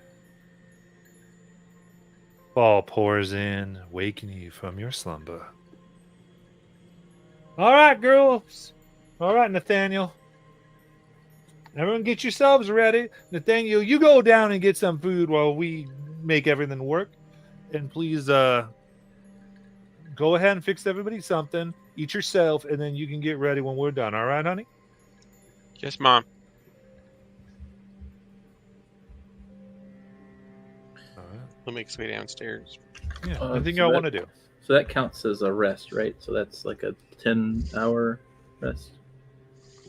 Fall pours in, waking you from your slumber. All right, girls. All right, Nathaniel. Everyone get yourselves ready. Nathaniel, you go down and get some food while we make everything work. And please go ahead and fix everybody something. Eat yourself, and then you can get ready when we're done. All right, honey? Yes, Mom. All right. He'll make his way downstairs. Yeah, Uh, anything so y'all that- want to do? So that counts as a rest, right? So that's like a 10-hour rest.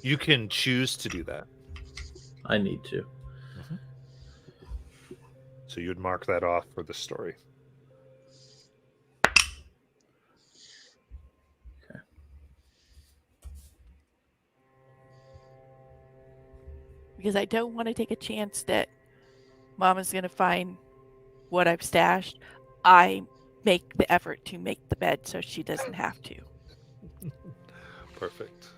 You can choose to do that. I need to. So you'd mark that off for the story. Because I don't want to take a chance that Mama's going to find what I've stashed. I make the effort to make the bed so she doesn't have to. Perfect.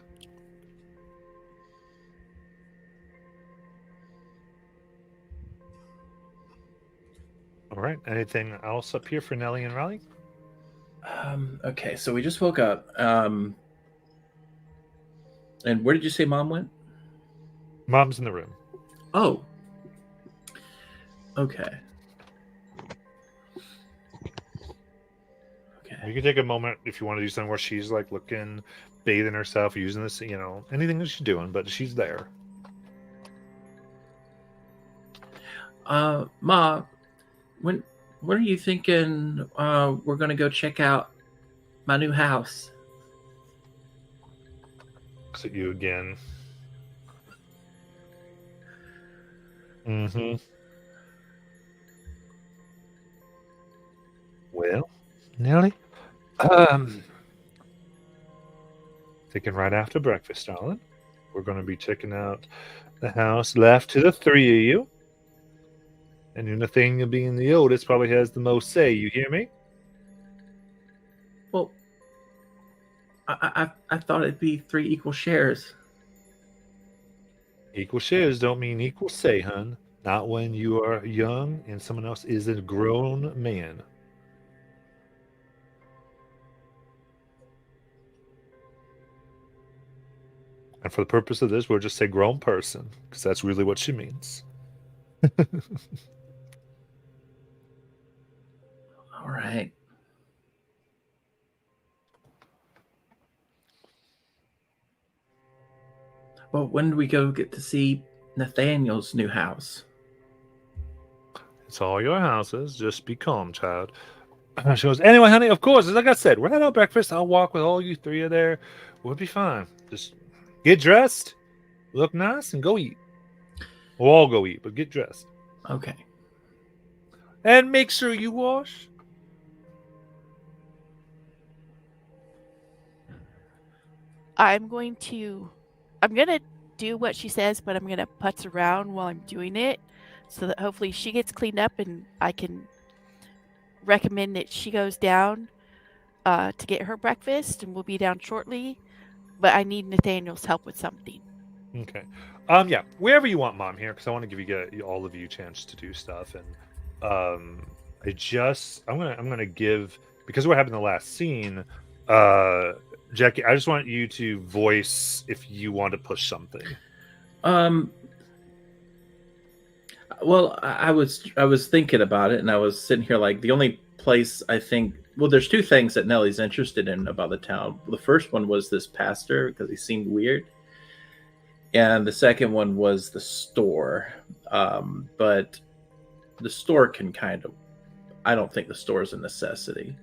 All right. Anything else up here for Nellie and Raleigh? Okay, so we just woke up. And where did you say Mom went? Mom's in the room. Oh. Okay. You can take a moment if you want to do something where she's like looking, bathing herself, using this, anything that she's doing, but she's there. Ma, when When are you thinking we're going to go check out my new house? Looks at you again. Mm-hmm. Well, Nelly, thinking right after breakfast, darling. We're going to be checking out the house left to the three of you. And Nathaniel being the oldest probably has the most say. You hear me? Well, I thought it'd be 3 equal shares. Equal shares don't mean equal say, hun. Not when you are young and someone else is a grown man. And for the purpose of this, we'll just say grown person, because that's really what she means. All right. Well, when do we go get to see Nathaniel's new house? It's all your houses. Just be calm, child. She goes, anyway, honey, of course, like I said, we're at our breakfast. I'll walk with all you three of there. We'll be fine. Just get dressed, look nice, and go eat. We'll all go eat, but get dressed. Okay. And make sure you wash. I'm gonna do what she says, but I'm gonna putz around while I'm doing it, so that hopefully she gets cleaned up and I can recommend that she goes down to get her breakfast, and we'll be down shortly. But I need Nathaniel's help with something. Okay. Yeah, wherever you want, Mom, here, because I want to give you all of you a chance to do stuff. And I'm gonna give, because what happened in the last scene, Jackie, I just want you to voice if you want to push something. Well, I was thinking about it, and I was sitting here like the only place I think. Well, there's 2 things that Nellie's interested in about the town. The first one was this pastor because he seemed weird, and the second one was the store. But the store can kind of. I don't think the store is a necessity.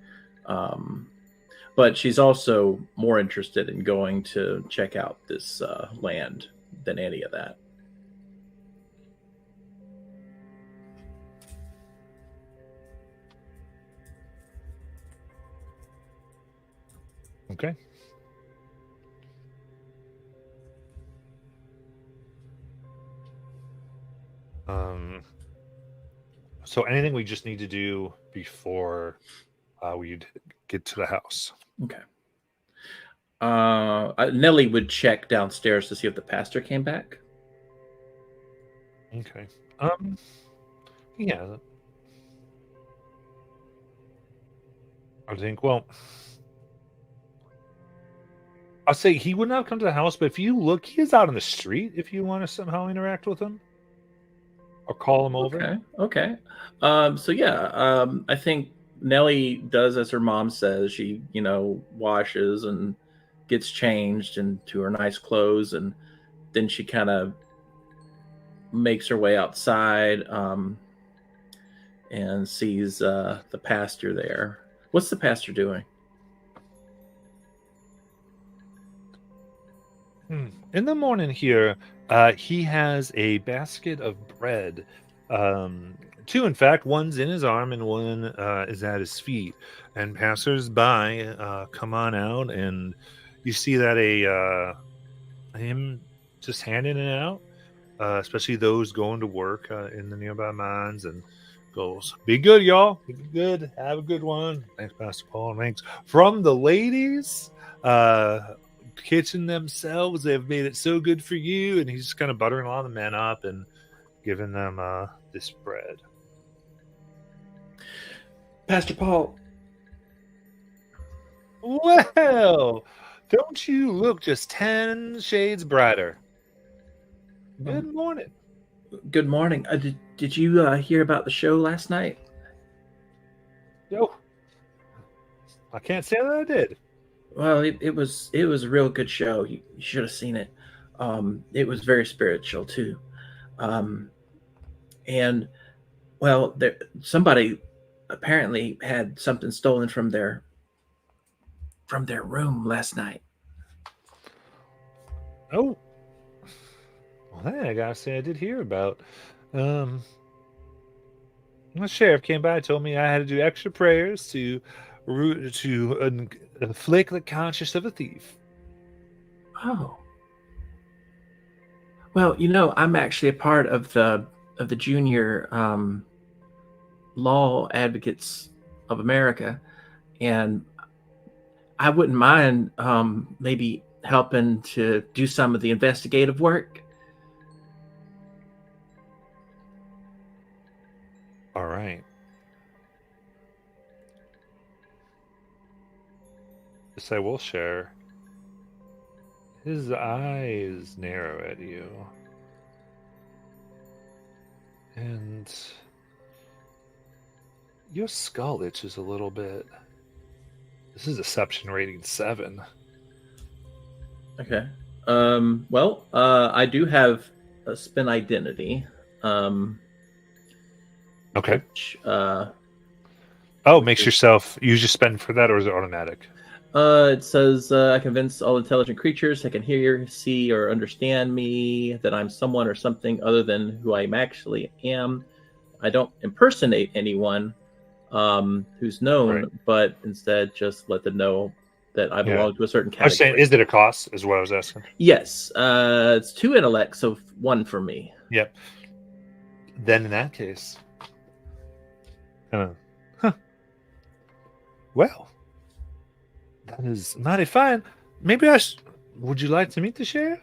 But she's also more interested in going to check out this land than any of that. Okay. So anything we just need to do before we get to the house? Okay. Nellie would check downstairs to see if the pastor came back. Okay. Yeah. I think, well, I'll say he would not come to the house, but if you look, he is out on the street if you want to somehow interact with him or call him over. Okay. So yeah, I think Nellie does as her mom says. She, washes and gets changed into her nice clothes, and then she kind of makes her way outside and sees the pastor there. What's the pastor doing? In the morning here, he has a basket of bread. 2, in fact. One's in his arm and one is at his feet. And passers-by come on out, and you see that him just handing it out, especially those going to work in the nearby mines, and goes, "Be good, y'all. Be good. Have a good one. Thanks, Pastor Paul. Thanks." From the ladies, kitchen themselves, they've made it so good for you. And he's just kind of buttering a lot of the men up and giving them this bread. Pastor Paul. Well, don't you look just 10 shades brighter? Good morning. Good morning. Did you hear about the show last night? Yo, I can't say that I did. Well, it was a real good show. You should have seen it. It was very spiritual too. And well, somebody apparently had something stolen from their room last night. Oh, well, that I gotta say I did hear about. Um, the sheriff came by, told me I had to do extra prayers to inflict the conscience of a thief. Oh. Well, you know, I'm actually a part of the junior law advocates of America, and I wouldn't mind maybe helping to do some of the investigative work. All right. Yes, I will share. His eyes narrow at you. And your skull itches a little bit. This is deception rating 7. Okay. Well, I do have a spin identity. Okay. Which, Makes yourself, you just spend for that, or is it automatic? it says I convince all intelligent creatures that can hear, see, or understand me that I'm someone or something other than who I actually am. I don't impersonate anyone who's known, Right. but instead just let them know that I belong to a certain I was saying, category. is it a cost? Is what I was asking. Yes, it's 2 intellect, so 1 for me. Yep. Then in that case, well, that is mighty fine. Maybe would you like to meet the sheriff?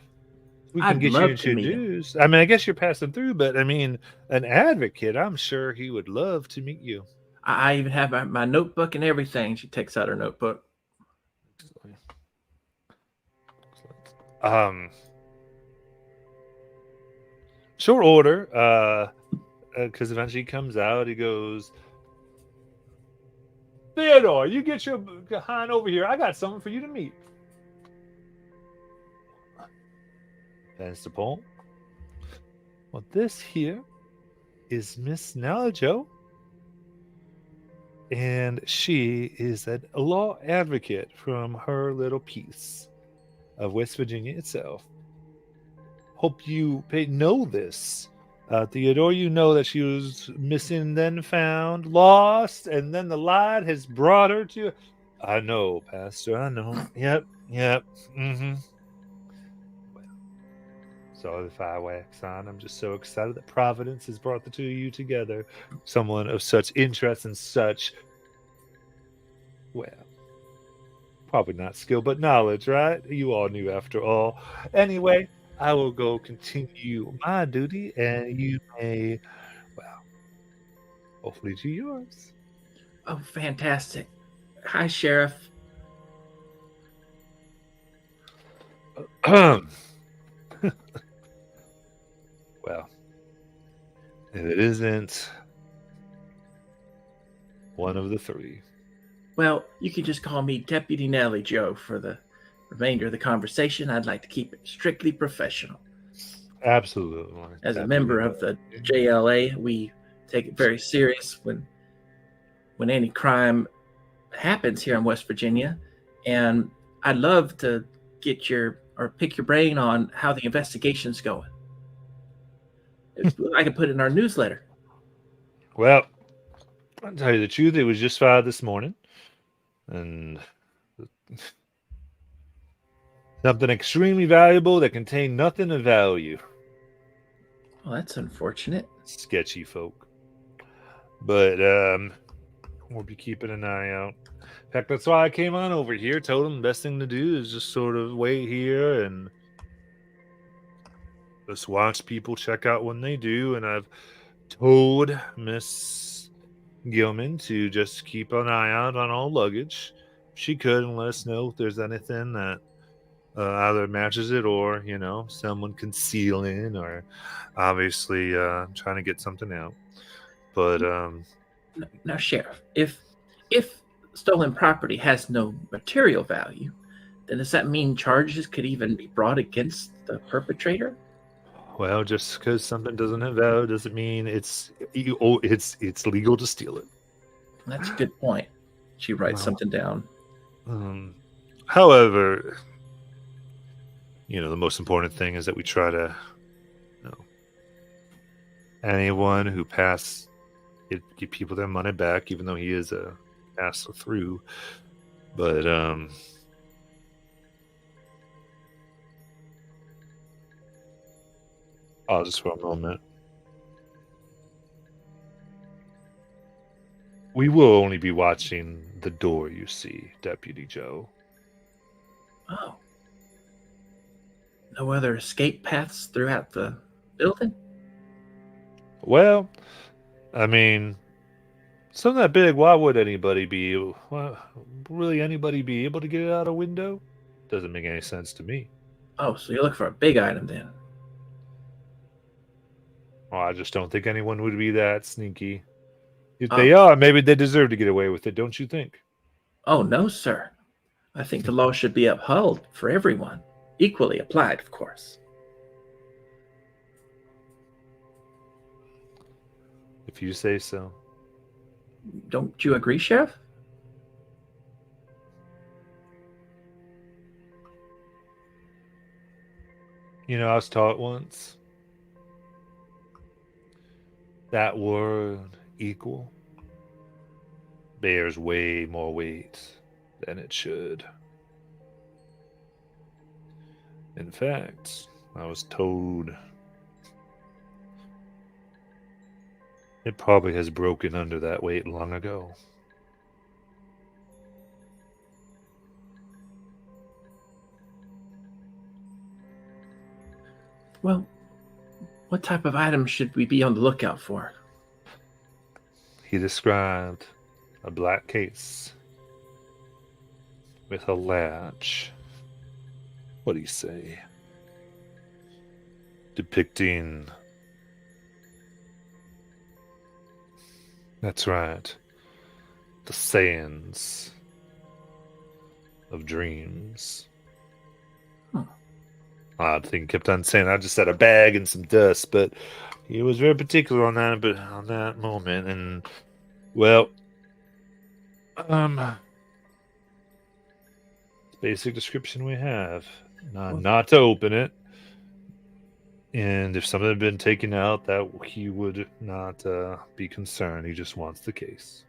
We can I'd get you love to meet him. introduced. I mean, I guess you're passing through, but I mean, an advocate, I'm sure he would love to meet you. I even have my notebook and everything. She takes out her notebook. Short order, because eventually he comes out, he goes, Theodore, you get your behind over here. I got something for you to meet. That's the poem. Well, this here is Miss Nalajo, and she is a law advocate from her little piece of West Virginia itself. Hope you know this. Theodore, you know that she was missing, then found, lost, and then the light has brought her to... I know, Pastor, I know. Yep. Mm-hmm. Well, so if I wax on, I'm just so excited that Providence has brought the two of you together. Someone of such interest and such, well, probably not skill, but knowledge, right? You all knew after all. Anyway, I will go continue my duty, and you may, well, hopefully do yours. Oh, fantastic. Hi, Sheriff. Well, if it isn't one of the three. Well, you can just call me Deputy Nellie Joe for the remainder of the conversation. I'd like to keep it strictly professional. Absolutely. As a member of the JLA, we take it very serious when any crime happens here in West Virginia. And I'd love to pick your brain on how the investigation's going. I could put it in our newsletter. Well, I'll tell you the truth, it was just filed this morning. And something extremely valuable that contained nothing of value. Well, that's unfortunate. Sketchy folk. But we'll be keeping an eye out. In fact, that's why I came on over here. Told them the best thing to do is just sort of wait here and just watch people check out when they do. And I've told Miss Gilman to just keep an eye out on all luggage. She could, and let us know if there's anything that either matches it or, someone concealing or obviously trying to get something out. But now, Sheriff, if stolen property has no material value, then does that mean charges could even be brought against the perpetrator? Well, just because something doesn't have value doesn't mean it's legal to steal it. That's a good point. She writes Well, something down. However, the most important thing is that we try to, anyone who give people their money back, even though he is a pass through. But just for a moment. We will only be watching the door, you see, Deputy Joe. Oh. No other escape paths throughout the building? Well, I mean, something that big, why would anybody be able to get it out a window? Doesn't make any sense to me. Oh, so you're looking for a big item then? Well, I just don't think anyone would be that sneaky. If Oh. they are, maybe they deserve to get away with it, don't you think? Oh, no, sir. I think the law should be upheld for everyone. Equally applied, of course. If you say so. Don't you agree, Sheriff? I was taught once that word equal bears way more weight than it should. In fact, I was told it probably has broken under that weight long ago. Well, what type of items should we be on the lookout for? He described a black case with a latch. What do you say? Depicting... That's right. The sands of dreams. I think he kept on saying I just had a bag and some dust, but he was very particular on that. But on that moment, and well, basic description we have. Not to open it, and if something had been taken out, that he would not be concerned. He just wants the case.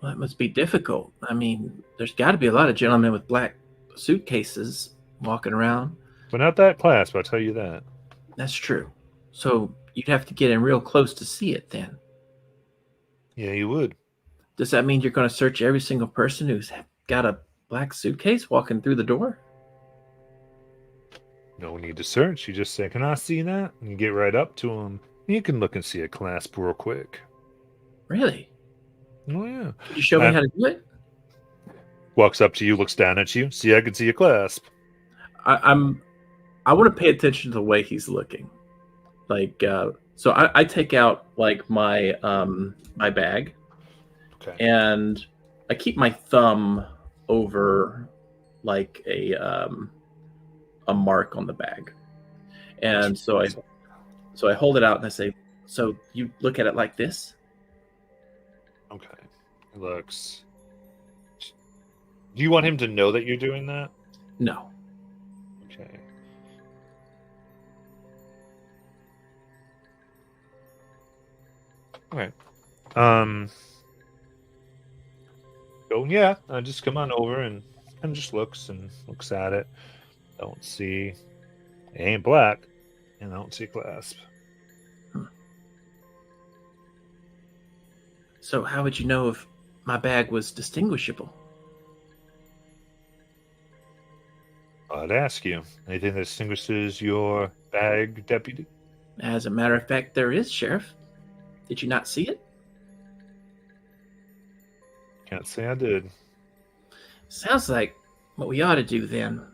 Well, that must be difficult. I mean, there's got to be a lot of gentlemen with black suitcases walking around. But not that clasp, I'll tell you that. That's true. So you'd have to get in real close to see it then. Yeah, you would. Does that mean you're going to search every single person who's got a black suitcase walking through the door? No need to search. You just say, "Can I see that?" And you get right up to him. You can look and see a clasp real quick. Really? Oh, yeah. Could you show me how to do it? Walks up to you, looks down at you. See, I can see a clasp. I want to pay attention to the way he's looking. Like, so I take out like my my bag, Okay. and I keep my thumb over like a mark on the bag, and so I hold it out and I say, "So you look at it like this?" Okay. It looks. Do you want him to know that you're doing that? No. Okay. Okay. So yeah, just come on over and just looks at it. Don't see. It ain't black, and I don't see a clasp. So how would you know if my bag was distinguishable? I'd ask you. Anything that distinguishes your bag, deputy? As a matter of fact, there is, Sheriff. Did you not see it? Can't say I did. Sounds like what we ought to do then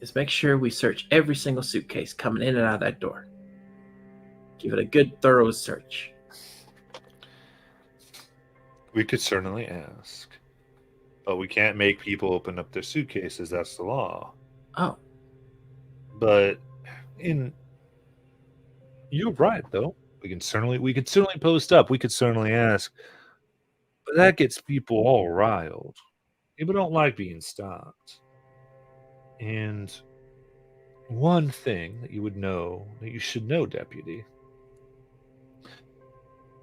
is make sure we search every single suitcase coming in and out of that door. Give it a good, thorough search. We could certainly ask. But we can't make people open up their suitcases. That's the law. Oh. But you're right, though. We could certainly post up. We could certainly ask. But That gets people all riled. People don't like being stopped. And one thing that you should know, Deputy,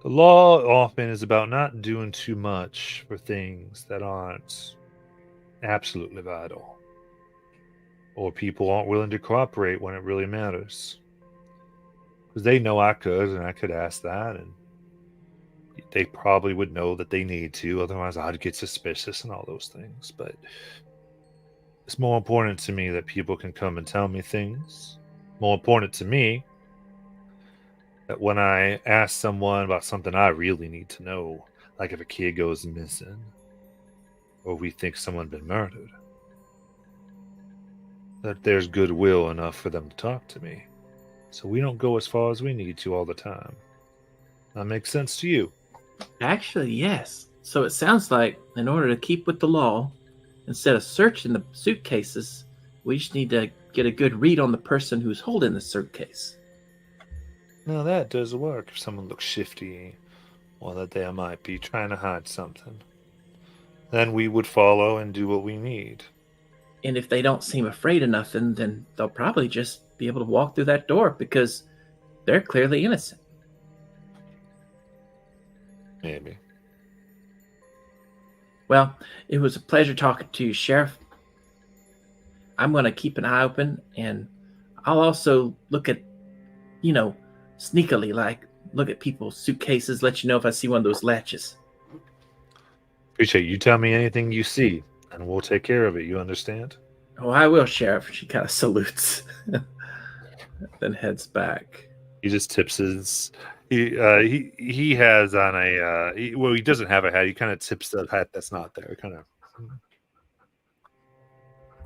the law often is about not doing too much for things that aren't absolutely vital, or people aren't willing to cooperate when it really matters. Because they know I could, and I could ask that, and they probably would know that they need to, otherwise I'd get suspicious and all those things. But it's more important to me that people can come and tell me things. More important to me that when I ask someone about something I really need to know, like if a kid goes missing, or we think someone been murdered, that there's goodwill enough for them to talk to me. So we don't go as far as we need to all the time. That makes sense to you? Actually, yes. So it sounds like in order to keep with the law, instead of searching the suitcases, we just need to get a good read on the person who's holding the suitcase. Now that does work if someone looks shifty, or that they might be trying to hide something. Then we would follow and do what we need. And if they don't seem afraid of nothing, then they'll probably just be able to walk through that door because they're clearly innocent. Maybe. Well, it was a pleasure talking to you, Sheriff. I'm going to keep an eye open, and I'll also look at, sneakily, look at people's suitcases, let you know if I see one of those latches. Appreciate you. Tell me anything you see, and we'll take care of it. You understand? Oh, I will, Sheriff. She kind of salutes, then heads back. He just tips his. He has on a. He doesn't have a hat. He kind of tips the hat that's not there. Kind of.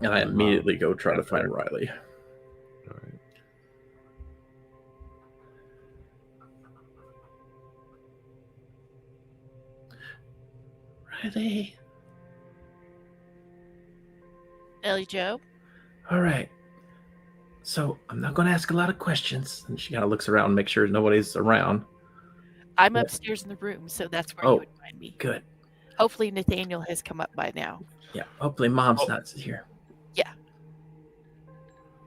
And I immediately go try to find Riley. All right. Riley. Ellie Joe? All right. So I'm not going to ask a lot of questions. And she kind of looks around, make sure nobody's around. I'm upstairs in the room, so that's where Oh. you would find me. Good. Hopefully Nathaniel has come up by now. Yeah. Hopefully Mom's not here.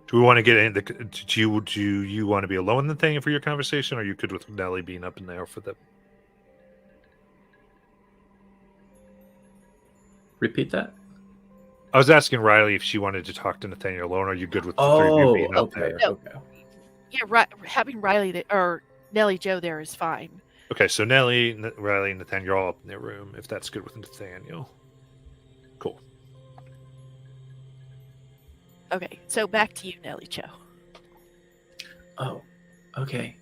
Do we want to get in the? Do you want to be alone in the thing for your conversation, or are you good with Nellie being up in there for the? Repeat that. I was asking Riley if she wanted to talk to Nathaniel alone. Or are you good with the three of you being up okay. there? No. Okay. Yeah, having Riley or Nellie Joe there is fine. Okay, so Nellie, Riley, and Nathaniel are all up in their room. If that's good with Nathaniel, cool. Okay, so back to you, Nellie Joe. Oh, okay.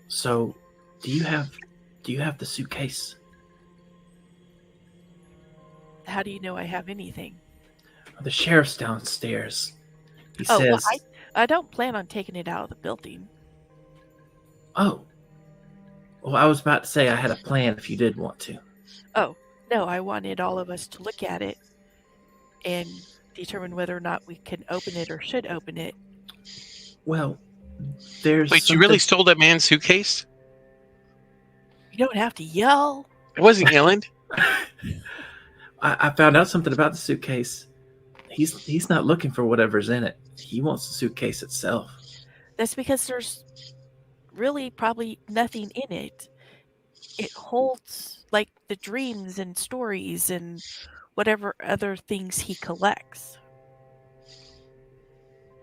So, do you have the suitcase? How do you know I have anything? The sheriff's downstairs. He Oh, says, well, I don't plan on taking it out of the building. "Oh, well, I was about to say I had a plan if you did want to." Oh, no, I wanted all of us to look at it and determine whether or not we can open it or should open it. Well, there's Wait, you really stole that man's suitcase? You don't have to yell. I wasn't yelling. I found out something about the suitcase. He's not looking for whatever's in it. He wants the suitcase itself. That's because there's really probably nothing in it. It holds like the dreams and stories and whatever other things he collects.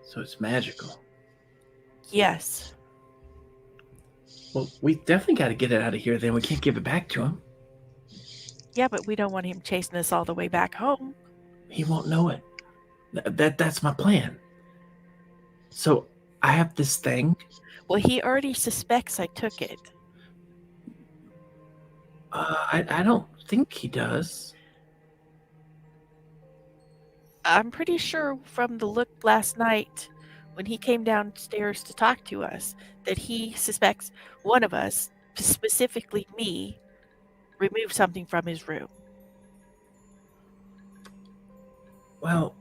So it's magical. Yes. Well, we definitely got to get it out of here. Then we can't give it back to him. Yeah, but we don't want him chasing us all the way back home. He won't know it. That's my plan. So I have this thing. Well, he already suspects I took it. I don't think he does. I'm pretty sure from the look last night when he came downstairs to talk to us that he suspects one of us, specifically me, removed something from his room. Well,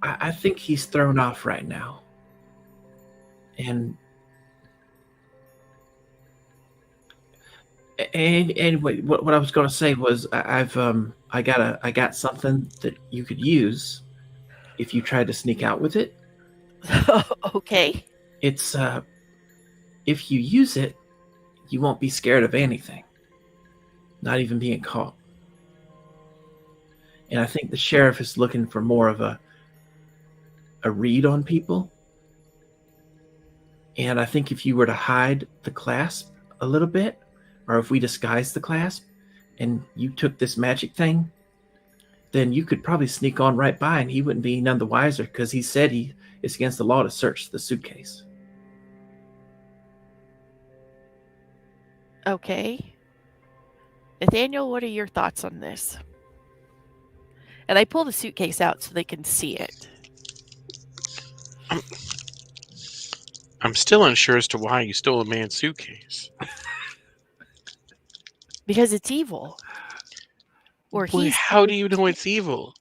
I think he's thrown off right now. And And anyway, what I was going to say was I got something that you could use if you tried to sneak out with it. Okay. It's if you use it, you won't be scared of anything, not even being caught. And I think the sheriff is looking for more of a read on people. And I think if you were to hide the clasp a little bit, or if we disguised the clasp and you took this magic thing, then you could probably sneak on right by and he wouldn't be none the wiser, because he said it's against the law to search the suitcase. Okay. Nathaniel, what are your thoughts on this? And I pull the suitcase out so they can see it. I'm still unsure as to why you stole a man's suitcase. Because it's evil. Or Boy, he's how do you know it's evil?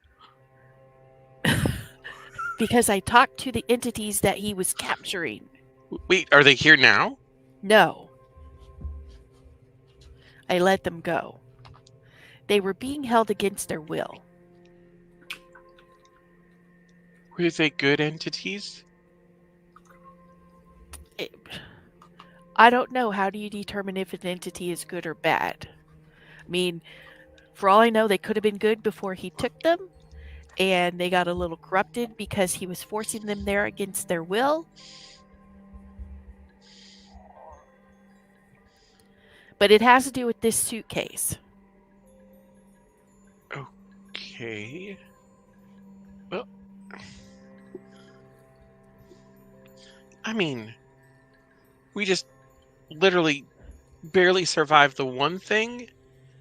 because I talked to the entities that he was capturing. Wait, are they here now? No. I let them go. They were being held against their will. Were they good entities? I don't know. How do you determine if an entity is good or bad? I mean, for all I know, they could have been good before he took them, and they got a little corrupted because he was forcing them there against their will. But it has to do with this suitcase. Okay. Well, I mean, we just literally barely survived the one thing,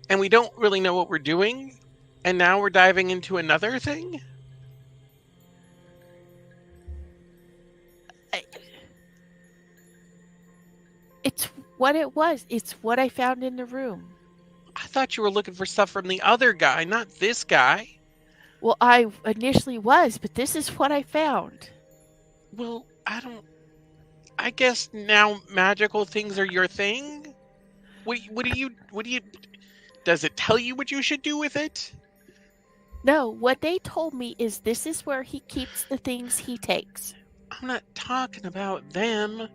and we don't really know what we're doing, and now we're diving into another thing? It's what it was. It's what I found in the room. I thought you were looking for stuff from the other guy, not this guy. Well, I initially was, but this is what I found. Well, I guess now magical things are your thing? What do you does it tell you what you should do with it? No, what they told me is this is where he keeps the things he takes. I'm not talking about them.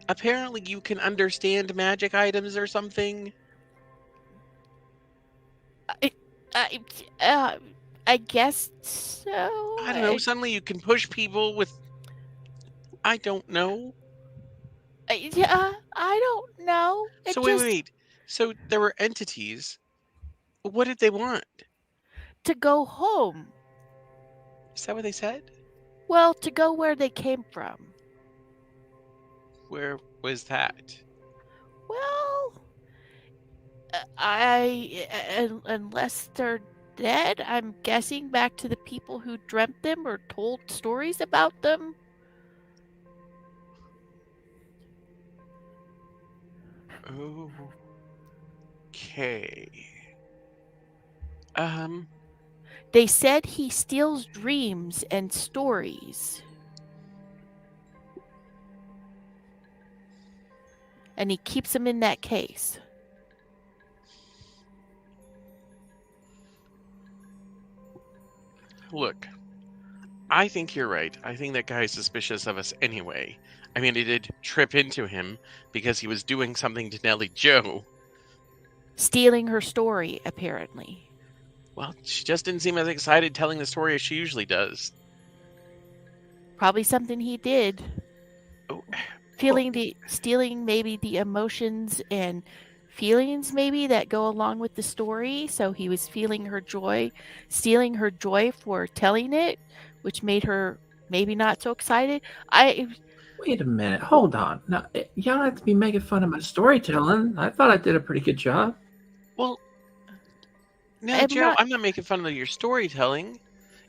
Apparently you can understand magic items or something. I guess so. I don't know. Suddenly you can push people with... I don't know. Yeah, I don't know. So wait. So there were entities. What did they want? To go home. Is that what they said? Well, to go where they came from. Where was that? Well, unless they're dead, I'm guessing back to the people who dreamt them or told stories about them. Okay. They said he steals dreams and stories. And he keeps them in that case. Look, I think you're right. I think that guy is suspicious of us anyway. I mean, I did trip into him because he was doing something to Nellie Jo. Stealing her story, apparently. Well, she just didn't seem as excited telling the story as she usually does. Probably something he did. Oh, Stealing maybe the emotions and feelings maybe that go along with the story. So he was feeling her joy, stealing her joy for telling it, which made her maybe not so excited. Wait a minute. Hold on. Now, y'all don't have to be making fun of my storytelling. I thought I did a pretty good job. Well, no, Joe, I'm not making fun of your storytelling.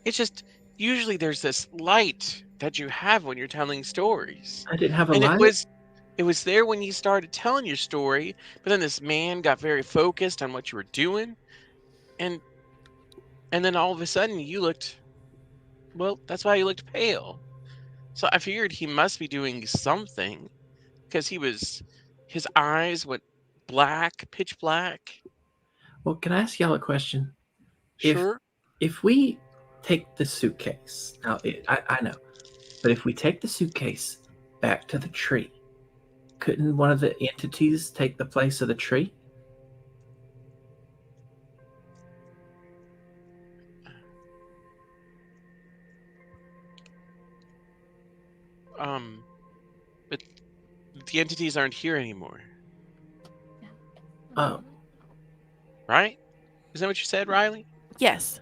It's just usually there's this light that you have when you're telling stories. I didn't have a and light? It was there when you started telling your story, but then this man got very focused on what you were doing, and then all of a sudden you looked, well, that's why you looked pale. So I figured he must be doing something, because his eyes went black, pitch black. Well, can I ask y'all a question? Sure. If we take the suitcase, now I know, but if we take the suitcase back to the tree, couldn't one of the entities take the place of the tree? But the entities aren't here anymore, Oh, right? Is that what you said, Riley? Yes.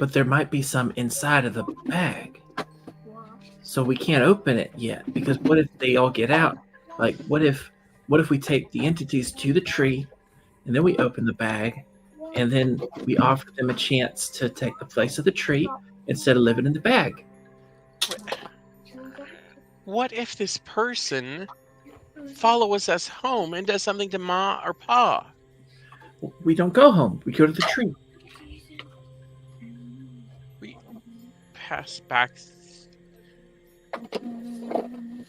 but there might be some inside of the bag. So we can't open it yet, because what if they all get out? Like, what if we take the entities to the tree, and then we open the bag, and then we offer them a chance to take the place of the tree instead of living in the bag? What if this person follows us home and does something to Ma or Pa? We don't go home. We go to the tree. We pass back.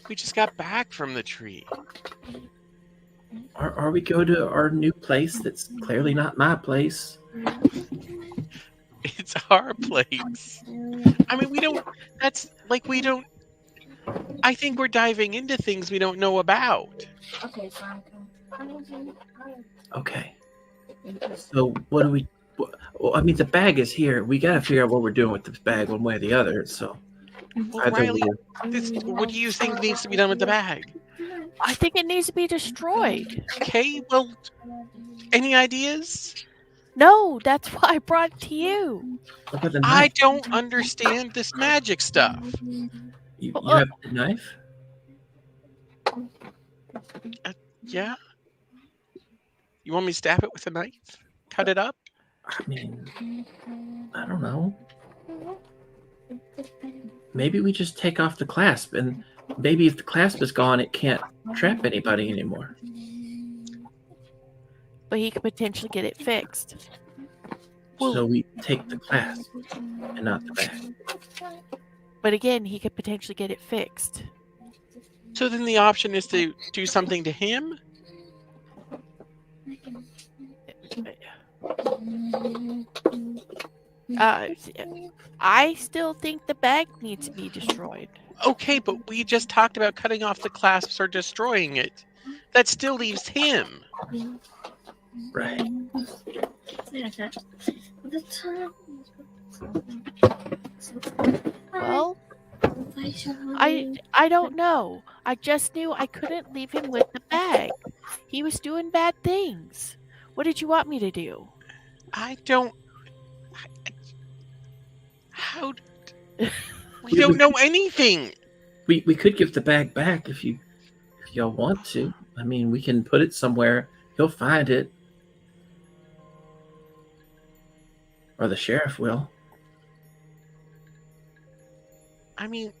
We just got back from the tree. Or we go to our new place that's clearly not my place. It's our place. I mean, we don't. That's like we don't. I think we're diving into things we don't know about. Okay. So what do we... Well, I mean, the bag is here. We got to figure out what we're doing with this bag one way or the other. So Well, either Riley, we're- what do you think needs to be done with the bag? I think it needs to be destroyed. Okay, well, any ideas? No, that's why I brought it to you. What about the I knife? don't understand this magic stuff. You have the knife? Yeah? You want me to stab it with a knife? Cut it up? I mean, I don't know. Maybe we just take off the clasp, and maybe if the clasp is gone, it can't trap anybody anymore. But he could potentially get it fixed. So we take the clasp and not the bag. But again, he could potentially get it fixed. So then the option is to do something to him? I still think the bag needs to be destroyed. Okay, but we just talked about cutting off the clasps or destroying it. That still leaves him. Right. Well, I don't know. I just knew I couldn't leave him with the bag. He was doing bad things. What did you want me to do? I don't. How? We don't know anything. We could give the bag back if y'all want to. I mean, we can put it somewhere. He'll find it. Or the sheriff will. I mean,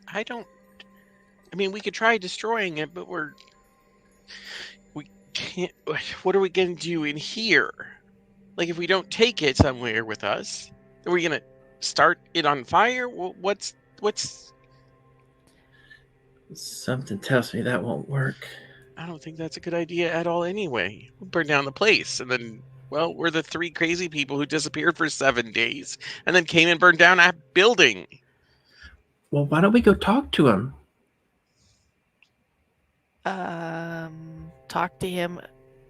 I don't. I mean, we could try destroying it, but we can't. What are we going to do in here? Like, if we don't take it somewhere with us, are we going to start it on fire? What's? Something tells me that won't work. I don't think that's a good idea at all. Anyway, we'll burn down the place, and then, well, we're the three crazy people who disappeared for 7 days, and then came and burned down a building. Well, why don't we go talk to him? Talk to him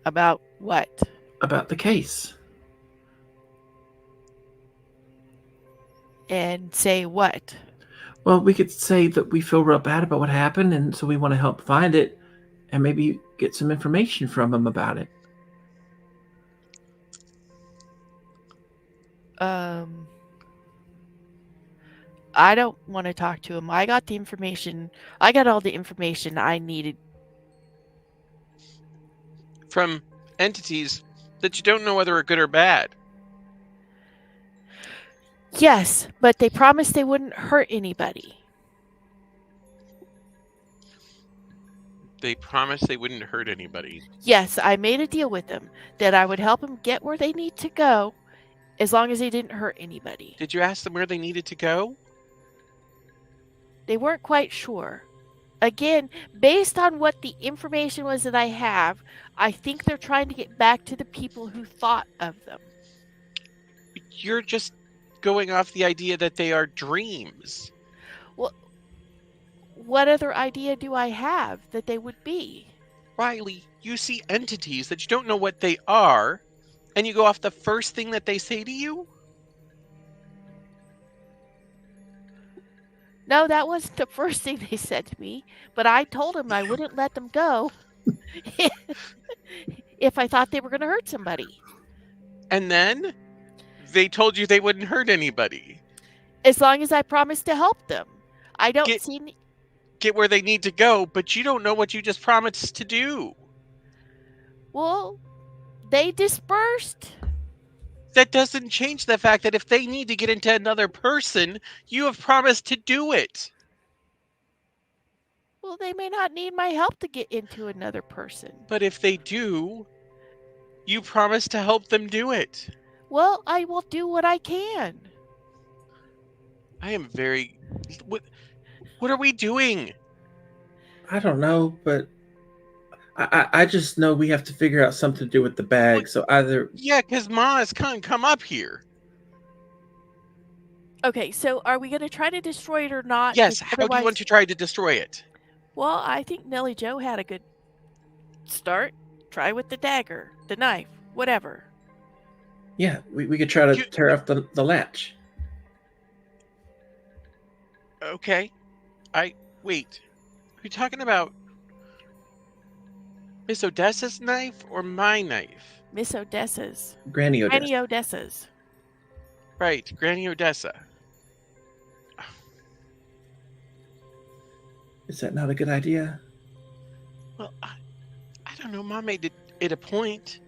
about what? About the case. And say what? Well, we could say that we feel real bad about what happened, and so we want to help find it, and maybe get some information from him about it. I don't want to talk to him. I got the information. I got all the information I needed. From entities that you don't know whether are good or bad. Yes, but they promised they wouldn't hurt anybody. They promised they wouldn't hurt anybody. Yes, I made a deal with them that I would help them get where they need to go as long as they didn't hurt anybody. Did you ask them where they needed to go? They weren't quite sure. Again, based on what the information was that I have, I think they're trying to get back to the people who thought of them. You're just going off the idea that they are dreams. Well, what other idea do I have that they would be? Riley, you see entities that you don't know what they are, and you go off the first thing that they say to you? No, that wasn't the first thing they said to me, but I told them I wouldn't let them go if I thought they were going to hurt somebody. And then they told you they wouldn't hurt anybody. As long as I promised to help them. I don't Get- see any... Get where they need to go, but you don't know what you just promised to do. Well, they dispersed. That doesn't change the fact that if they need to get into another person, you have promised to do it. Well, they may not need my help to get into another person. But if they do, you promise to help them do it. Well, I will do what I can. I am very... What are we doing? I don't know, but I just know we have to figure out something to do with the bag. So either Yeah, because Maz can't come up here. Okay, so are we going to try to destroy it or not? Yes, 'Cause how do you otherwise- want to try to destroy it? Well, I think Nellie Joe had a good start. Try with the dagger, the knife, whatever. yeah, we could try to You- tear off the latch. Okay. Wait. Are you talking about Miss Odessa's knife or my knife? Miss Odessa's. Granny Odessa. Granny Odessa's. Right, Granny Odessa. Is that not a good idea? Well, I don't know. Mom made it a point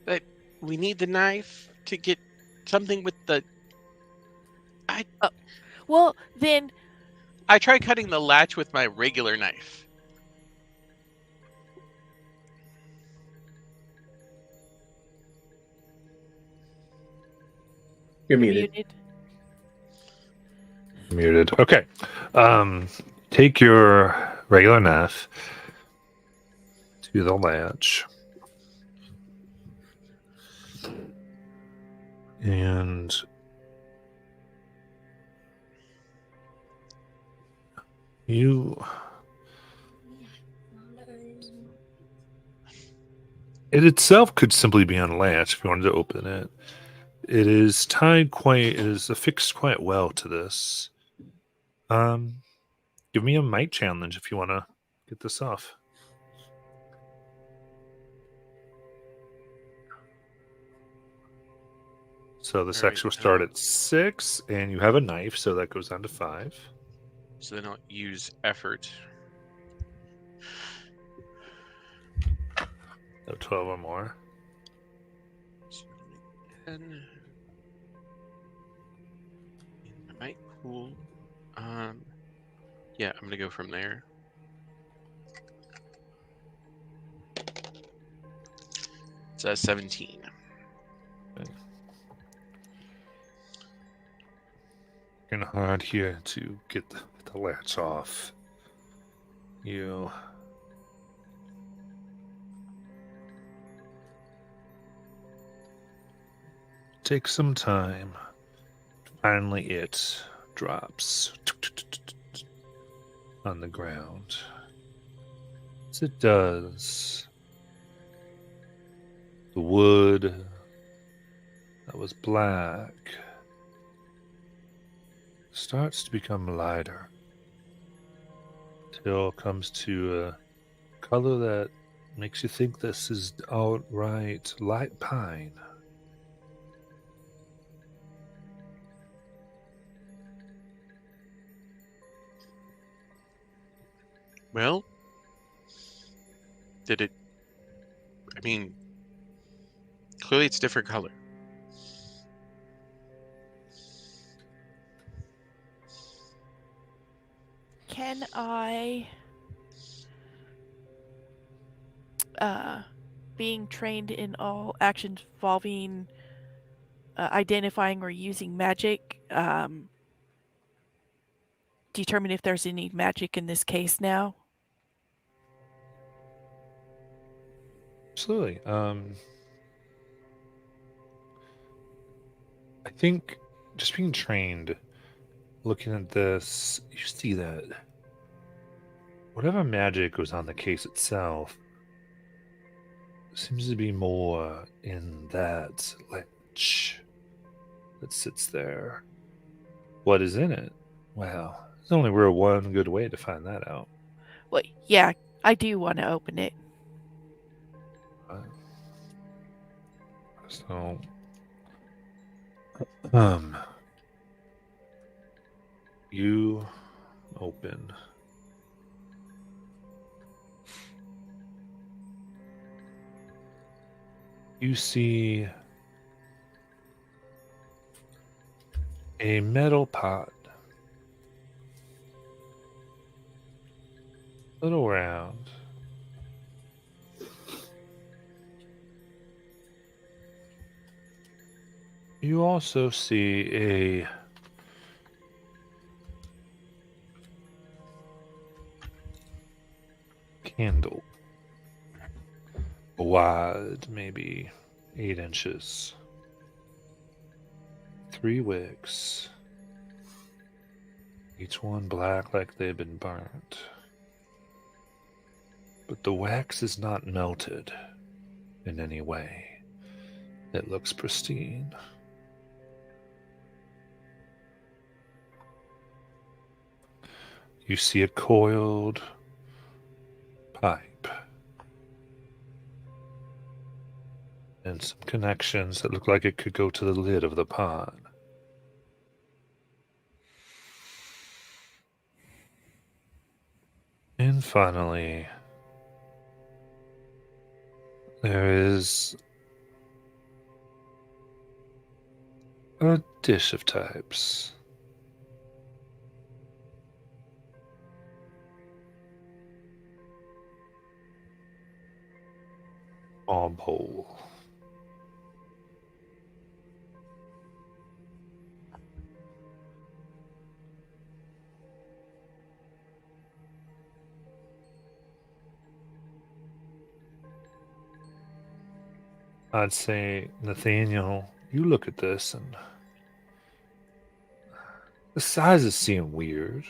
that we need the knife to get something with the... Well, then, I tried cutting the latch with my regular knife. You're muted. Muted. Okay. Take your regular knife to the latch. And it itself could simply be unlatched if you wanted to open it. It is it is affixed quite well to this. Give me a might challenge if you want to get this off. So the section will start at 6, and you have a knife, so that goes down to 5. So then I'll use effort. So 12 or more. 10. I might pool. Yeah, I'm gonna go from there. It's 17. Working hard here to get the latch off. You take some time. Finally, it drops on the ground. As it does, the wood that was black starts to become lighter till it comes to a color that makes you think this is outright light pine. Well, did it? I mean, clearly it's a different color. can I, being trained in all actions involving identifying or using magic, determine if there's any magic in this case now? Absolutely. I think just being trained, looking at this, you see that whatever magic was on the case itself seems to be more in that ledge that sits there. What is in it? Well, there's only real one good way to find that out. Well, yeah, I do want to open it. So, you open. You see a metal pot. Little round. You also see a candle. Wide, maybe 8 inches. 3 wicks. Each one black like they've been burnt. But the wax is not melted in any way. It looks pristine. You see a coiled pipe and some connections that look like it could go to the lid of the pot. And finally, there is a dish of types. All bowl. I'd say, Nathaniel, you look at this and the sizes seem weird.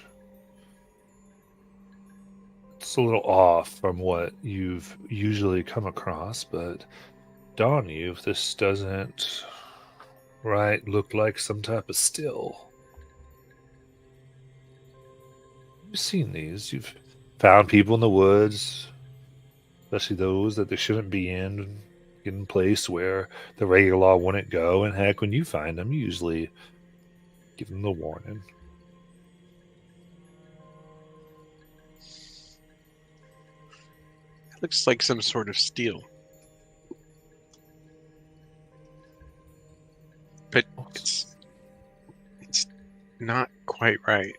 It's a little off from what you've usually come across, but darn you if this doesn't look like some type of still. You've seen these. You've found people in the woods, especially those that they shouldn't be in place where the regular law wouldn't go, and heck, when you find them, you usually give them the warning. It looks like some sort of steel. But it's not quite right.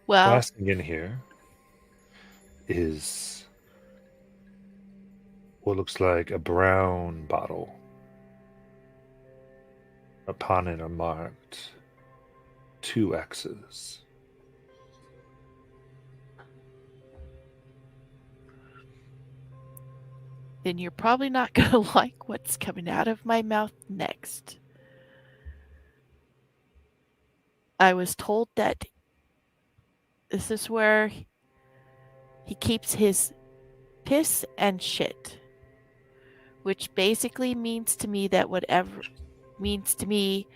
Well, Last thing in here is what looks like a brown bottle. Upon it are marked 2 X's. then you're probably not going to like what's coming out of my mouth next. I was told that this is where he keeps his piss and shit, which basically means to me that whatever means to me,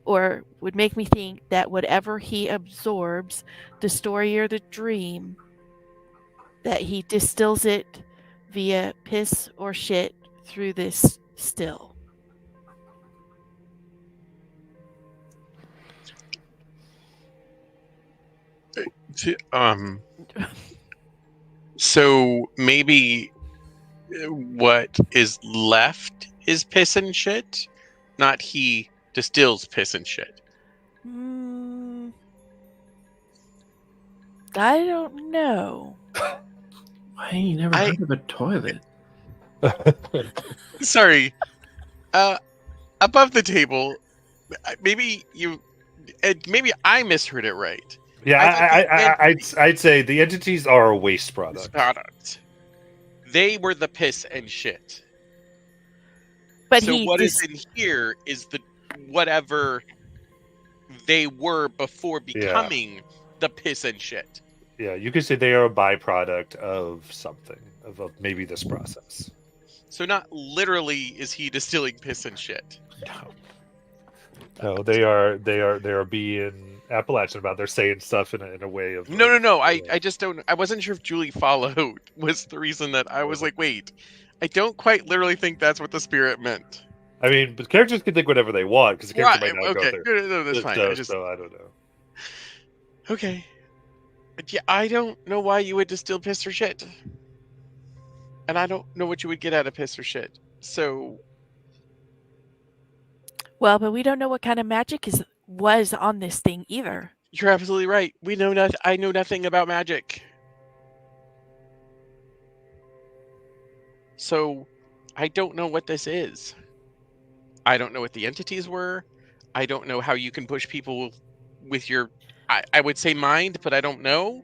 or would make me think that whatever he absorbs, the story or the dream, that he distills it via piss or shit through this still. So maybe what is left is piss and shit, not he distills piss and shit. I don't know. Why ain't you never heard of a toilet? Sorry. Above the table, maybe you maybe I misheard it right. Yeah, I thought the entities- I'd say the entities are a waste This product. product. They were the piss and shit. But So he what is just in here is the whatever they were before becoming the piss and shit. Yeah, you could say they are a byproduct of something, of maybe this process. So not literally is he distilling piss and shit. No, they are being Appalachian about. They're saying stuff in a way of No. I just don't. I wasn't sure if Julie followed was the reason that I was like, wait, I don't quite literally think that's what the spirit meant. I mean, but characters can think whatever they want because the character Right? might not Okay. go there. No, that's fine. So I don't know. Okay. Yeah, I don't know why you would distill piss or shit, and I don't know what you would get out of piss or shit. So well, but we don't know what kind of magic was on this thing either. you're absolutely right. We know not. I know nothing about magic. So I don't know what this is. I don't know what the entities were. I don't know how you can push people with your, I would say mind, but I don't know.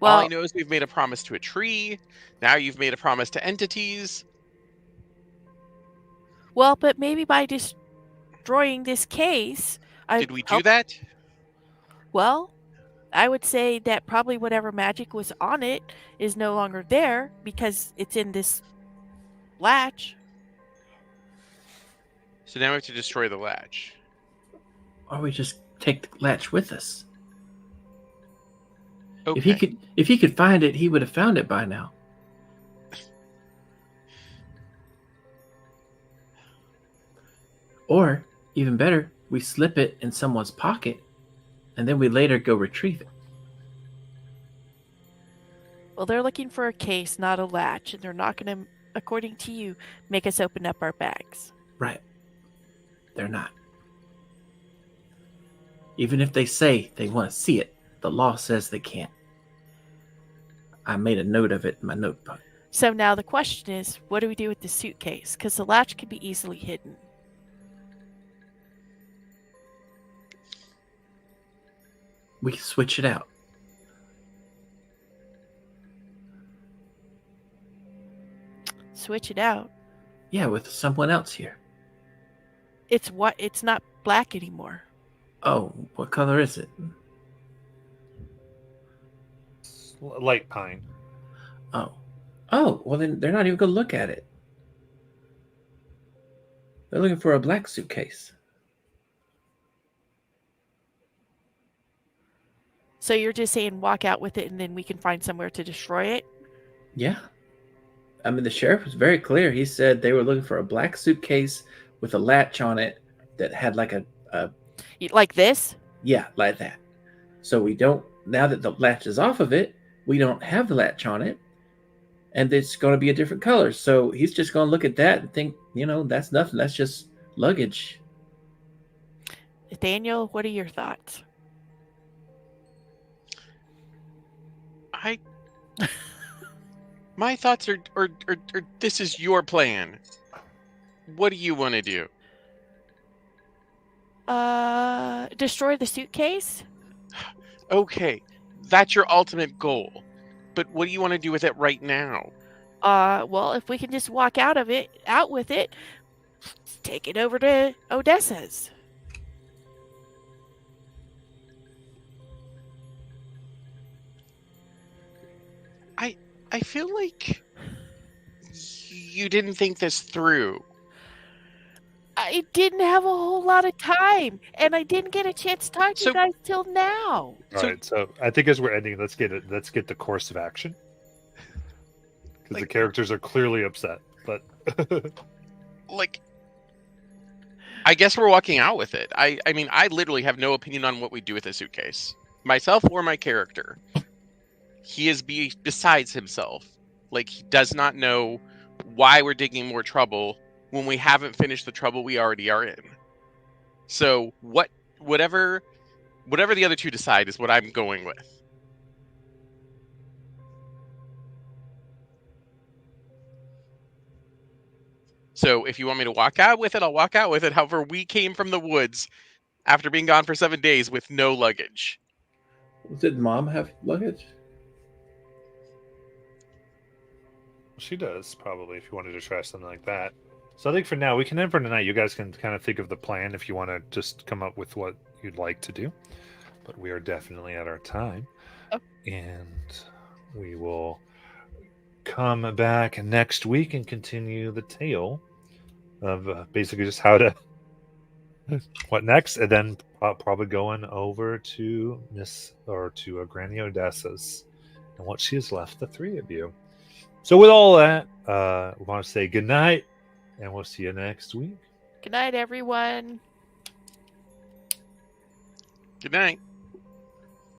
All I Well, know is we've made a promise to a tree. Now you've made a promise to entities. well, but maybe by destroying this case, Did we do that? Well, I would say that probably whatever magic was on it is no longer there because it's in this latch. So now we have to destroy the latch. Or we just take the latch with us. Okay. If he could find it, he would have found it by now. Or, even better, we slip it in someone's pocket, and then we later go retrieve it. Well, they're looking for a case, not a latch, and they're not going to, according to you, make us open up our bags. Right. They're not. Even if they say they want to see it, the law says they can't. I made a note of it in my notebook. So now the question is, what do we do with the suitcase? Because the latch can be easily hidden. We can switch it out. Switch it out. Yeah, with someone else here. It's what? It's not black anymore. Oh, what color is it? Light pine. Oh. Oh, well then they're not even going to look at it. They're looking for a black suitcase. So you're just saying walk out with it and then we can find somewhere to destroy it? Yeah. I mean, the sheriff was very clear. He said they were looking for a black suitcase with a latch on it that had like a Like this? yeah, like that. So we don't, now that the latch is off of it, we don't have the latch on it. And it's going to be a different color. So he's just going to look at that and think, that's nothing. That's just luggage. Daniel, what are your thoughts? My thoughts are this is your plan. What do you want to do? Destroy the suitcase? Okay, that's your ultimate goal. But what do you want to do with it right now? Well, if we can just walk out with it, take it over to Odessa's. I feel like you didn't think this through. I didn't have a whole lot of time, and I didn't get a chance to talk to you guys till now. All right, so I think as we're ending, let's get the course of action because the characters are clearly upset. But I guess we're walking out with it. I mean, I literally have no opinion on what we do with a suitcase, myself or my character. He is besides himself. Like, he does not know why we're digging more trouble when we haven't finished the trouble we already are in. So whatever the other two decide is what I'm going with. So if you want me to walk out with it, I'll walk out with it. However, we came from the woods after being gone for 7 days with no luggage. Did Mom have luggage? She does, probably, if you wanted to try something like that. So I think for now, we can end for tonight. You guys can kind of think of the plan if you want to just come up with what you'd like to do. But we are definitely at our time. Oh. And we will come back next week and continue the tale of basically just how to... what next? And then probably going over to Granny Odessa's and what she has left the three of you. So with all that, we want to say good night, and we'll see you next week. Good night, everyone. Good night.